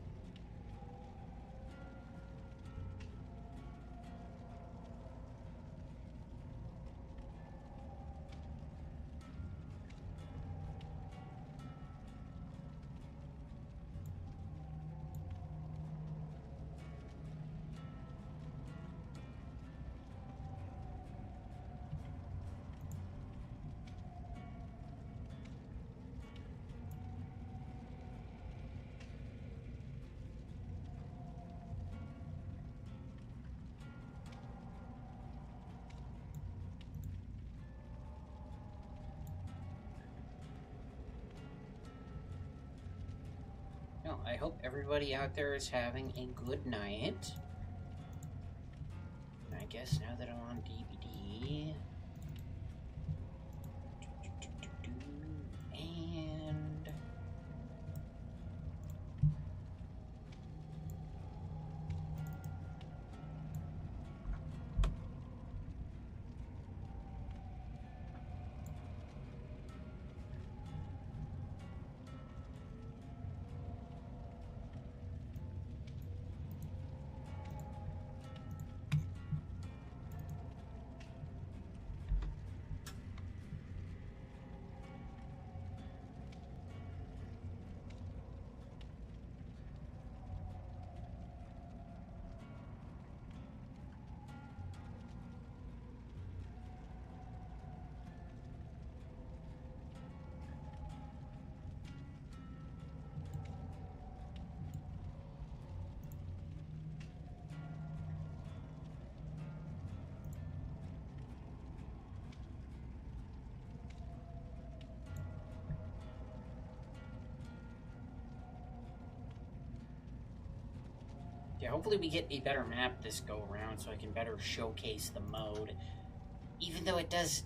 Well, I hope everybody out there is having a good night. I guess now that I'm on DVD... And... yeah, hopefully we get a better map this go around so I can better showcase the mode. Even though it does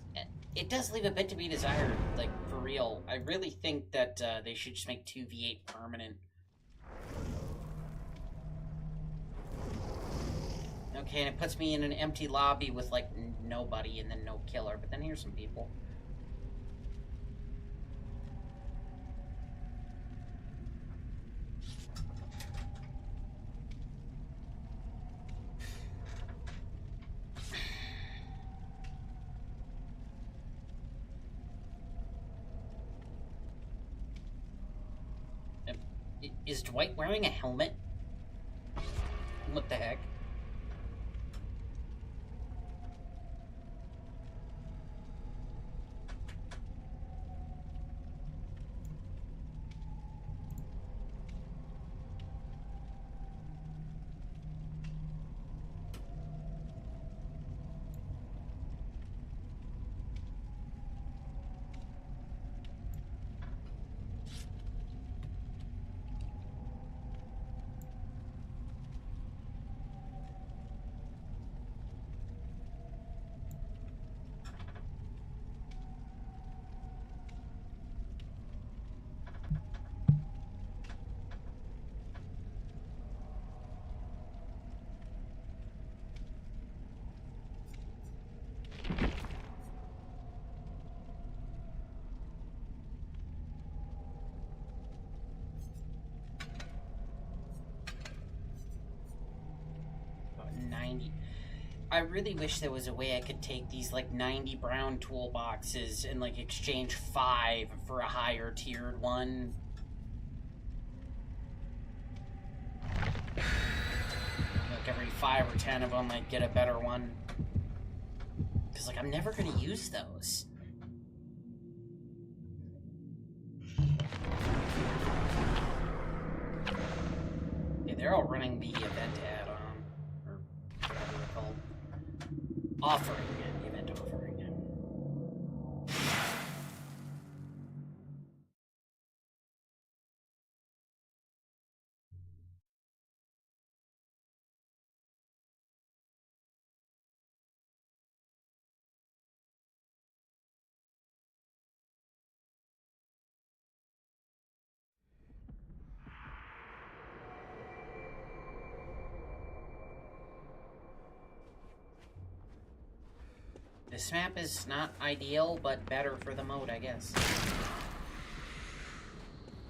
leave a bit to be desired, like, for real. I really think that they should just make 2v8 permanent. Okay, and it puts me in an empty lobby with, like, nobody and then no killer, but then here's some people. Is Dwight wearing a helmet? What the heck? I really wish there was a way I could take these, like, 90 brown toolboxes and, like, exchange 5 for a higher tiered one. Like, every 5 or 10 of them, I'd get a better one. Because, like, I'm never going to use those. Yeah, they're all running the event add-on. Or whatever they're called. Offering, the event offering. This map is not ideal, but better for the mode, I guess.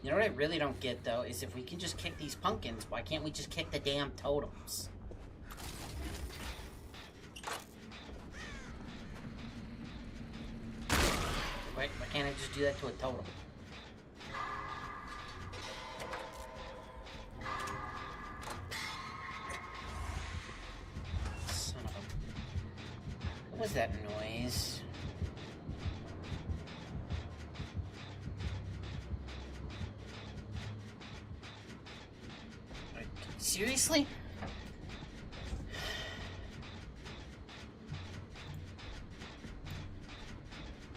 You know what I really don't get, though, is if we can just kick these pumpkins, why can't we just kick the damn totems? Why can't I just do that to a totem? Son of a... What was that noise? Seriously?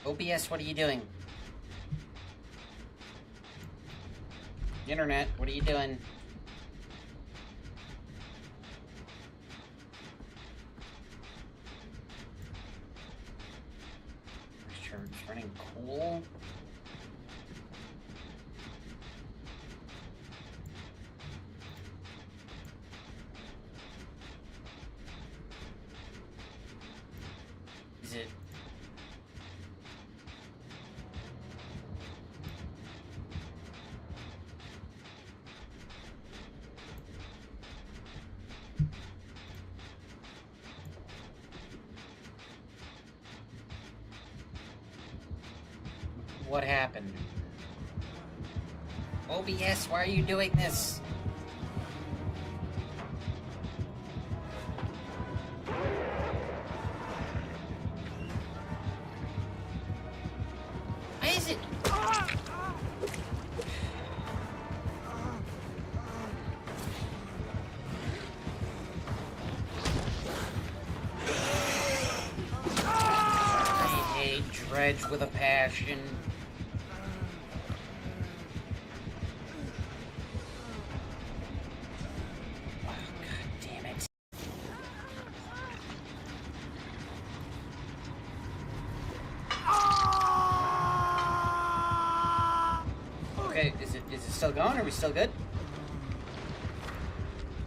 OBS, what are you doing? Internet, what are you doing? It's running cool. Is it? What happened? OBS, why are you doing this? Why is it? I hate Dredge with a passion. Okay, is it still going? Are we still good?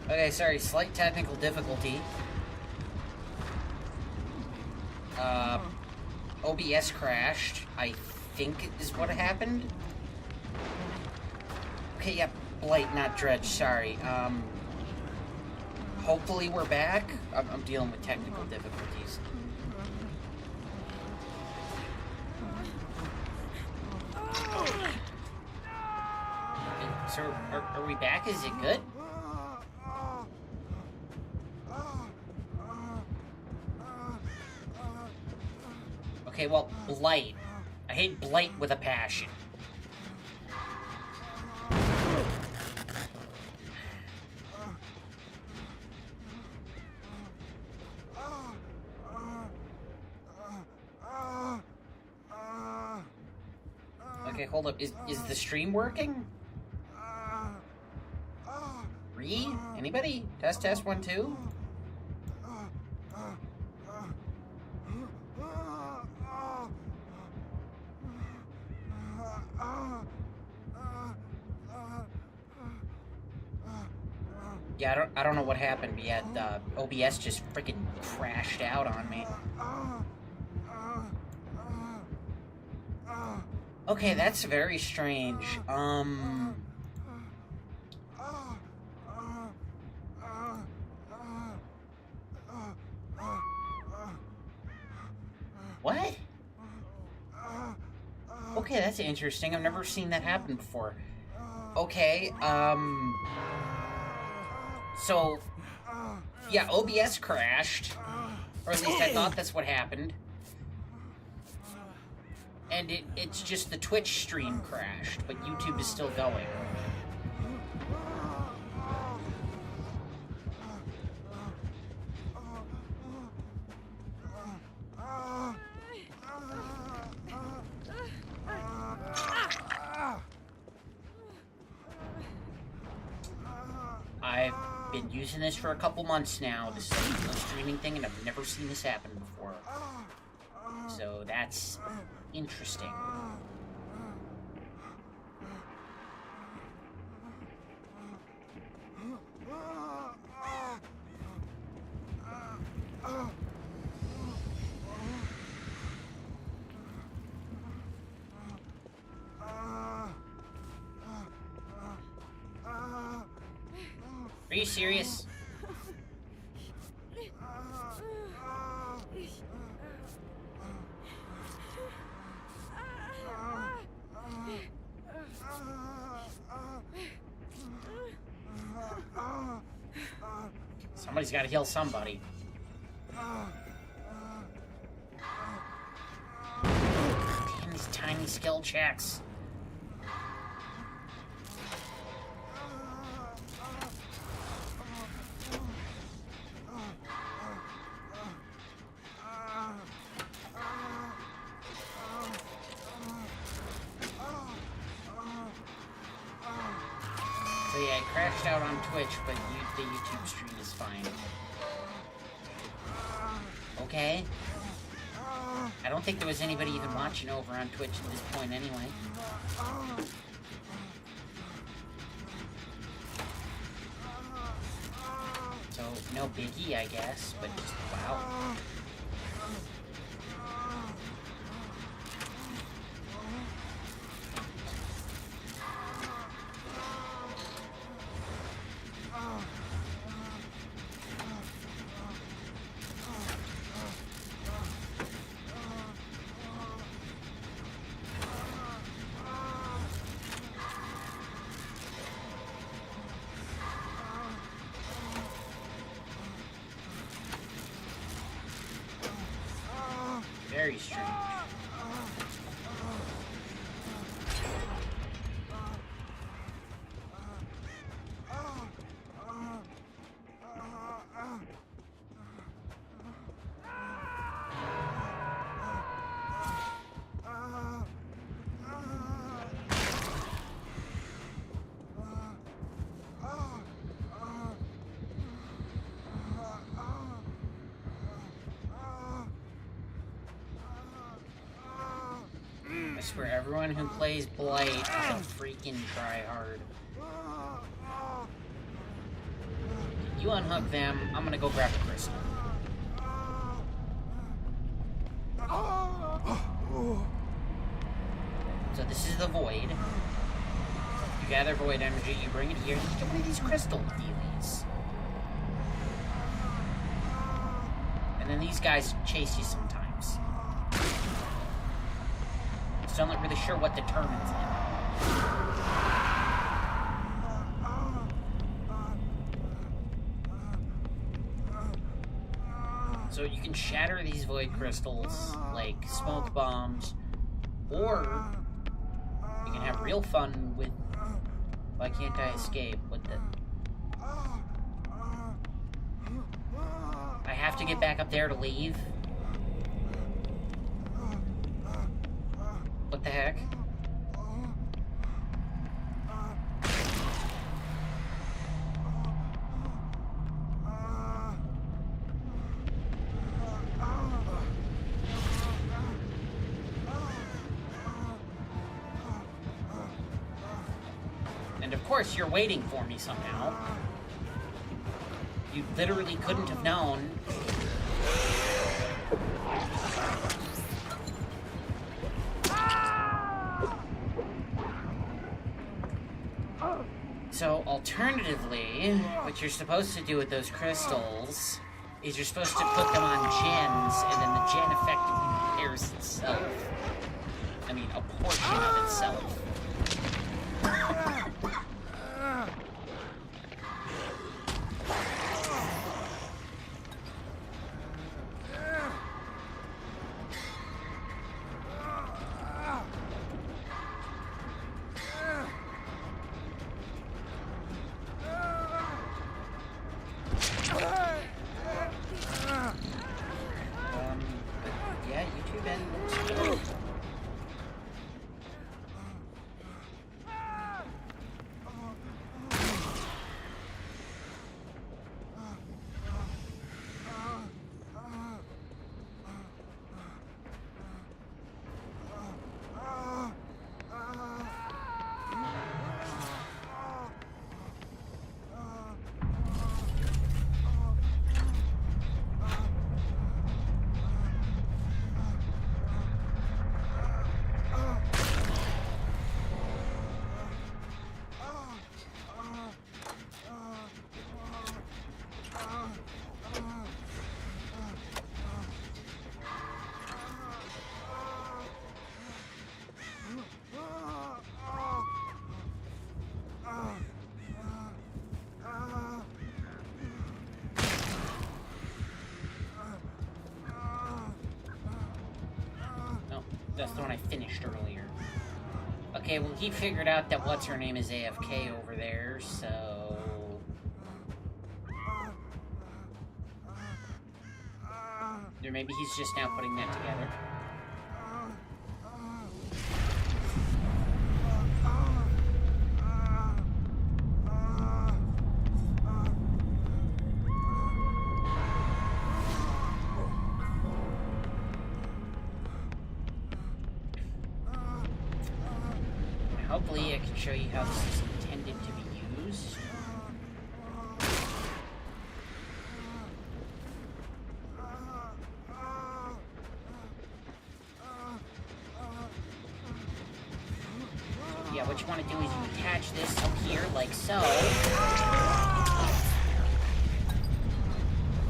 Okay, sorry, slight technical difficulty. OBS crashed, I think is what happened. Okay, yeah, Blight, not Dredge, sorry. Hopefully we're back. I'm dealing with technical difficulties. So, are we back? Is it good? Okay, well, Blight. I hate Blight with a passion. Okay, hold up. Is the stream working? Anybody? Test 1 2. Yeah, I don't know what happened, but yeah, OBS just freaking crashed out on me. Okay, that's very strange. What? Okay, that's interesting. I've never seen that happen before. Okay, so, yeah, OBS crashed. Or at least I thought that's what happened. And it's just the Twitch stream crashed, but YouTube is still going. I've been using this for a couple months now, this streaming thing, and I've never seen this happen before. So that's interesting. Are you serious? Somebody's got to heal somebody. Damn, these tiny skill checks. So yeah, I crashed out on Twitch, but the YouTube stream is fine. Okay. I don't think there was anybody even watching over on Twitch at this point anyway. So, no biggie, I guess, but just wow. Very strange. I swear, everyone who plays Blight is a freaking tryhard. You unhook them, I'm gonna go grab a crystal. So this is the void. You gather void energy, you bring it here, you get one of these crystal dealies. And then these guys chase you sometimes. So I'm not really sure what determines it. So you can shatter these void crystals like smoke bombs, or you can have real fun with why can't I escape with the... I have to get back up there to leave. What the heck? And of course, you're waiting for me somehow. You literally couldn't have known. So, alternatively, what you're supposed to do with those crystals is you're supposed to put them on gens, and then the gen effectively repairs itself. I mean, a portion of itself. Yeah, YouTube and... That's the one I finished earlier. Okay, well, he figured out that what's-her-name is AFK over there, so... Or maybe he's just now putting that together. hopefully I can show you how this is intended to be used. Yeah, what you want to do is you attach this up here, like so.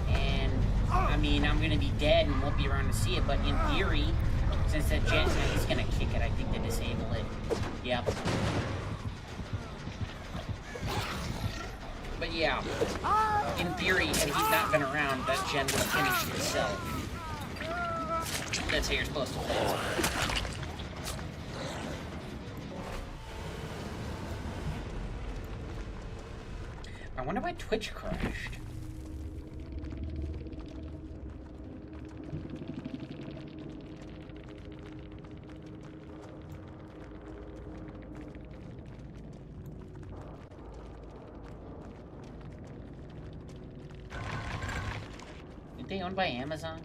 And, I mean, I'm going to be dead and won't be around to see it, but in theory, since that jet, he's going to kick it, I think, to disable it. Yep. But yeah, in theory, had he not been around, that gen would have finished itself. That's how you're supposed to play it. I wonder why Twitch crashed. Aren't they owned by Amazon?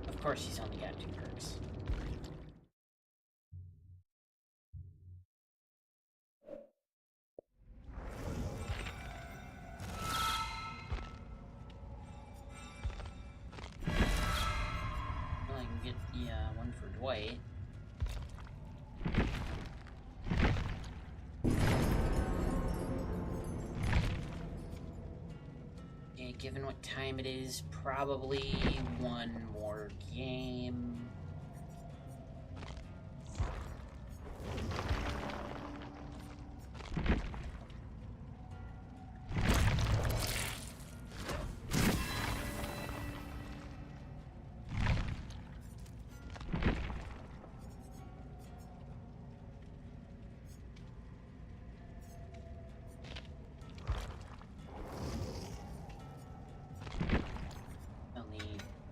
Of course, he's only got 2 perks. Well, I can get the one for Dwight. Yeah, given what time it is, probably one more game.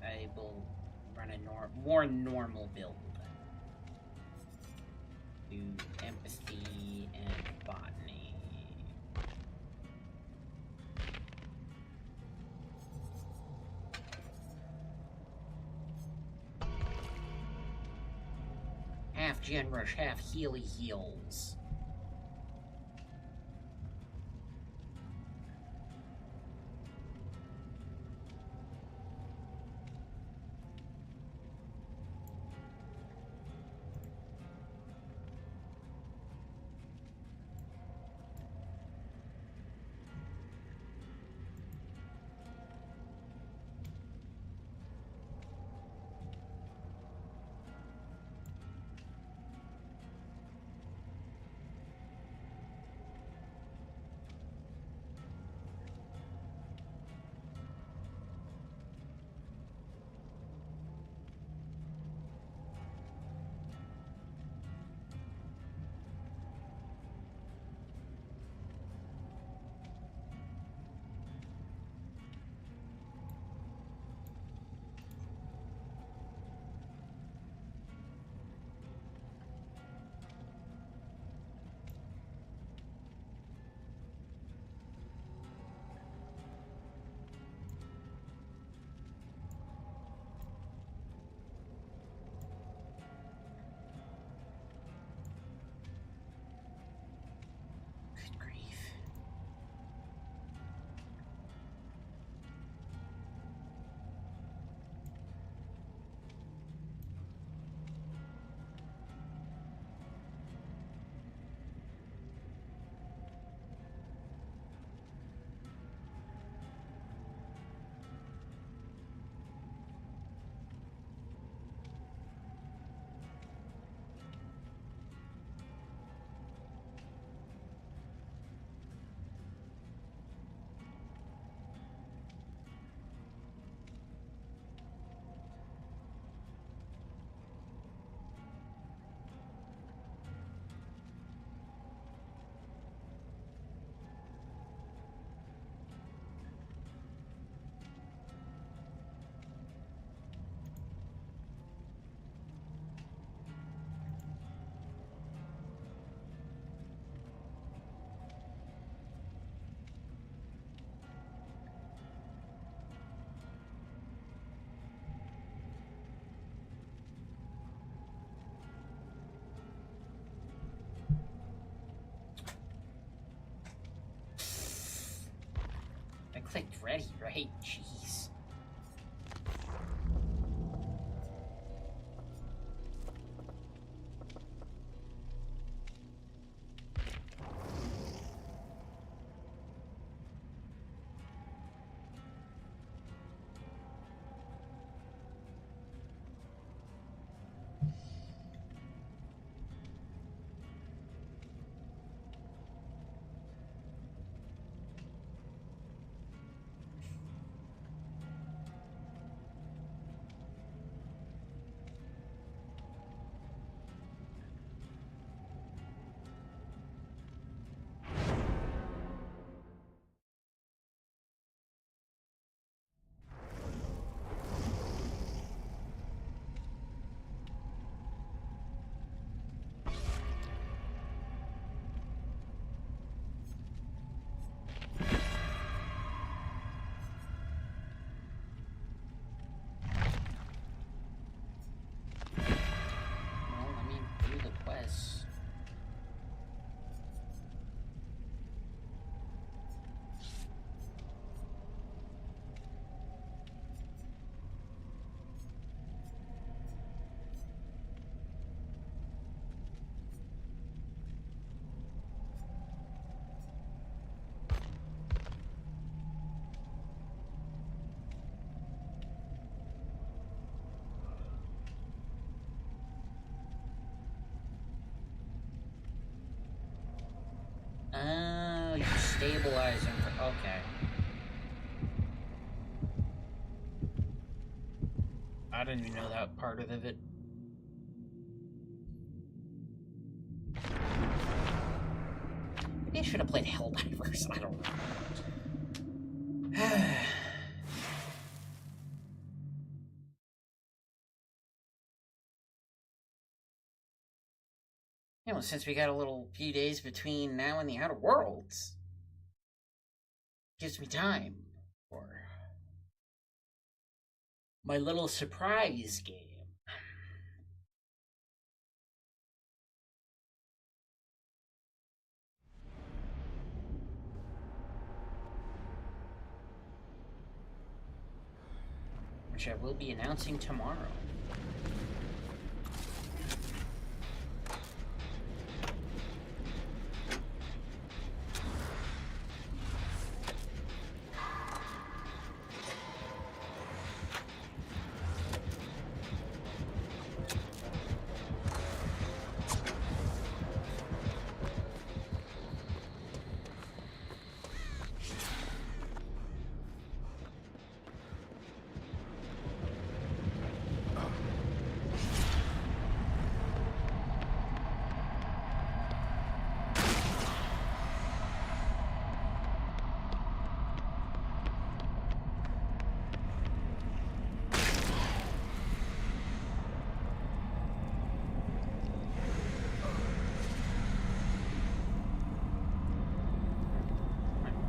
I will run a more normal build. Do empathy and botany. Half Gen Rush, half Healy Heals. Clicked ready, right? Jeez. Oh, you stabilize him. Okay. I didn't even know that part of it. Maybe I should have played Helldivers. I don't know. You know, since we got a little few days between now and the Outer Worlds, gives me time for my little surprise game. Which I will be announcing tomorrow.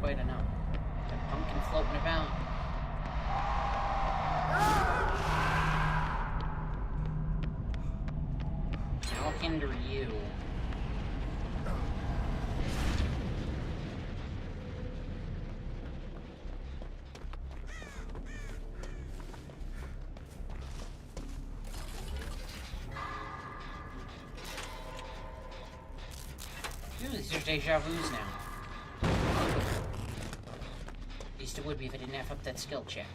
Quite enough. The pumpkin floating about. I'll hinder you. Ooh, these are deja vus now. At least it would be if I didn't F up that skill check.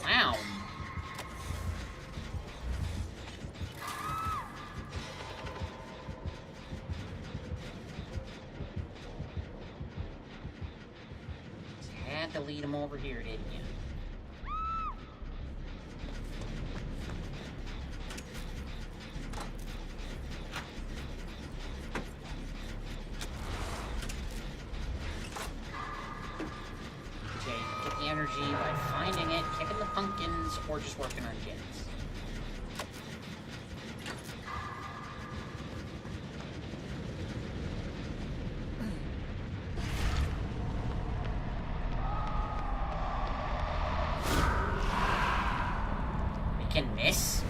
Wow. Had to lead him over here, didn't you? By finding it, kicking the pumpkins, or just working on gens. We can miss?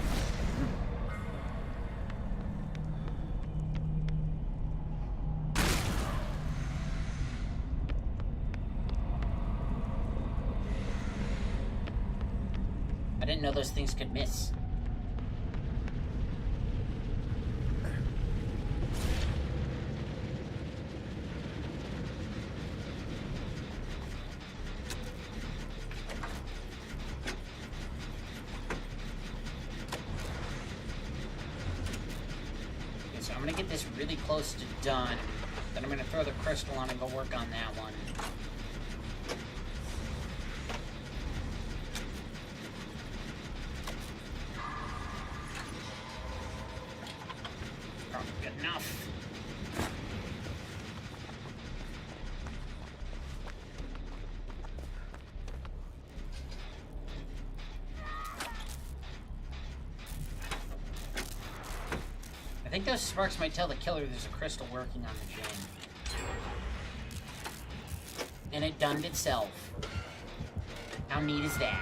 I didn't know those things could miss. Okay, so I'm gonna get this really close to done. Then I'm gonna throw the crystal on and go work on that one. Probably good enough. I think those sparks might tell the killer there's a crystal working on the gem. And it done itself. How neat is that?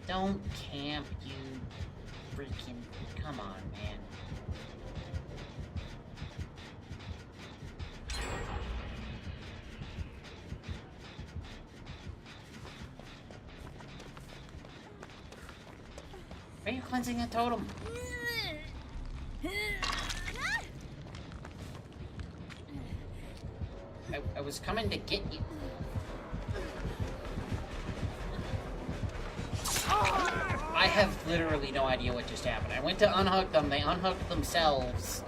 Don't camp, you freaking... Come on, man. Are you cleansing a totem? I was coming to get you. I have literally no idea what just happened. I went to unhook them, they unhooked themselves.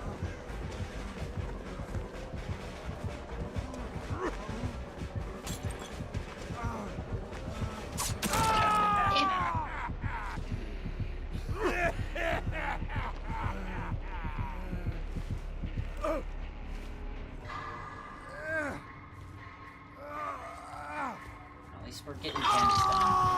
At least we're getting gens done.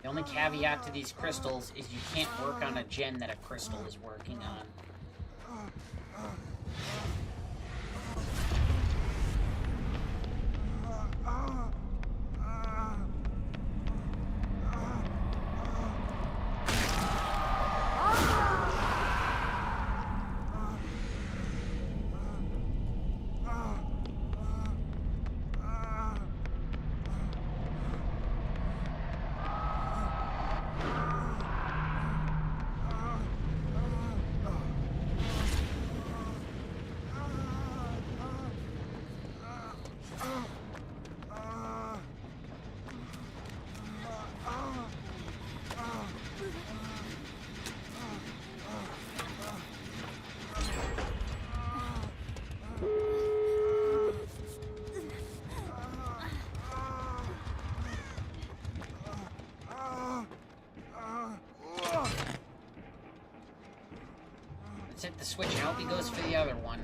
The only caveat to these crystals is you can't work on a gen that a crystal is working on. Let's hit the switch and hope he goes for the other one.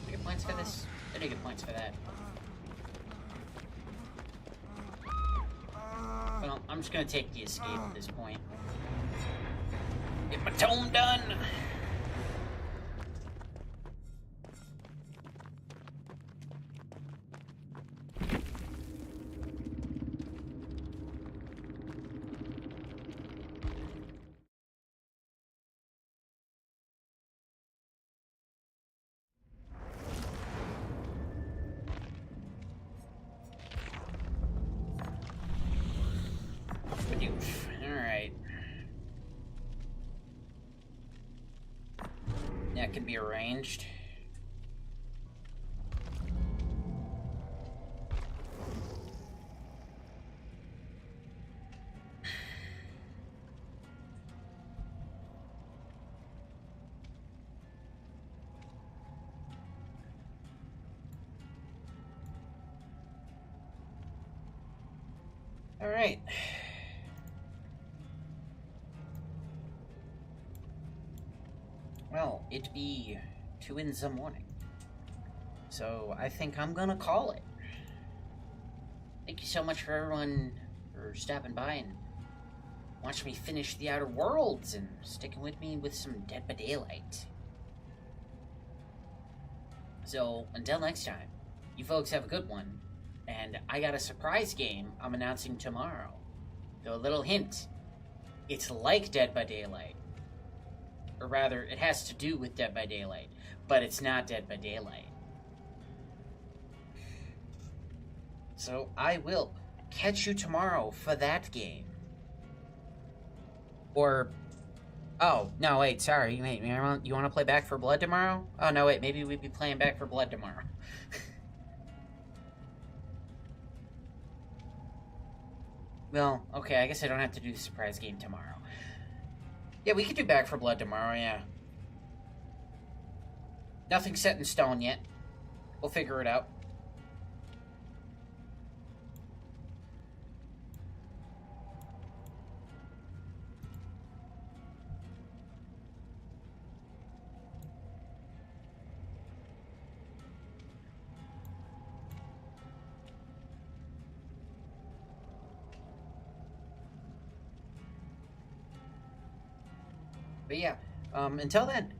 Did I get points for this? I did get points for that. Well, I'm just gonna take the escape at this point. Get my tome done! can be arranged. All right. Well, it be 2 in the morning. So I think I'm gonna call it. Thank you so much for everyone for stopping by and watching me finish the Outer Worlds and sticking with me with some Dead by Daylight. So until next time, you folks have a good one. And I got a surprise game I'm announcing tomorrow. So a little hint. It's like Dead by Daylight. Or rather, it has to do with Dead by Daylight. But it's not Dead by Daylight. So I will catch you tomorrow for that game. Or... Oh, no, wait, sorry. Wait, you want to play Back 4 Blood tomorrow? Oh, no, wait, maybe we'd be playing Back 4 Blood tomorrow. Well, okay, I guess I don't have to do the surprise game tomorrow. Yeah, we could do Back 4 Blood tomorrow, yeah. Nothing's set in stone yet. We'll figure it out. But yeah, until then,